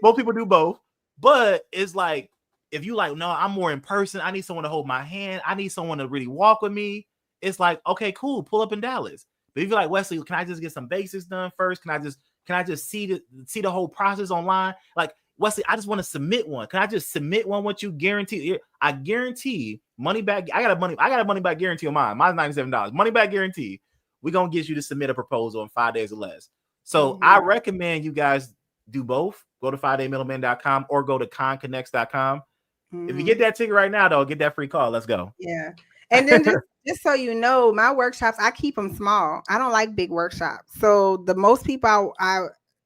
Most people do both, but it's like if you like, no, I'm more in person. I need someone to hold my hand. I need someone to really walk with me. It's like, okay, cool, pull up in Dallas. But if you're like, Wesley, can I just get some basics done first? Can I just see the whole process online? Like, Wesley, I just want to submit one. Can I just submit one with you? Guarantee? I guarantee money back. I got a money back guarantee on mine. Mine's $97. Money back guarantee. We're gonna get you to submit a proposal in 5 days or less. So I recommend you guys do both. Go to 5daymiddleman.com or go to conconnects.com. If you get that ticket right now, though, get that free call. Let's go. Yeah. And then just so you know, my workshops, I keep them small. I don't like big workshops. So the most people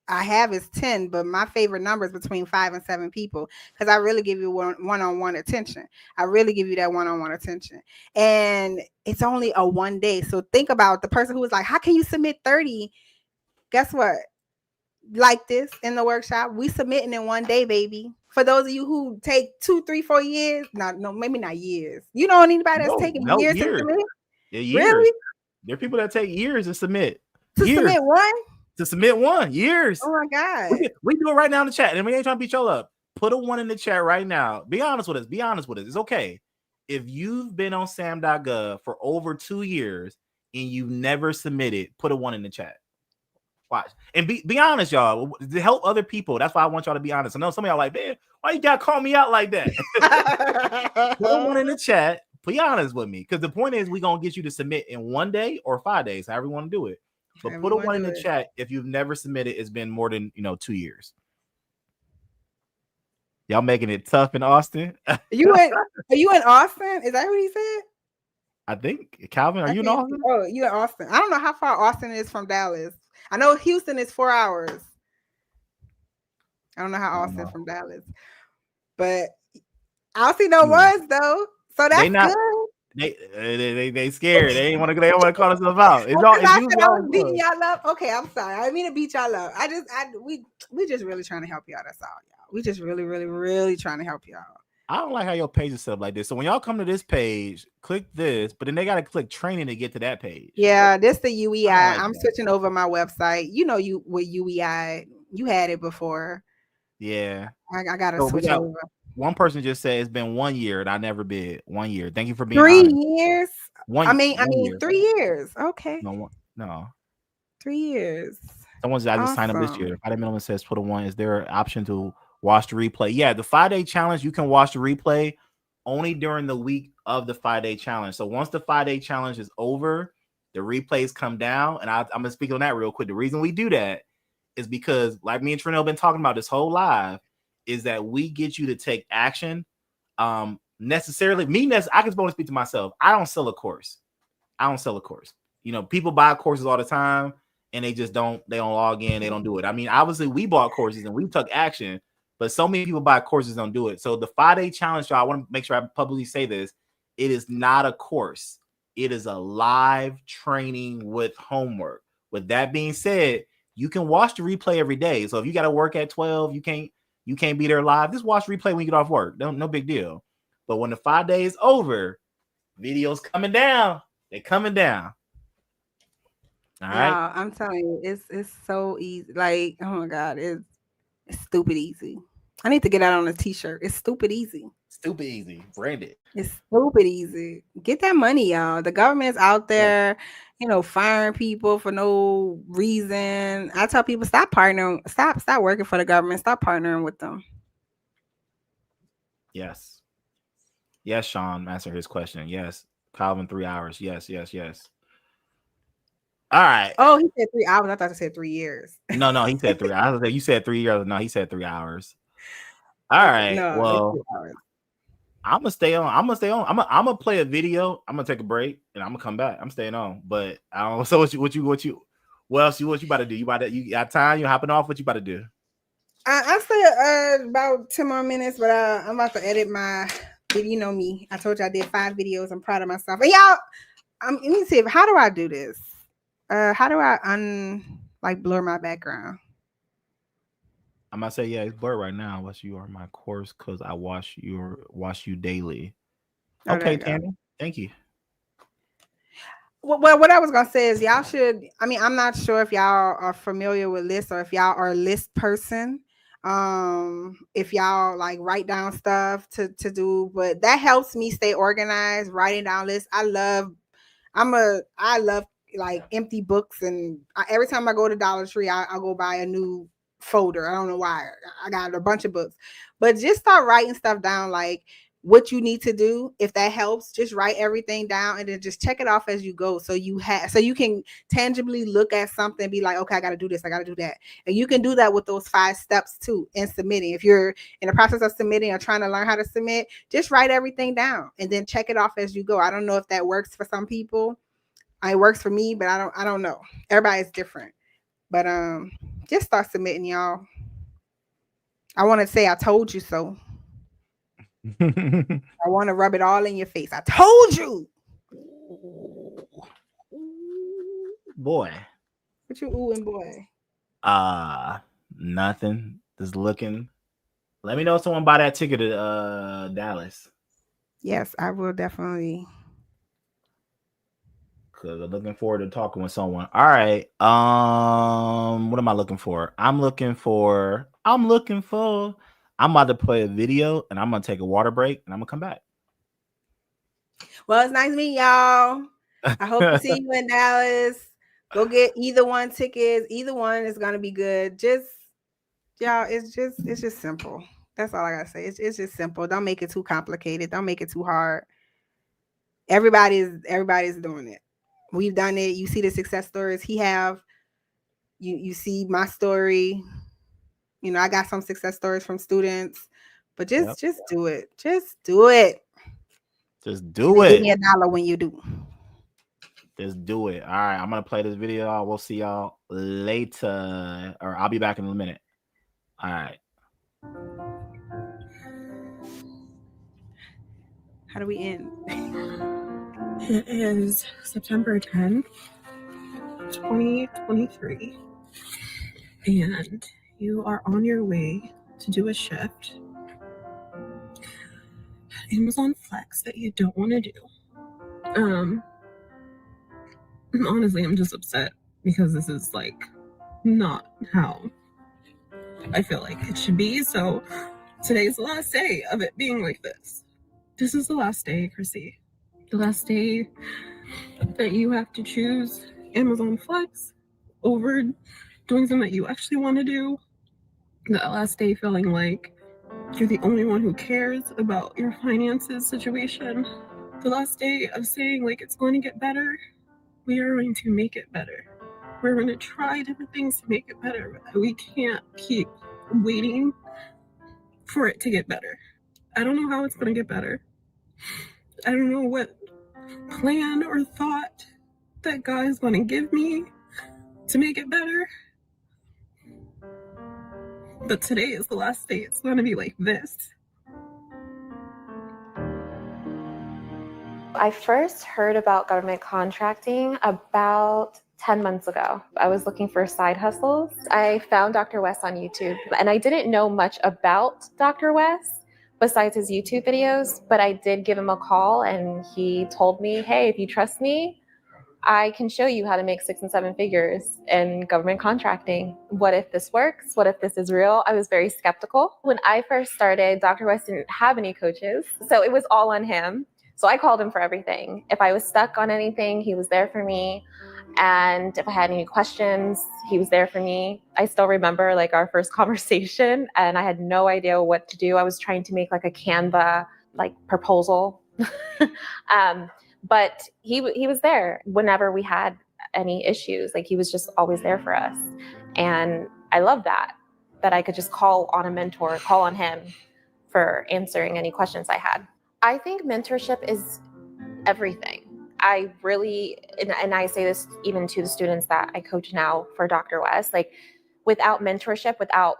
I have is 10, but my favorite number is between 5 and 7 people because I really give you one-on-one attention. I really give you that one-on-one attention. And it's only a 1 day. So think about the person who was like, how can you submit 30? Guess what? Like this in the workshop, we submitting in 1 day, baby. For those of you who take 2, 3, 4 years, maybe not years. You know anybody that's taking years to submit? Yeah, years. Really? There are people that take years to submit. Submit one? To submit one, years. Oh my God. We do it right now in the chat. And we ain't trying to beat y'all up. Put a 1 in the chat right now. Be honest with us. It's okay. If you've been on SAM.gov for over 2 years and you've never submitted, put a 1 in the chat. Watch. And be honest, y'all. To help other people. That's why I want y'all to be honest. I know some of y'all like, man, why you gotta call me out like that? Put a 1 in the chat. Be honest with me. Because the point is we're gonna get you to submit in 1 day or 5 days, however you want to do it. But put a 1 in the chat if you've never submitted. It's been more than 2 years. Y'all making it tough in Austin. Are you in Austin? Is that what he said? I think. Calvin, are you in Austin? Oh, you in Austin. I don't know how far Austin is from Dallas. I know Houston is 4 hours. I don't know how Austin from Dallas. But I don't see no ones though. So that's good. They scared. They don't want to call themselves out. I'm beating y'all up. Okay, I'm sorry. I didn't mean to beat y'all up. We just really trying to help y'all. That's all, y'all. We just really, really, really trying to help y'all. I don't like how your page is set up like this. So when y'all come to this page, click this, but then they got to click training to get to that page. Yeah, this the UEI. I'm switching over my website. You with UEI, you had it before. Yeah, I gotta switch over. One person just said it's been 1 year and I never bid. 1 year. Thank you for being 3 honest. years. I mean, year. 3 years. Okay. No. 3 years. Someone said I just signed up this year. Friday Middleman says put a 1. Is there an option to watch the replay? Yeah, the 5-day challenge, you can watch the replay only during the week of the 5-day challenge. So once the 5-day challenge is over, the replays come down. And I'm gonna speak on that real quick. The reason we do that is because, like me and Trenell been talking about this whole live, is that we get you to take action. Necessarily, I can only speak to myself. I don't sell a course. People buy courses all the time and they don't log in, they don't do it. I mean, obviously we bought courses and we took action, but so many people buy courses, don't do it. So the 5-day challenge, y'all, I want to make sure I publicly say this. It is not a course. It is a live training with homework. With that being said, you can watch the replay every day. So if you got to work at 12, you can't be there live. Just watch replay when you get off work. No big deal. But when the 5 days is over, videos coming down. They're coming down. All right. Wow, I'm telling you, it's so easy. Like, oh my God, it's stupid easy. I need to get out on a t-shirt. It's stupid easy. Stupid easy. Brand it. It's stupid easy. Get that money, y'all. The government's out there, firing people for no reason. I tell people, stop partnering. Stop working for the government. Stop partnering with them. Yes. Yes, Sean, answer his question. Yes. Calvin, 3 hours. Yes. All right. Oh, he said 3 hours. I thought he said 3 years. No, he said 3 hours. You said 3 years. No, he said 3 hours. All right. No, it's Well, 3 hours. I'm gonna stay on. I'm gonna play a video. I'm gonna take a break and I'm gonna come back. I'm staying on. But I don't. So what you what you about to do? You got time? You hopping off? What you about to do? I still about 10 more minutes, but I'm about to edit my video. You know me. I told you I did 5 videos. I'm proud of myself. And y'all, let me see. How do I do this? How do I blur my background? I'm gonna say, yeah, it's blurred right now. Unless you are my course, because I watch you daily. Oh, Okay, Tammy. Thank you. Well, what I was gonna say is y'all should. I mean, I'm not sure if y'all are familiar with lists or if y'all are a list person. If y'all like write down stuff to do, but that helps me stay organized. Writing down lists. I love like empty books, and every time I go to Dollar Tree, I'll go buy a new folder. I don't know why. I got a bunch of books, but just start writing stuff down, like what you need to do. If that helps, just write everything down and then just check it off as you go. So you can tangibly look at something and be like, okay, I got to do this, I got to do that. And you can do that with those 5 steps too in submitting. If you're in the process of submitting or trying to learn how to submit, just write everything down and then check it off as you go. I don't know if that works for some people. It works for me, but I don't know. Everybody's different. But just start submitting, y'all. I want to say I told you so. I want to rub it all in your face. I told you. Boy. What you oohing, boy? Nothing. Just looking. Let me know if someone buy that ticket to Dallas. Yes, I will definitely. Because I'm looking forward to talking with someone. All right. What am I looking for? I'm about to play a video and I'm gonna take a water break and I'm gonna come back. Well, it's nice meeting y'all. I hope to see you in Dallas. Go get either one tickets. Either one is gonna be good. Just y'all, it's just simple. That's all I gotta say. It's just simple. Don't make it too complicated. Don't make it too hard. Everybody's doing it. We've done it. You see the success stories he have. You see my story. You know, I got some success stories from students, but just do it. Just do it. Just do it. Give me $1 when you do. Just do it. All right, I'm gonna play this video. We'll see y'all later, or I'll be back in a minute. All right. How do we end? It is September 10th, 2023, and you are on your way to do a shift at Amazon Flex that you don't want to do. Honestly, I'm just upset because this is like not how I feel like it should be. So today's the last day of it being like this. This is the last day, Chrissy. The last day that you have to choose Amazon Flex over doing something that you actually want to do. That last day feeling like you're the only one who cares about your finances situation. The last day of saying like it's going to get better. We are going to make it better. We're going to try different things to make it better. We can't keep waiting for it to get better. I don't know how it's going to get better. I don't know what plan or thought that God is going to give me to make it better. But today is the last day. It's going to be like this. I first heard about government contracting about 10 months ago. I was looking for side hustles. I found Dr. West on YouTube, and I didn't know much about Dr. West besides his YouTube videos, but I did give him a call and he told me, hey, if you trust me, I can show you how to make 6 and 7 figures in government contracting. What if this works? What if this is real? I was very skeptical. When I first started, Dr. West didn't have any coaches, so it was all on him. So I called him for everything. If I was stuck on anything, he was there for me. And if I had any questions, he was there for me. I still remember like our first conversation and I had no idea what to do. I was trying to make like a Canva like proposal. but he was there whenever we had any issues. Like, he was just always there for us. And I love that I could just call on a mentor, call on him for answering any questions I had. I think mentorship is everything. I really, and I say this even to the students that I coach now for Dr. West, like, without mentorship, without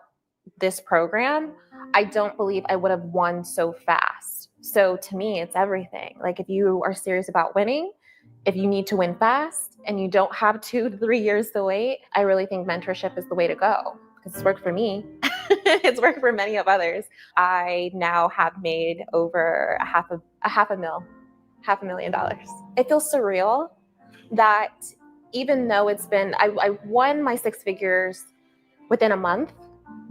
this program, I don't believe I would have won so fast. So to me, it's everything. Like, if you are serious about winning, if you need to win fast and you don't have 2 to 3 years to wait, I really think mentorship is the way to go, because it's worked for me. It's worked for many of others. I now have made over $500,000. It feels surreal that even though it's been, I won my 6 figures within a month,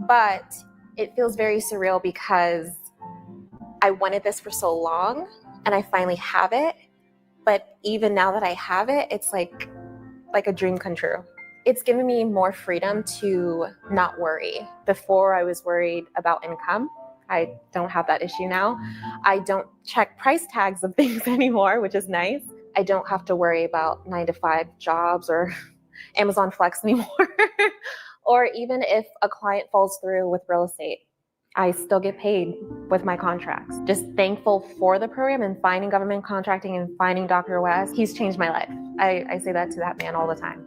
but it feels very surreal because I wanted this for so long and I finally have it. But even now that I have it, it's like a dream come true. It's given me more freedom to not worry. Before, I was worried about income. I don't have that issue now. I don't check price tags of things anymore, which is nice. I don't have to worry about 9-to-5 jobs or Amazon Flex anymore. Or even if a client falls through with real estate, I still get paid with my contracts. Just thankful for the program and finding government contracting and finding Dr. West. He's changed my life. I say that to that man all the time.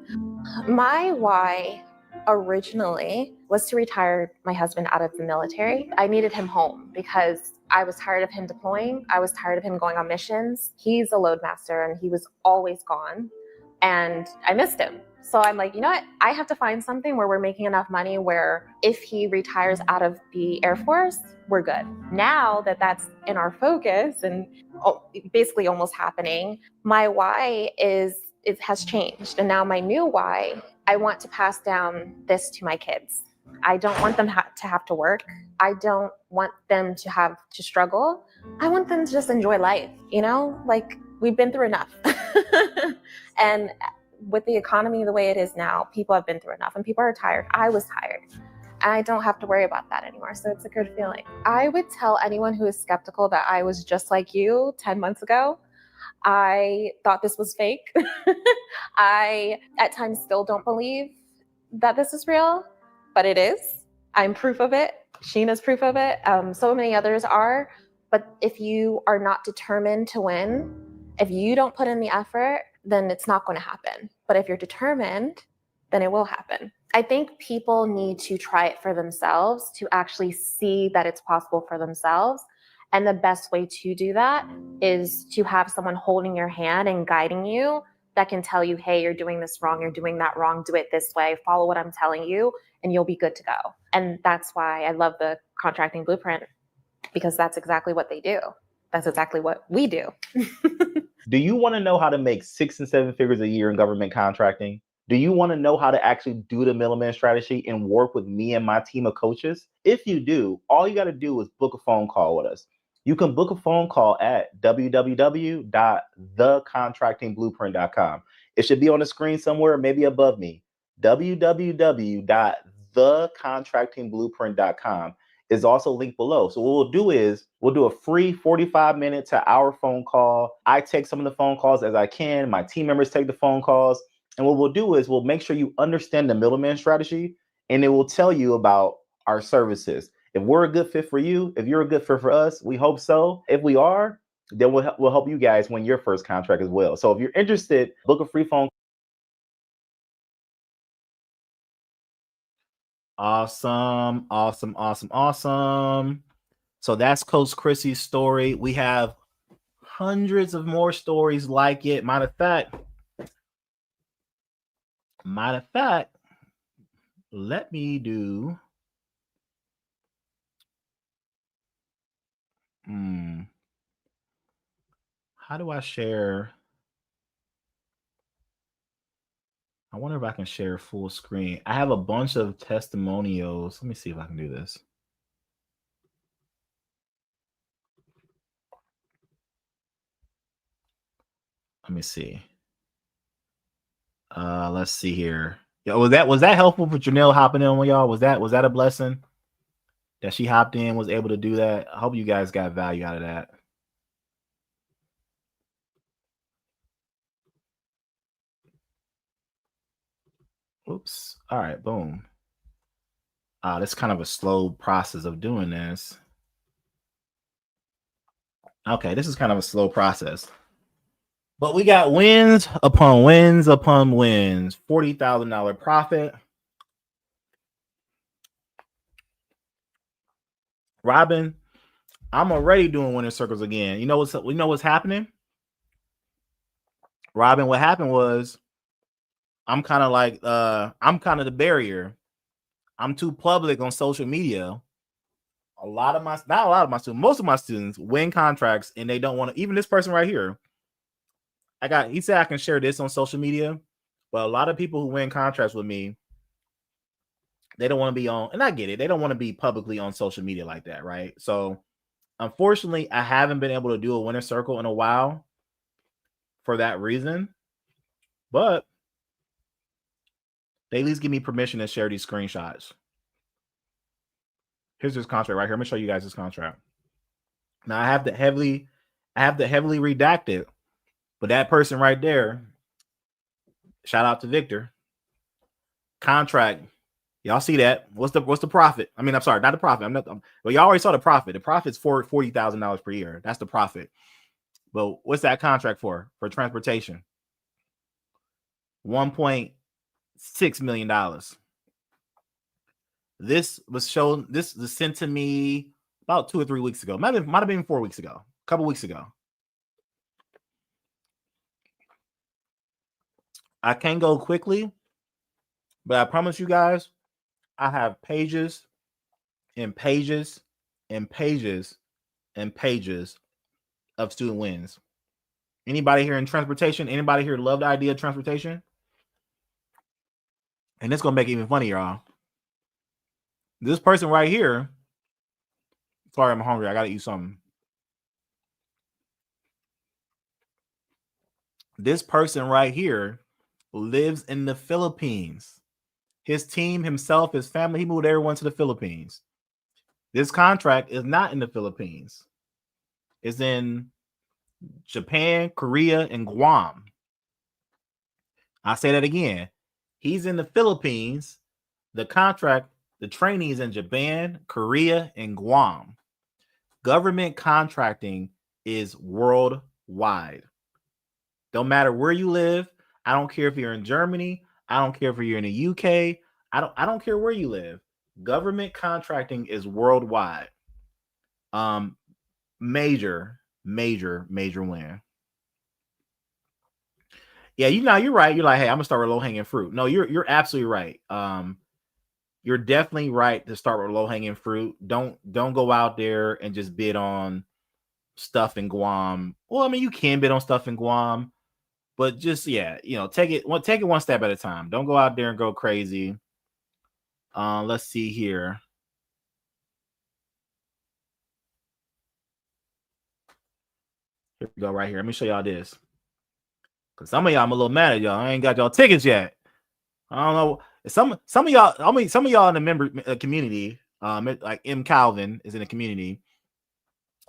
My why originally was to retire my husband out of the military. I needed him home because I was tired of him deploying. I was tired of him going on missions. He's a loadmaster and he was always gone, and I missed him. So I'm like, you know what? I have to find something where we're making enough money where if he retires out of the Air Force, we're good. Now that that's in our focus and basically almost happening, my why it has changed. And now my new why, I want to pass down this to my kids. I don't want them to have to work. I don't want them to have to struggle. I want them to just enjoy life, you know? Like, we've been through enough. And with the economy the way it is now, people have been through enough and people are tired. I was tired. And I don't have to worry about that anymore. So it's a good feeling. I would tell anyone who is skeptical that I was just like you 10 months ago. I thought this was fake. I, at times, still don't believe that this is real, but it is. I'm proof of it. Sheena's proof of it. So many others are. But if you are not determined to win, if you don't put in the effort, then it's not going to happen. But if you're determined, then it will happen. I think people need to try it for themselves to actually see that it's possible for themselves. And the best way to do that is to have someone holding your hand and guiding you that can tell you, hey, you're doing this wrong, you're doing that wrong, do it this way, follow what I'm telling you, and you'll be good to go. And that's why I love the contracting blueprint, because that's exactly what they do. That's exactly what we do. Do you want to know how to make 6 and 7 figures a year in government contracting? Do you want to know how to actually do the middleman strategy and work with me and my team of coaches? If you do, all you got to do is book a phone call with us. You can book a phone call at www.thecontractingblueprint.com. It should be on the screen somewhere, maybe above me. www.thecontractingblueprint.com is also linked below. So what we'll do is we'll do a free 45-minute to hour phone call. I take some of the phone calls as I can. My team members take the phone calls. And what we'll do is we'll make sure you understand the middleman strategy, and it will tell you about our services. If we're a good fit for you, if you're a good fit for us, we hope so. If we are, then we'll help you guys win your first contract as well. So if you're interested, book a free phone. Awesome. So that's Coach Chrissy's story. We have hundreds of more stories like it. Matter of fact, let me do. How do I share? I wonder if I can share full screen. I have a bunch of testimonials. Let me see if I can do this. Let me see. Let's see here. Yeah, was that helpful for Trenell hopping in with y'all? Was that a blessing that she hopped in, was able to do that? I hope you guys got value out of that. Oops. All right, boom. That's kind of a slow process of doing this. Okay, this is kind of a slow process. But we got wins upon wins upon wins. $40,000 profit. Robin, I'm already doing winner circles again. You know what's happening? Robin, what happened was I'm kind of like I'm kind of the barrier. I'm too public on social media. Not a lot of my students, most of my students win contracts and they don't want to. Even this person right here, he said I can share this on social media, but a lot of people who win contracts with me, they don't want to be on, and I get it. They don't want to be publicly on social media like that, right? So unfortunately, I haven't been able to do a winner circle in a while for that reason, but they at least give me permission to share these screenshots. Here's this contract right here. I'm gonna show you guys this contract. Now I have to heavily redact it, but that person right there, shout out to Victor. Contract, y'all see that? What's the profit? I mean, I'm sorry, not the profit. Well, y'all already saw the profit. The profit's for $40,000 per year. That's the profit. But what's that contract for transportation? $1.6 million. This was shown. This was sent to me about 2 or 3 weeks ago. Might have been 4 weeks ago. A couple weeks ago. I can't go quickly, but I promise you guys, I have pages and pages and pages and pages of student wins. Anybody here in transportation? Anybody here love the idea of transportation? And it's gonna make it even funnier, y'all. This person right here. Sorry, I'm hungry. I gotta eat something. This person right here lives in the Philippines. His team, himself, his family, he moved everyone to the Philippines. This contract is not in the Philippines. It's in Japan, Korea, and Guam. I'll say that again. He's in the Philippines. The contract, the training is in Japan, Korea, and Guam. Government contracting is worldwide. Don't matter where you live. I don't care if you're in Germany. I don't care if you're in the UK. I don't care where you live. Government contracting is worldwide. Major win. Yeah, you're right. You're like, hey, I'm gonna start with low-hanging fruit. No, you're absolutely right. You're definitely right to start with low-hanging fruit. Don't go out there and just bid on stuff in Guam. Well, I mean, you can bid on stuff in Guam, but just take it one step at a time. Don't go out there and go crazy. Let's see here. Here we go right here. Let me show y'all this. Cause some of y'all, I'm a little mad at y'all. I ain't got y'all tickets yet. I don't know. Some of y'all, some of y'all in the member community, like M. Calvin is in the community.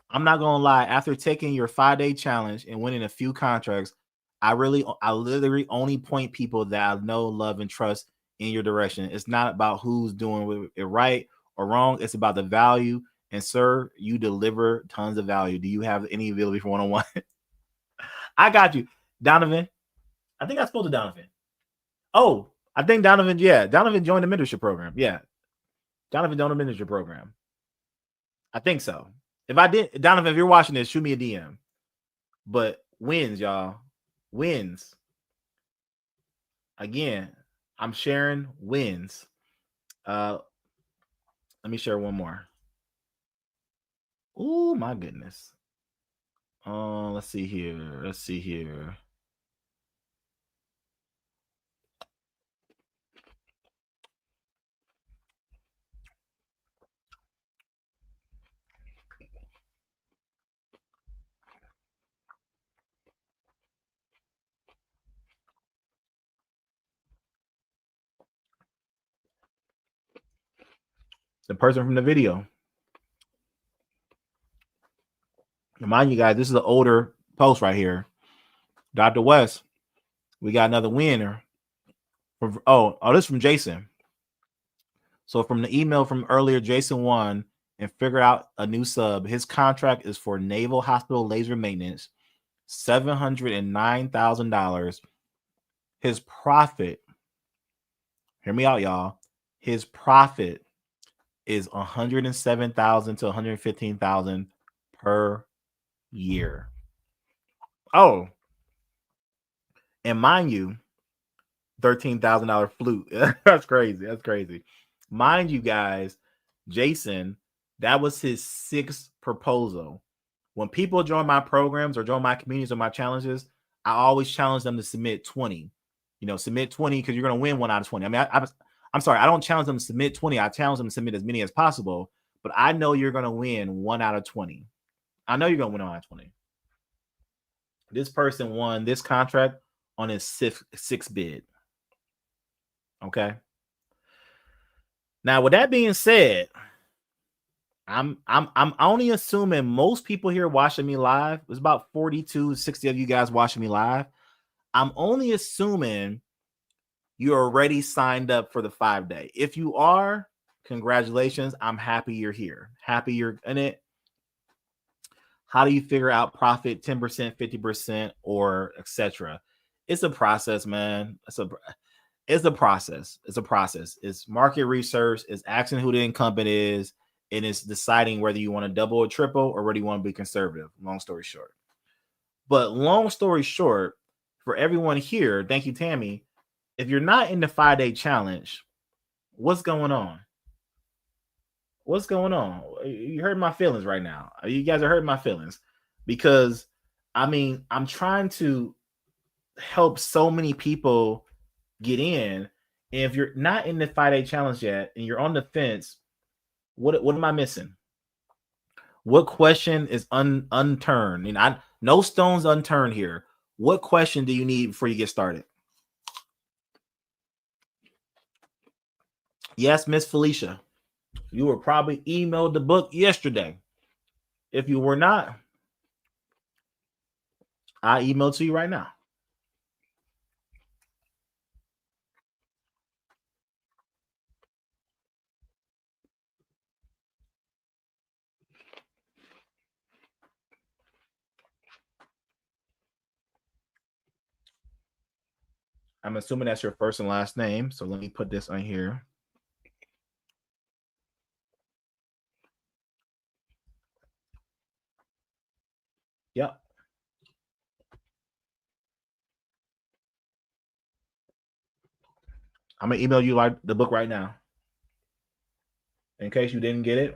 I'm not gonna lie. After taking your 5-day challenge and winning a few contracts, I literally only point people that I know, love, and trust in your direction. It's not about who's doing it right or wrong. It's about the value. And sir, you deliver tons of value. Do you have any availability for one-on-one? I got you. Donovan, I think I spoke to Donovan. Oh, I think Donovan, Donovan joined the mentorship program. Yeah, Donovan joined the mentorship program. I think so. If I did, Donovan, if you're watching this, shoot me a DM. But wins, y'all. Wins. Again, I'm sharing wins. Let me share one more. Oh, my goodness. Let's see here. The person from the video. Remind you guys, this is an older post right here. Dr. West, we got another winner Oh, this is from Jason. So from the email from earlier, Jason won and figured out a new sub. His contract is for Naval Hospital laser maintenance, $709,000. His profit, hear me out, y'all. His profit is $107,000 to $115,000 per year. Oh, and mind you, $13,000 flute. That's crazy. That's crazy. Mind you, guys, Jason, that was his 6th proposal. When people join my programs or join my communities or my challenges, I always challenge them to submit 20. Submit 20 because you're going to win 1 out of 20. I mean, I'm sorry, I don't challenge them to submit 20. I challenge them to submit as many as possible, but I know you're going to win 1 out of 20. I know you're going to win 1 out of 20. This person won this contract on his 6th bid. Okay. Now, with that being said, I'm only assuming most people here watching me live. There's about 42, 60 of you guys watching me live. I'm only assuming you're already signed up for the 5-day. If you are, congratulations. I'm happy you're here. Happy you're in it. How do you figure out profit 10%, 50%, or etc.? It's a process, man. It's a process. It's a process. It's market research. It's asking who the incumbent is. And it's deciding whether you want to double or triple or whether you want to be conservative. Long story short. But long story short, for everyone here, thank you, Tammy. If you're not in the 5-day challenge, what's going on? What's going on? You hurt my feelings right now. You guys are hurting my feelings because, I mean, I'm trying to help so many people get in. And if you're not in the 5-day challenge yet and you're on the fence, what am I missing? What question is unturned? No stones unturned here. What question do you need before you get started? Yes, Miss Felicia. You were probably emailed the book yesterday. If you were not, I emailed to you right now. I'm assuming that's your first and last name. So let me put this on here. Yep. I'm going to email you the book right now. In case you didn't get it.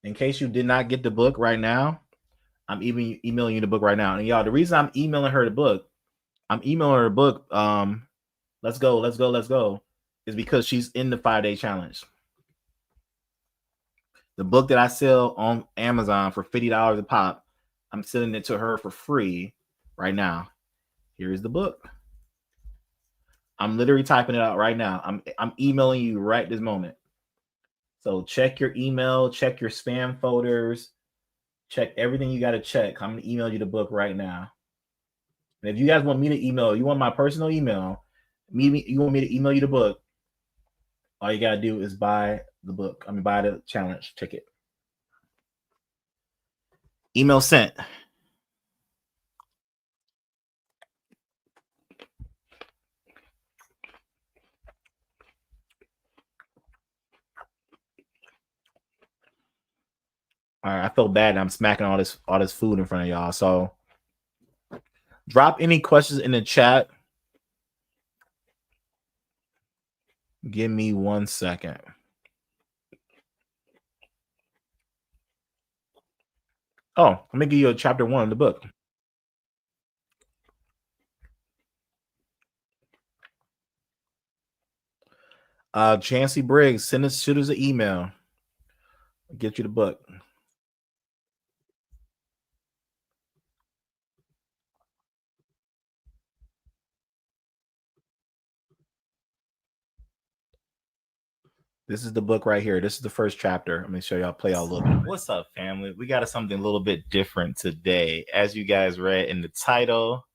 In case you did not get the book right now, I'm even emailing you the book right now. And y'all, the reason I'm emailing her the book, let's go, is because she's in the 5-day challenge. The book that I sell on Amazon for $50 a pop, I'm sending it to her for free right now. Here's the book. I'm literally typing it out right now. I'm emailing you right this moment. So check your email, check your spam folders, check everything you got to check. I'm going to email you the book right now. And if you guys want me to email, you want my personal email, you want me to email you the book, all you got to do is buy the book. Buy the challenge ticket. Email sent. All right, I feel bad. I'm smacking all this food in front of y'all. So drop any questions in the chat. Give me 1 second. Oh, let me give you a chapter 1 of the book. Chancey Briggs, shoot us an email. I'll get you the book. This is the book right here. This is the first chapter. Let me show y'all, play y'all a little bit. What's up, family? We got something a little bit different today. As you guys read in the title,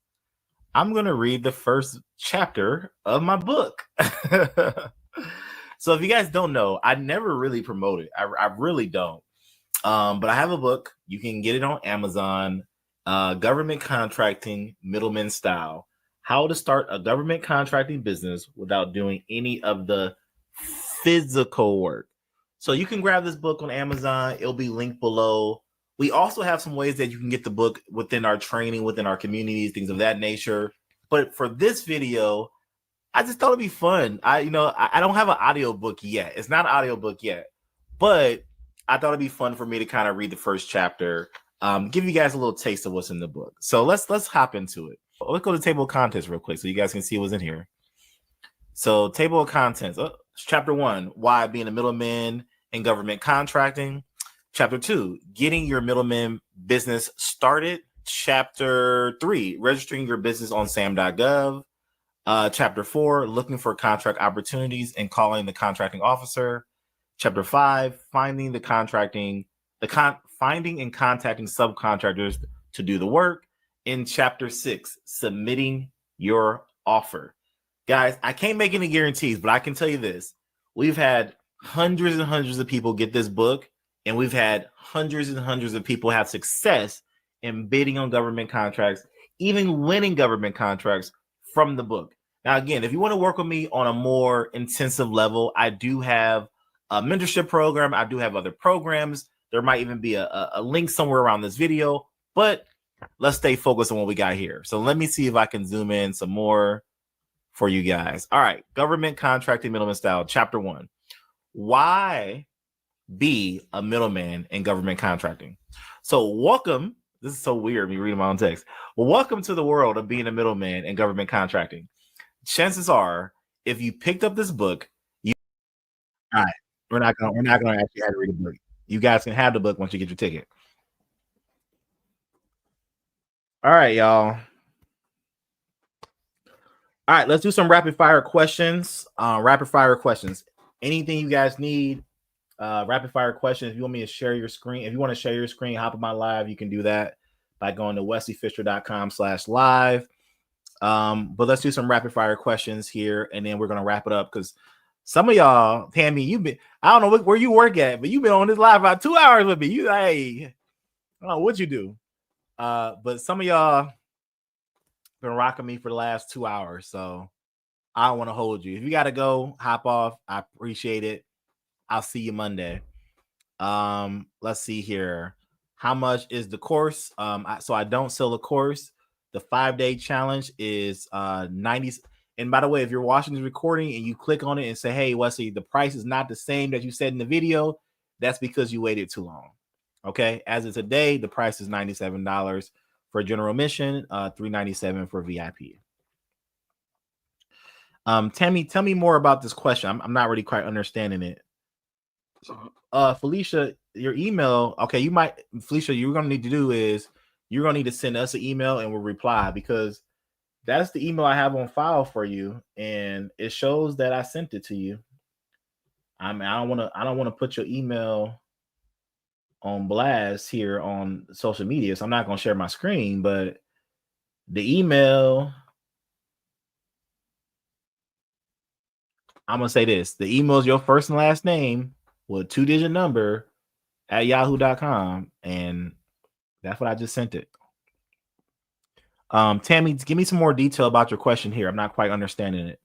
I'm going to read the first chapter of my book. So if you guys don't know, I never really promote it. I really don't. But I have a book. You can get it on Amazon. Government Contracting Middleman Style: How to Start a Government Contracting Business Without Doing Any of the Physical Work. So you can grab this book on Amazon. It'll be linked below. We also have some ways that you can get the book within our training, within our communities, things of that nature. But for this video, I just thought it'd be fun. I don't have an audio book yet. It's not an audio book yet, but I thought it'd be fun for me to kind of read the first chapter, give you guys a little taste of what's in the book. So let's hop into it. Let's go to table of contents real quick so you guys can see what's in here. So table of contents, chapter 1, why being a middleman in government contracting. Chapter 2, getting your middleman business started. Chapter 3, registering your business on SAM.gov. Chapter 4, looking for contract opportunities and calling the contracting officer. Chapter 5, finding and contacting subcontractors to do the work. In chapter 6, submitting your offer. Guys, I can't make any guarantees, but I can tell you this. We've had hundreds and hundreds of people get this book, and we've had hundreds and hundreds of people have success in bidding on government contracts, even winning government contracts from the book. Now, again, if you want to work with me on a more intensive level, I do have a mentorship program. I do have other programs. There might even be a link somewhere around this video, but let's stay focused on what we got here. So let me see if I can zoom in some more for you guys. All right, government contracting middleman style, chapter 1. Why be a middleman in government contracting? So welcome. This is so weird, me reading my own text. Well, welcome to the world of being a middleman in government contracting. Chances are, if you picked up this book, all right, we're not gonna actually have to read the book. You guys can have the book once you get your ticket. All right, y'all. All right, let's do some rapid fire questions. Anything you guys need, rapid fire questions. If you want me to share your screen, if you want to share your screen, hop on my live, you can do that by going to wesleyfisher.com/live. But let's do some rapid fire questions here, and then we're gonna wrap it up because some of y'all, Tammy, I don't know where you work at, but you've been on this live about 2 hours with me. I don't know what you do. But some of y'all been rocking me for the last 2 hours, so I don't want to hold you. If you gotta go, hop off. I appreciate it. I'll see you Monday. Let's see here. How much is the course? So I don't sell a course. The 5-day challenge is 90. And by the way, if you're watching this recording and you click on it and say, hey, Wesley, the price is not the same that you said in the video, that's because you waited too long. Okay. As of today, the price is $97 for general admission, $397 for VIP. Tammy, tell me more about this question. I'm not really quite understanding it. Felicia, your email. Okay, Felicia, you're gonna need to do is you're gonna need to send us an email and we'll reply because that's the email I have on file for you, and it shows that I sent it to you. I don't want to put your email on blast here on social media, so I'm not gonna share my screen, but the email. I'm gonna say this: the email is your first and last name with a 2-digit number at yahoo.com, and that's what I just sent it. Tammy, give me some more detail about your question here. I'm not quite understanding it.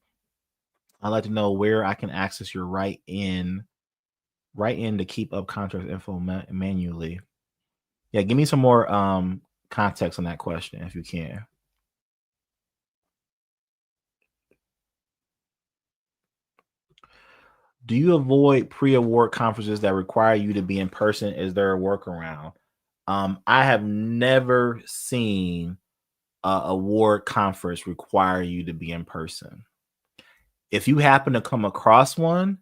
I'd like to know where I can access your write in to keep up contract info manually. Yeah, give me some more context on that question if you can. Do you avoid pre-award conferences that require you to be in person? Is there a workaround? I have never seen an award conference require you to be in person. If you happen to come across one,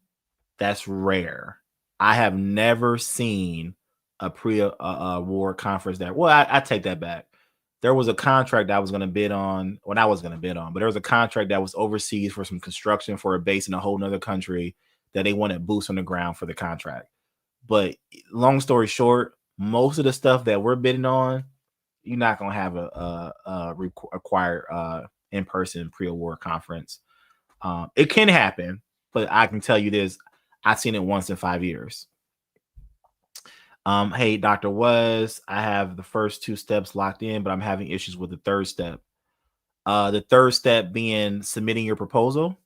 that's rare. I have never seen a pre-award conference that, well, I take that back. There was a contract I was going to bid on, but there was a contract that was overseas for some construction for a base in a whole nother country that they wanted boots on the ground for the contract. But long story short, most of the stuff that we're bidding on you're not gonna have a required in-person pre-award conference. It can happen, but I can tell you this: I've seen it once in 5 years. Hey, Dr. Wes, I have the first 2 steps locked in, but I'm having issues with the third step. The third step being submitting your proposal.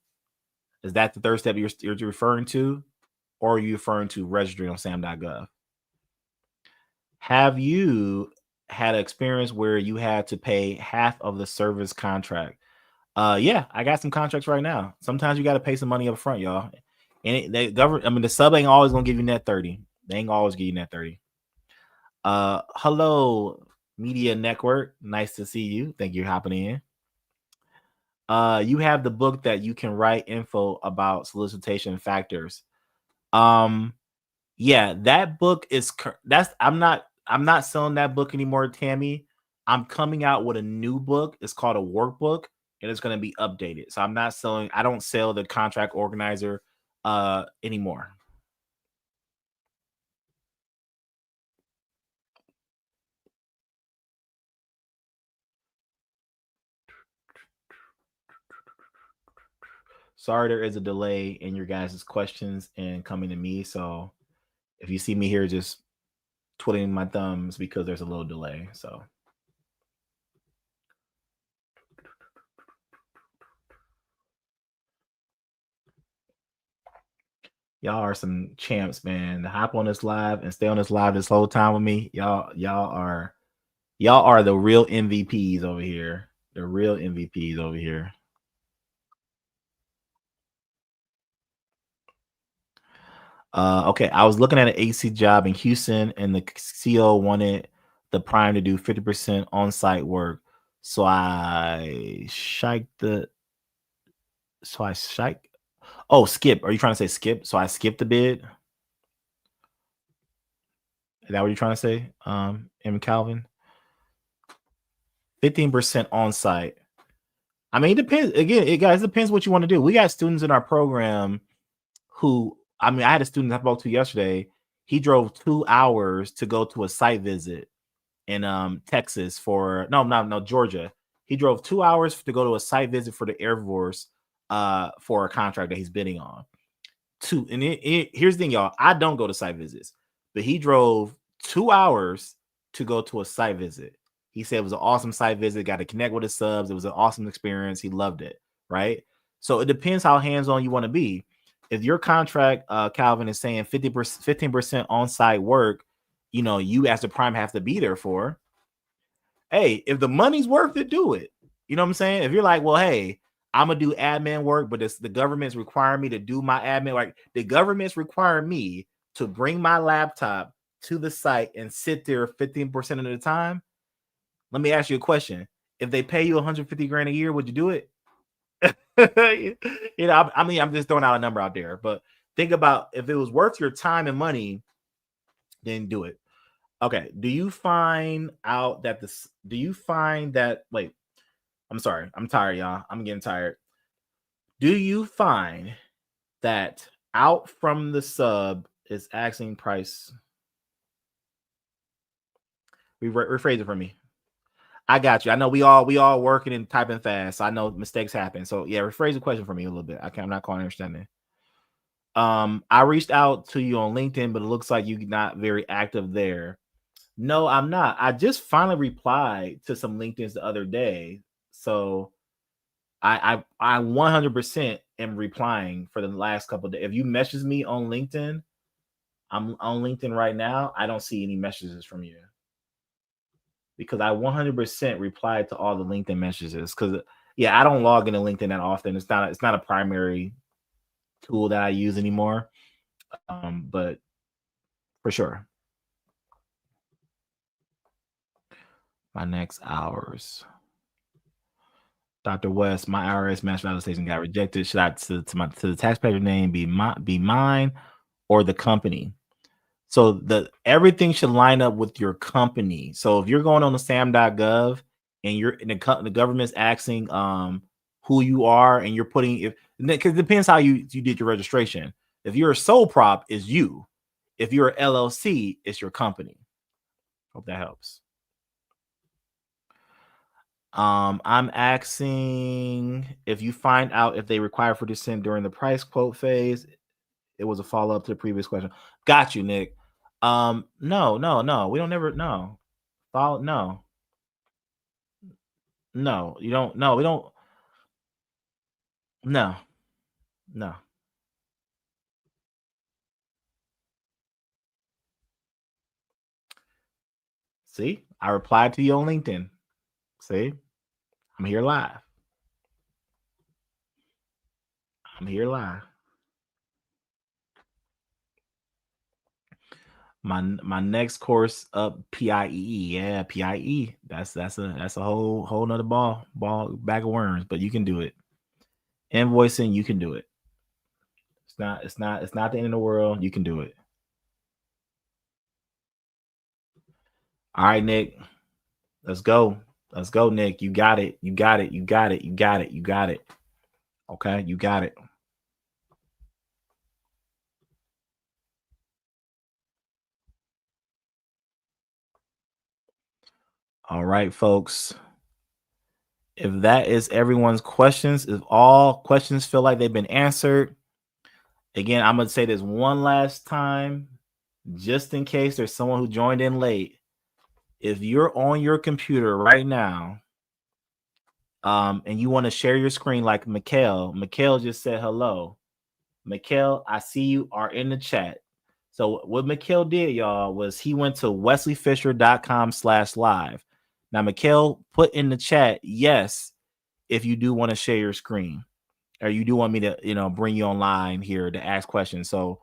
Is that the third step you're referring to, or are you referring to registering on SAM.gov? Have you had an experience where you had to pay half of the service contract? Yeah, I got some contracts right now. Sometimes you got to pay some money up front, y'all. And the sub ain't always gonna give you net 30. They ain't always give you net 30. Hello, Media Network. Nice to see you. Thank you for hopping in. You have the book that you can write info about solicitation factors. Yeah, that book is I'm not selling that book anymore, Tammy. I'm coming out with a new book. It's called a workbook, and it's going to be updated. So I don't sell the contract organizer anymore. Sorry, there is a delay in your guys' questions and coming to me. So if you see me here just twiddling my thumbs, because there's a little delay. So y'all are some champs, man. To hop on this live and stay on this live this whole time with me. Y'all are the real MVPs over here. The real MVPs over here. Okay, I was looking at an AC job in Houston, and the CEO wanted the prime to do 50% on-site work. So I skip. Are you trying to say skip? So I skipped the bid. Is that what you're trying to say, M. Calvin? 15% on-site. I mean, it depends. Again, it depends what you want to do. We got students in our program who, I had a student I spoke to yesterday. He drove 2 hours to go to a site visit in Texas Georgia. He drove 2 hours to go to a site visit for the Air Force for a contract that he's bidding on. Here's the thing, y'all. I don't go to site visits, but he drove 2 hours to go to a site visit. He said it was an awesome site visit, got to connect with his subs. It was an awesome experience. He loved it, right? So it depends how hands-on you want to be. If your contract, Calvin, is saying 15% on-site work, you as the prime have to be there for. Hey, if the money's worth it, do it. You know what I'm saying? If you're like, well, hey, I'm gonna do admin work, but the government's requiring me to do my admin. Like, the government's requiring me to bring my laptop to the site and sit there 15% of the time. Let me ask you a question. If they pay you 150 grand a year, would you do it? I'm just throwing out a number out there, but think about if it was worth your time and money, then do it. Okay. Do you find that wait, I'm sorry. I'm tired, y'all. I'm getting tired. Do you find that out from the sub is asking price? Rephrase it for me. I got you. I know we all working and typing fast. So I know mistakes happen. So yeah, rephrase the question for me a little bit. I'm not quite understanding. I reached out to you on LinkedIn, but it looks like you're not very active there. No, I'm not. I just finally replied to some LinkedIn's the other day. So I 100% am replying for the last couple of days. If you message me on LinkedIn, I'm on LinkedIn right now. I don't see any messages from you, because I 100% replied to all the LinkedIn messages. Because I don't log into LinkedIn that often. It's not a primary tool that I use anymore. But for sure, my next hours. Dr. West, my IRS master validation got rejected. Should I to the taxpayer name be mine or the company? So everything should line up with your company. So if you're going on the SAM.gov and the government's asking who you are, and you're putting, because it depends how you did your registration. If you're a sole prop, it's you. If you're an LLC, it's your company. Hope that helps. I'm asking if you find out if they require for dissent during the price quote phase. It was a follow-up to the previous question. Got you, Nick. No. We don't never no. Follow no. No, you don't. No, we don't. No. See, I replied to you on LinkedIn. See, I'm here live. My next course up, PIE. Yeah, PIE. That's a whole nother ball bag of worms, but you can do it. Invoicing, you can do it. It's not the end of the world. You can do it. All right, Nick. Let's go, Nick. You got it. Okay, you got it. All right, folks. If that is everyone's questions, if all questions feel like they've been answered, again, I'm going to say this one last time, just in case there's someone who joined in late. If you're on your computer right now, and you want to share your screen like Mikhail just said hello. Mikhail, I see you are in the chat. So what Mikhail did, y'all, was he went to wesleyfisher.com/live. Now, Mikhail put in the chat, yes, if you do want to share your screen, or you do want me to, bring you online here to ask questions. So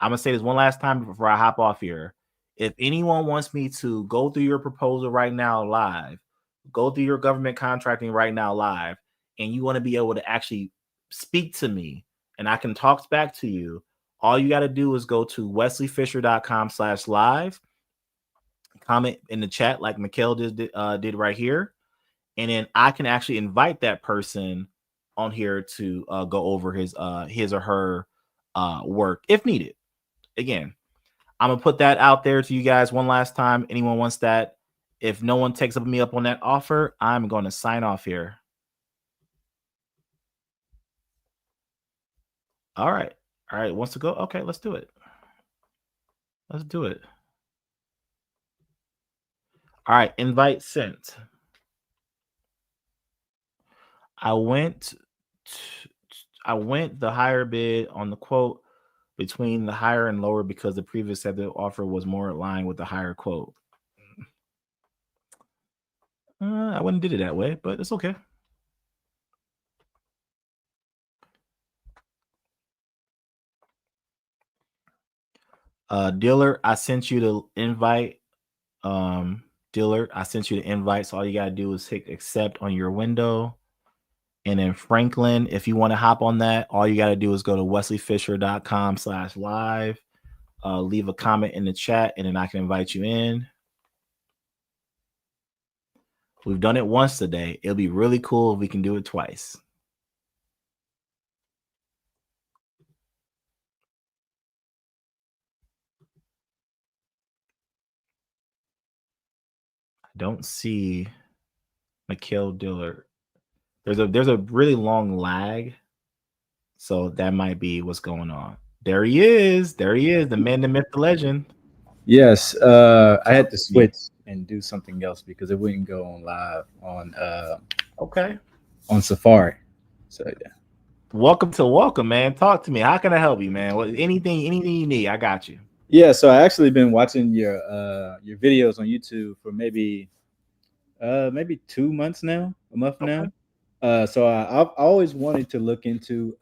I'm going to say this one last time before I hop off here. If anyone wants me to go through your proposal right now live, go through your government contracting right now live, and you want to be able to actually speak to me and I can talk back to you, all you got to do is go to wesleyfisher.com/live, comment in the chat like Mikhail did right here, and then I can actually invite that person on here to go over his or her work if needed. Again, I'm gonna put that out there to you guys one last time. Anyone wants that? If no one takes me up on that offer, I'm going to sign off here. All right. Wants to go? Okay, let's do it. All right, invite sent. I went the higher bid on the quote between the higher and lower because the previous offer was more aligned with the higher quote. I wouldn't did it that way, but it's okay. Dealer, I sent you the invite. Dealer, I sent you the invite. So all you gotta do is hit accept on your window. And then Franklin, if you want to hop on that, all you gotta do is go to wesleyfisher.com/live. Leave a comment in the chat, and then I can invite you in. We've done it once today. It'll be really cool if we can do it twice. I don't see Mikhail Diller. There's a really long lag, so that might be what's going on. There he is. The man, the myth, the legend. Yes, I had to switch and do something else because it wouldn't go on live on on Safari. So yeah. Welcome, man. Talk to me. How can I help you, man? Anything you need, I got you. Yeah, so I actually been watching your videos on YouTube for maybe 2 months now, a month now. So I've always wanted to look into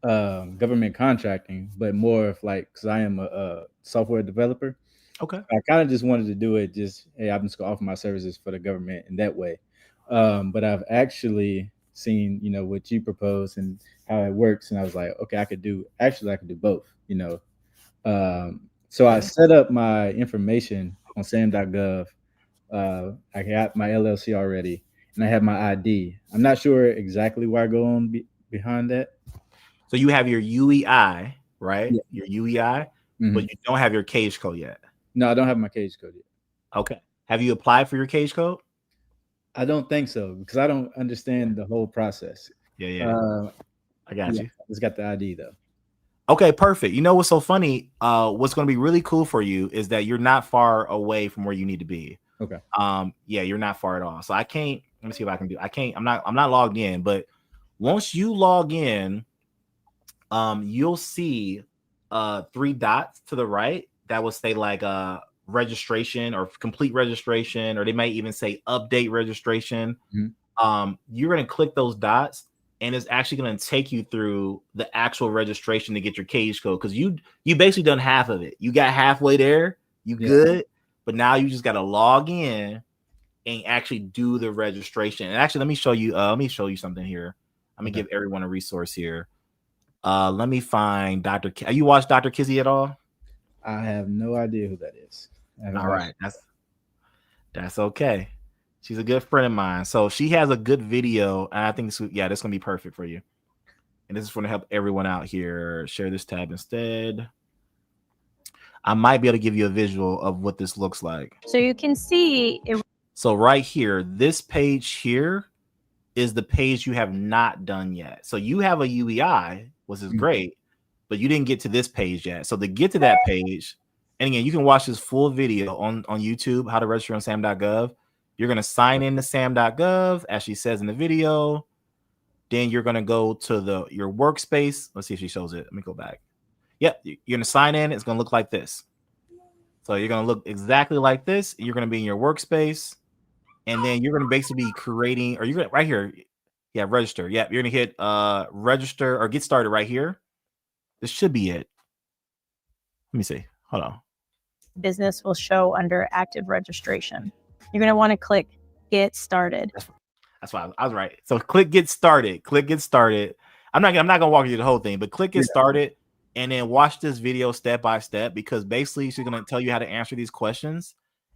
government contracting, but more of like, because I am a software developer. Okay. I kind of just wanted to do it I'm just gonna offer my services for the government in that way. But I've actually seen, what you propose and how it works. And I was like, okay, I could do both, So I set up my information on SAM.gov. I got my LLC already and I have my ID. I'm not sure exactly where I go on behind that. So you have your UEI, right? Yeah. Your UEI, but you don't have your cage code yet. No, I don't have my cage code yet. Okay. Have you applied for your cage code? I don't think so because I don't understand the whole process. Yeah. I got Yeah, you. I just got the ID though. Okay, perfect. You know what's so funny? What's going to be really cool for you is that you're not far away from where you need to be. Okay. Yeah, you're not far at all. So I can't. Let me see if I can do. I can't. I'm not logged in. But once you log in, you'll see 3 dots to the right that will say like registration or complete registration, or they might even say update registration. You're going to click those dots, and it's actually going to take you through the actual registration to get your cage code, because you basically done half of it. You got halfway there, you good, but now you just got to log in and actually do the registration. And actually, let me show you something here. Let me give everyone a resource here. Let me find Dr. Have you watched Dr. Chissy at all? I have no idea who that is. All right, that's okay. She's a good friend of mine. So she has a good video, and I think this is going to be perfect for you. And this is going to help everyone out here. Share this tab instead. I might be able to give you a visual of what this looks like. So you can see it. So right here, this page here is the page you have not done yet. So you have a UEI, which is great, but you didn't get to this page yet. So to get to that page, and again, you can watch this full video on YouTube, how to register on SAM.gov. You're going to sign in to SAM.gov, as she says in the video. Then you're going to go to your workspace. Let's see if she shows it. Let me go back. Yep, you're going to sign in. It's going to look like this. So you're going to look exactly like this. You're going to be in your workspace. And then you're going to basically be creating, or you're going to, right here. Yeah, register. Yeah, you're going to hit register or get started right here. This should be it. Let me see. Hold on. Business will show under active registration. You're going to want to click get started. That's why I was right. So click get started. Click get started. I'm not gonna walk you through the whole thing, but click get started, and then watch this video step by step, because basically she's gonna tell you how to answer these questions.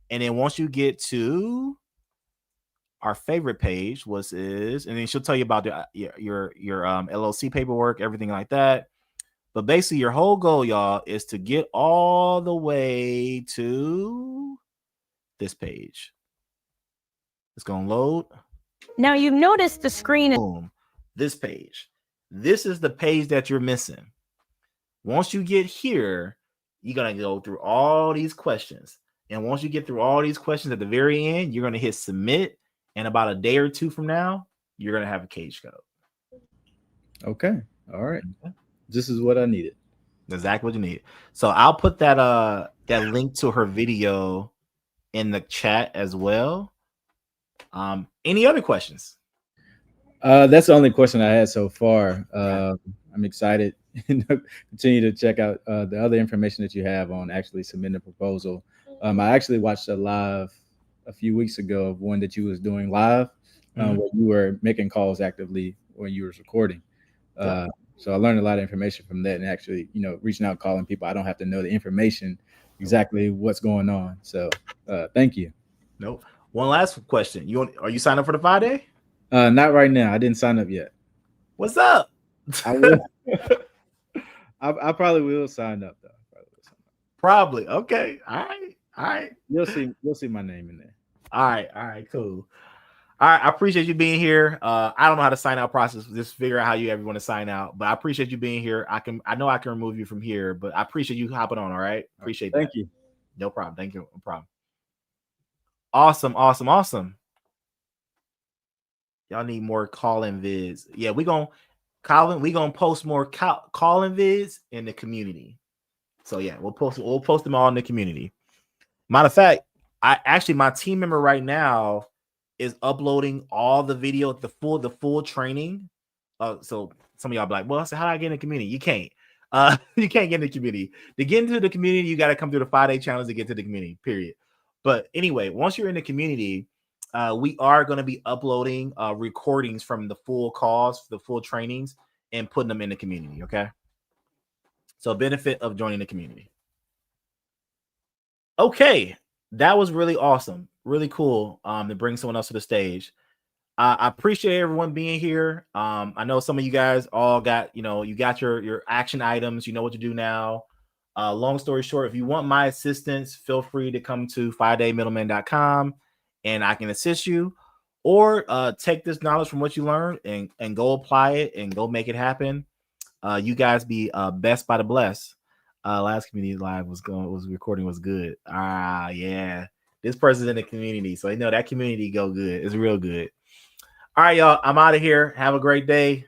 And then once you get to our favorite page, and then she'll tell you about your LLC paperwork, everything like that. But basically your whole goal, y'all, is to get all the way to this page. It's gonna load. Now you've noticed the screen. Boom. This page. This is the page that you're missing. Once you get here, you're gonna go through all these questions. And once you get through all these questions at the very end, you're gonna hit submit. And about a day or two from now, you're gonna have a cage code. Okay. All right. This is what I needed. Exactly what you need. So I'll put that link to her video in the chat as well. Any other questions? That's the only question I had so far. I'm excited. Continue to check out the other information that you have on actually submitting a proposal. I actually watched a live a few weeks ago of one that you was doing live, where you were making calls actively when you were recording. So I learned a lot of information from that, and actually, reaching out, calling people. I don't have to know the information exactly what's going on. So thank you. Nope. One last question. Are you signed up for the 5-day? Not right now. I didn't sign up yet. What's up? I will. I probably will sign up though. Probably. Okay. All right. You'll see my name in there. All right. Cool. All right. I appreciate you being here. I don't know how to sign out process. Just figure out how you ever want to sign out. But I appreciate you being here. I know I can remove you from here, but I appreciate you hopping on. All right. Appreciate that. Thank you. No problem. Thank you. No problem. Awesome. Y'all need more call-in vids. Yeah, we gonna post more call-in vids in the community. So yeah, we'll post them all in the community. Matter of fact, my team member right now is uploading all the video, the full training. So some of y'all be like, well, so how do I get in the community? You can't. You can't get in the community. To get into the community, you got to come through the 5-day challenge to get to the community, period. But anyway, once you're in the community, we are going to be uploading recordings from the full calls, the full trainings, and putting them in the community. Okay. So benefit of joining the community. Okay. That was really awesome. Really cool to bring someone else to the stage. I appreciate everyone being here. I know some of you guys all got, you got your action items. You know what to do now. Long story short, if you want my assistance, feel free to come to 5daymiddleman.com and I can assist you. or take this knowledge from what you learned and go apply it and go make it happen. You guys be best by the bless. Last community live was recording was good. Yeah, this person's in the community, so I know that community go good. It's real good. All right, y'all, I'm out of here. Have a great day.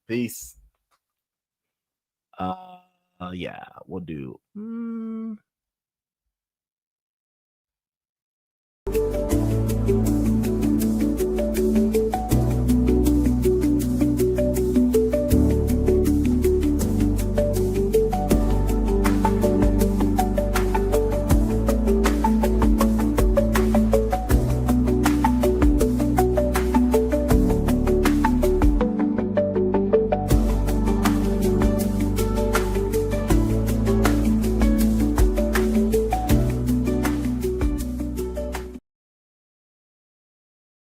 Peace. Yeah, we'll do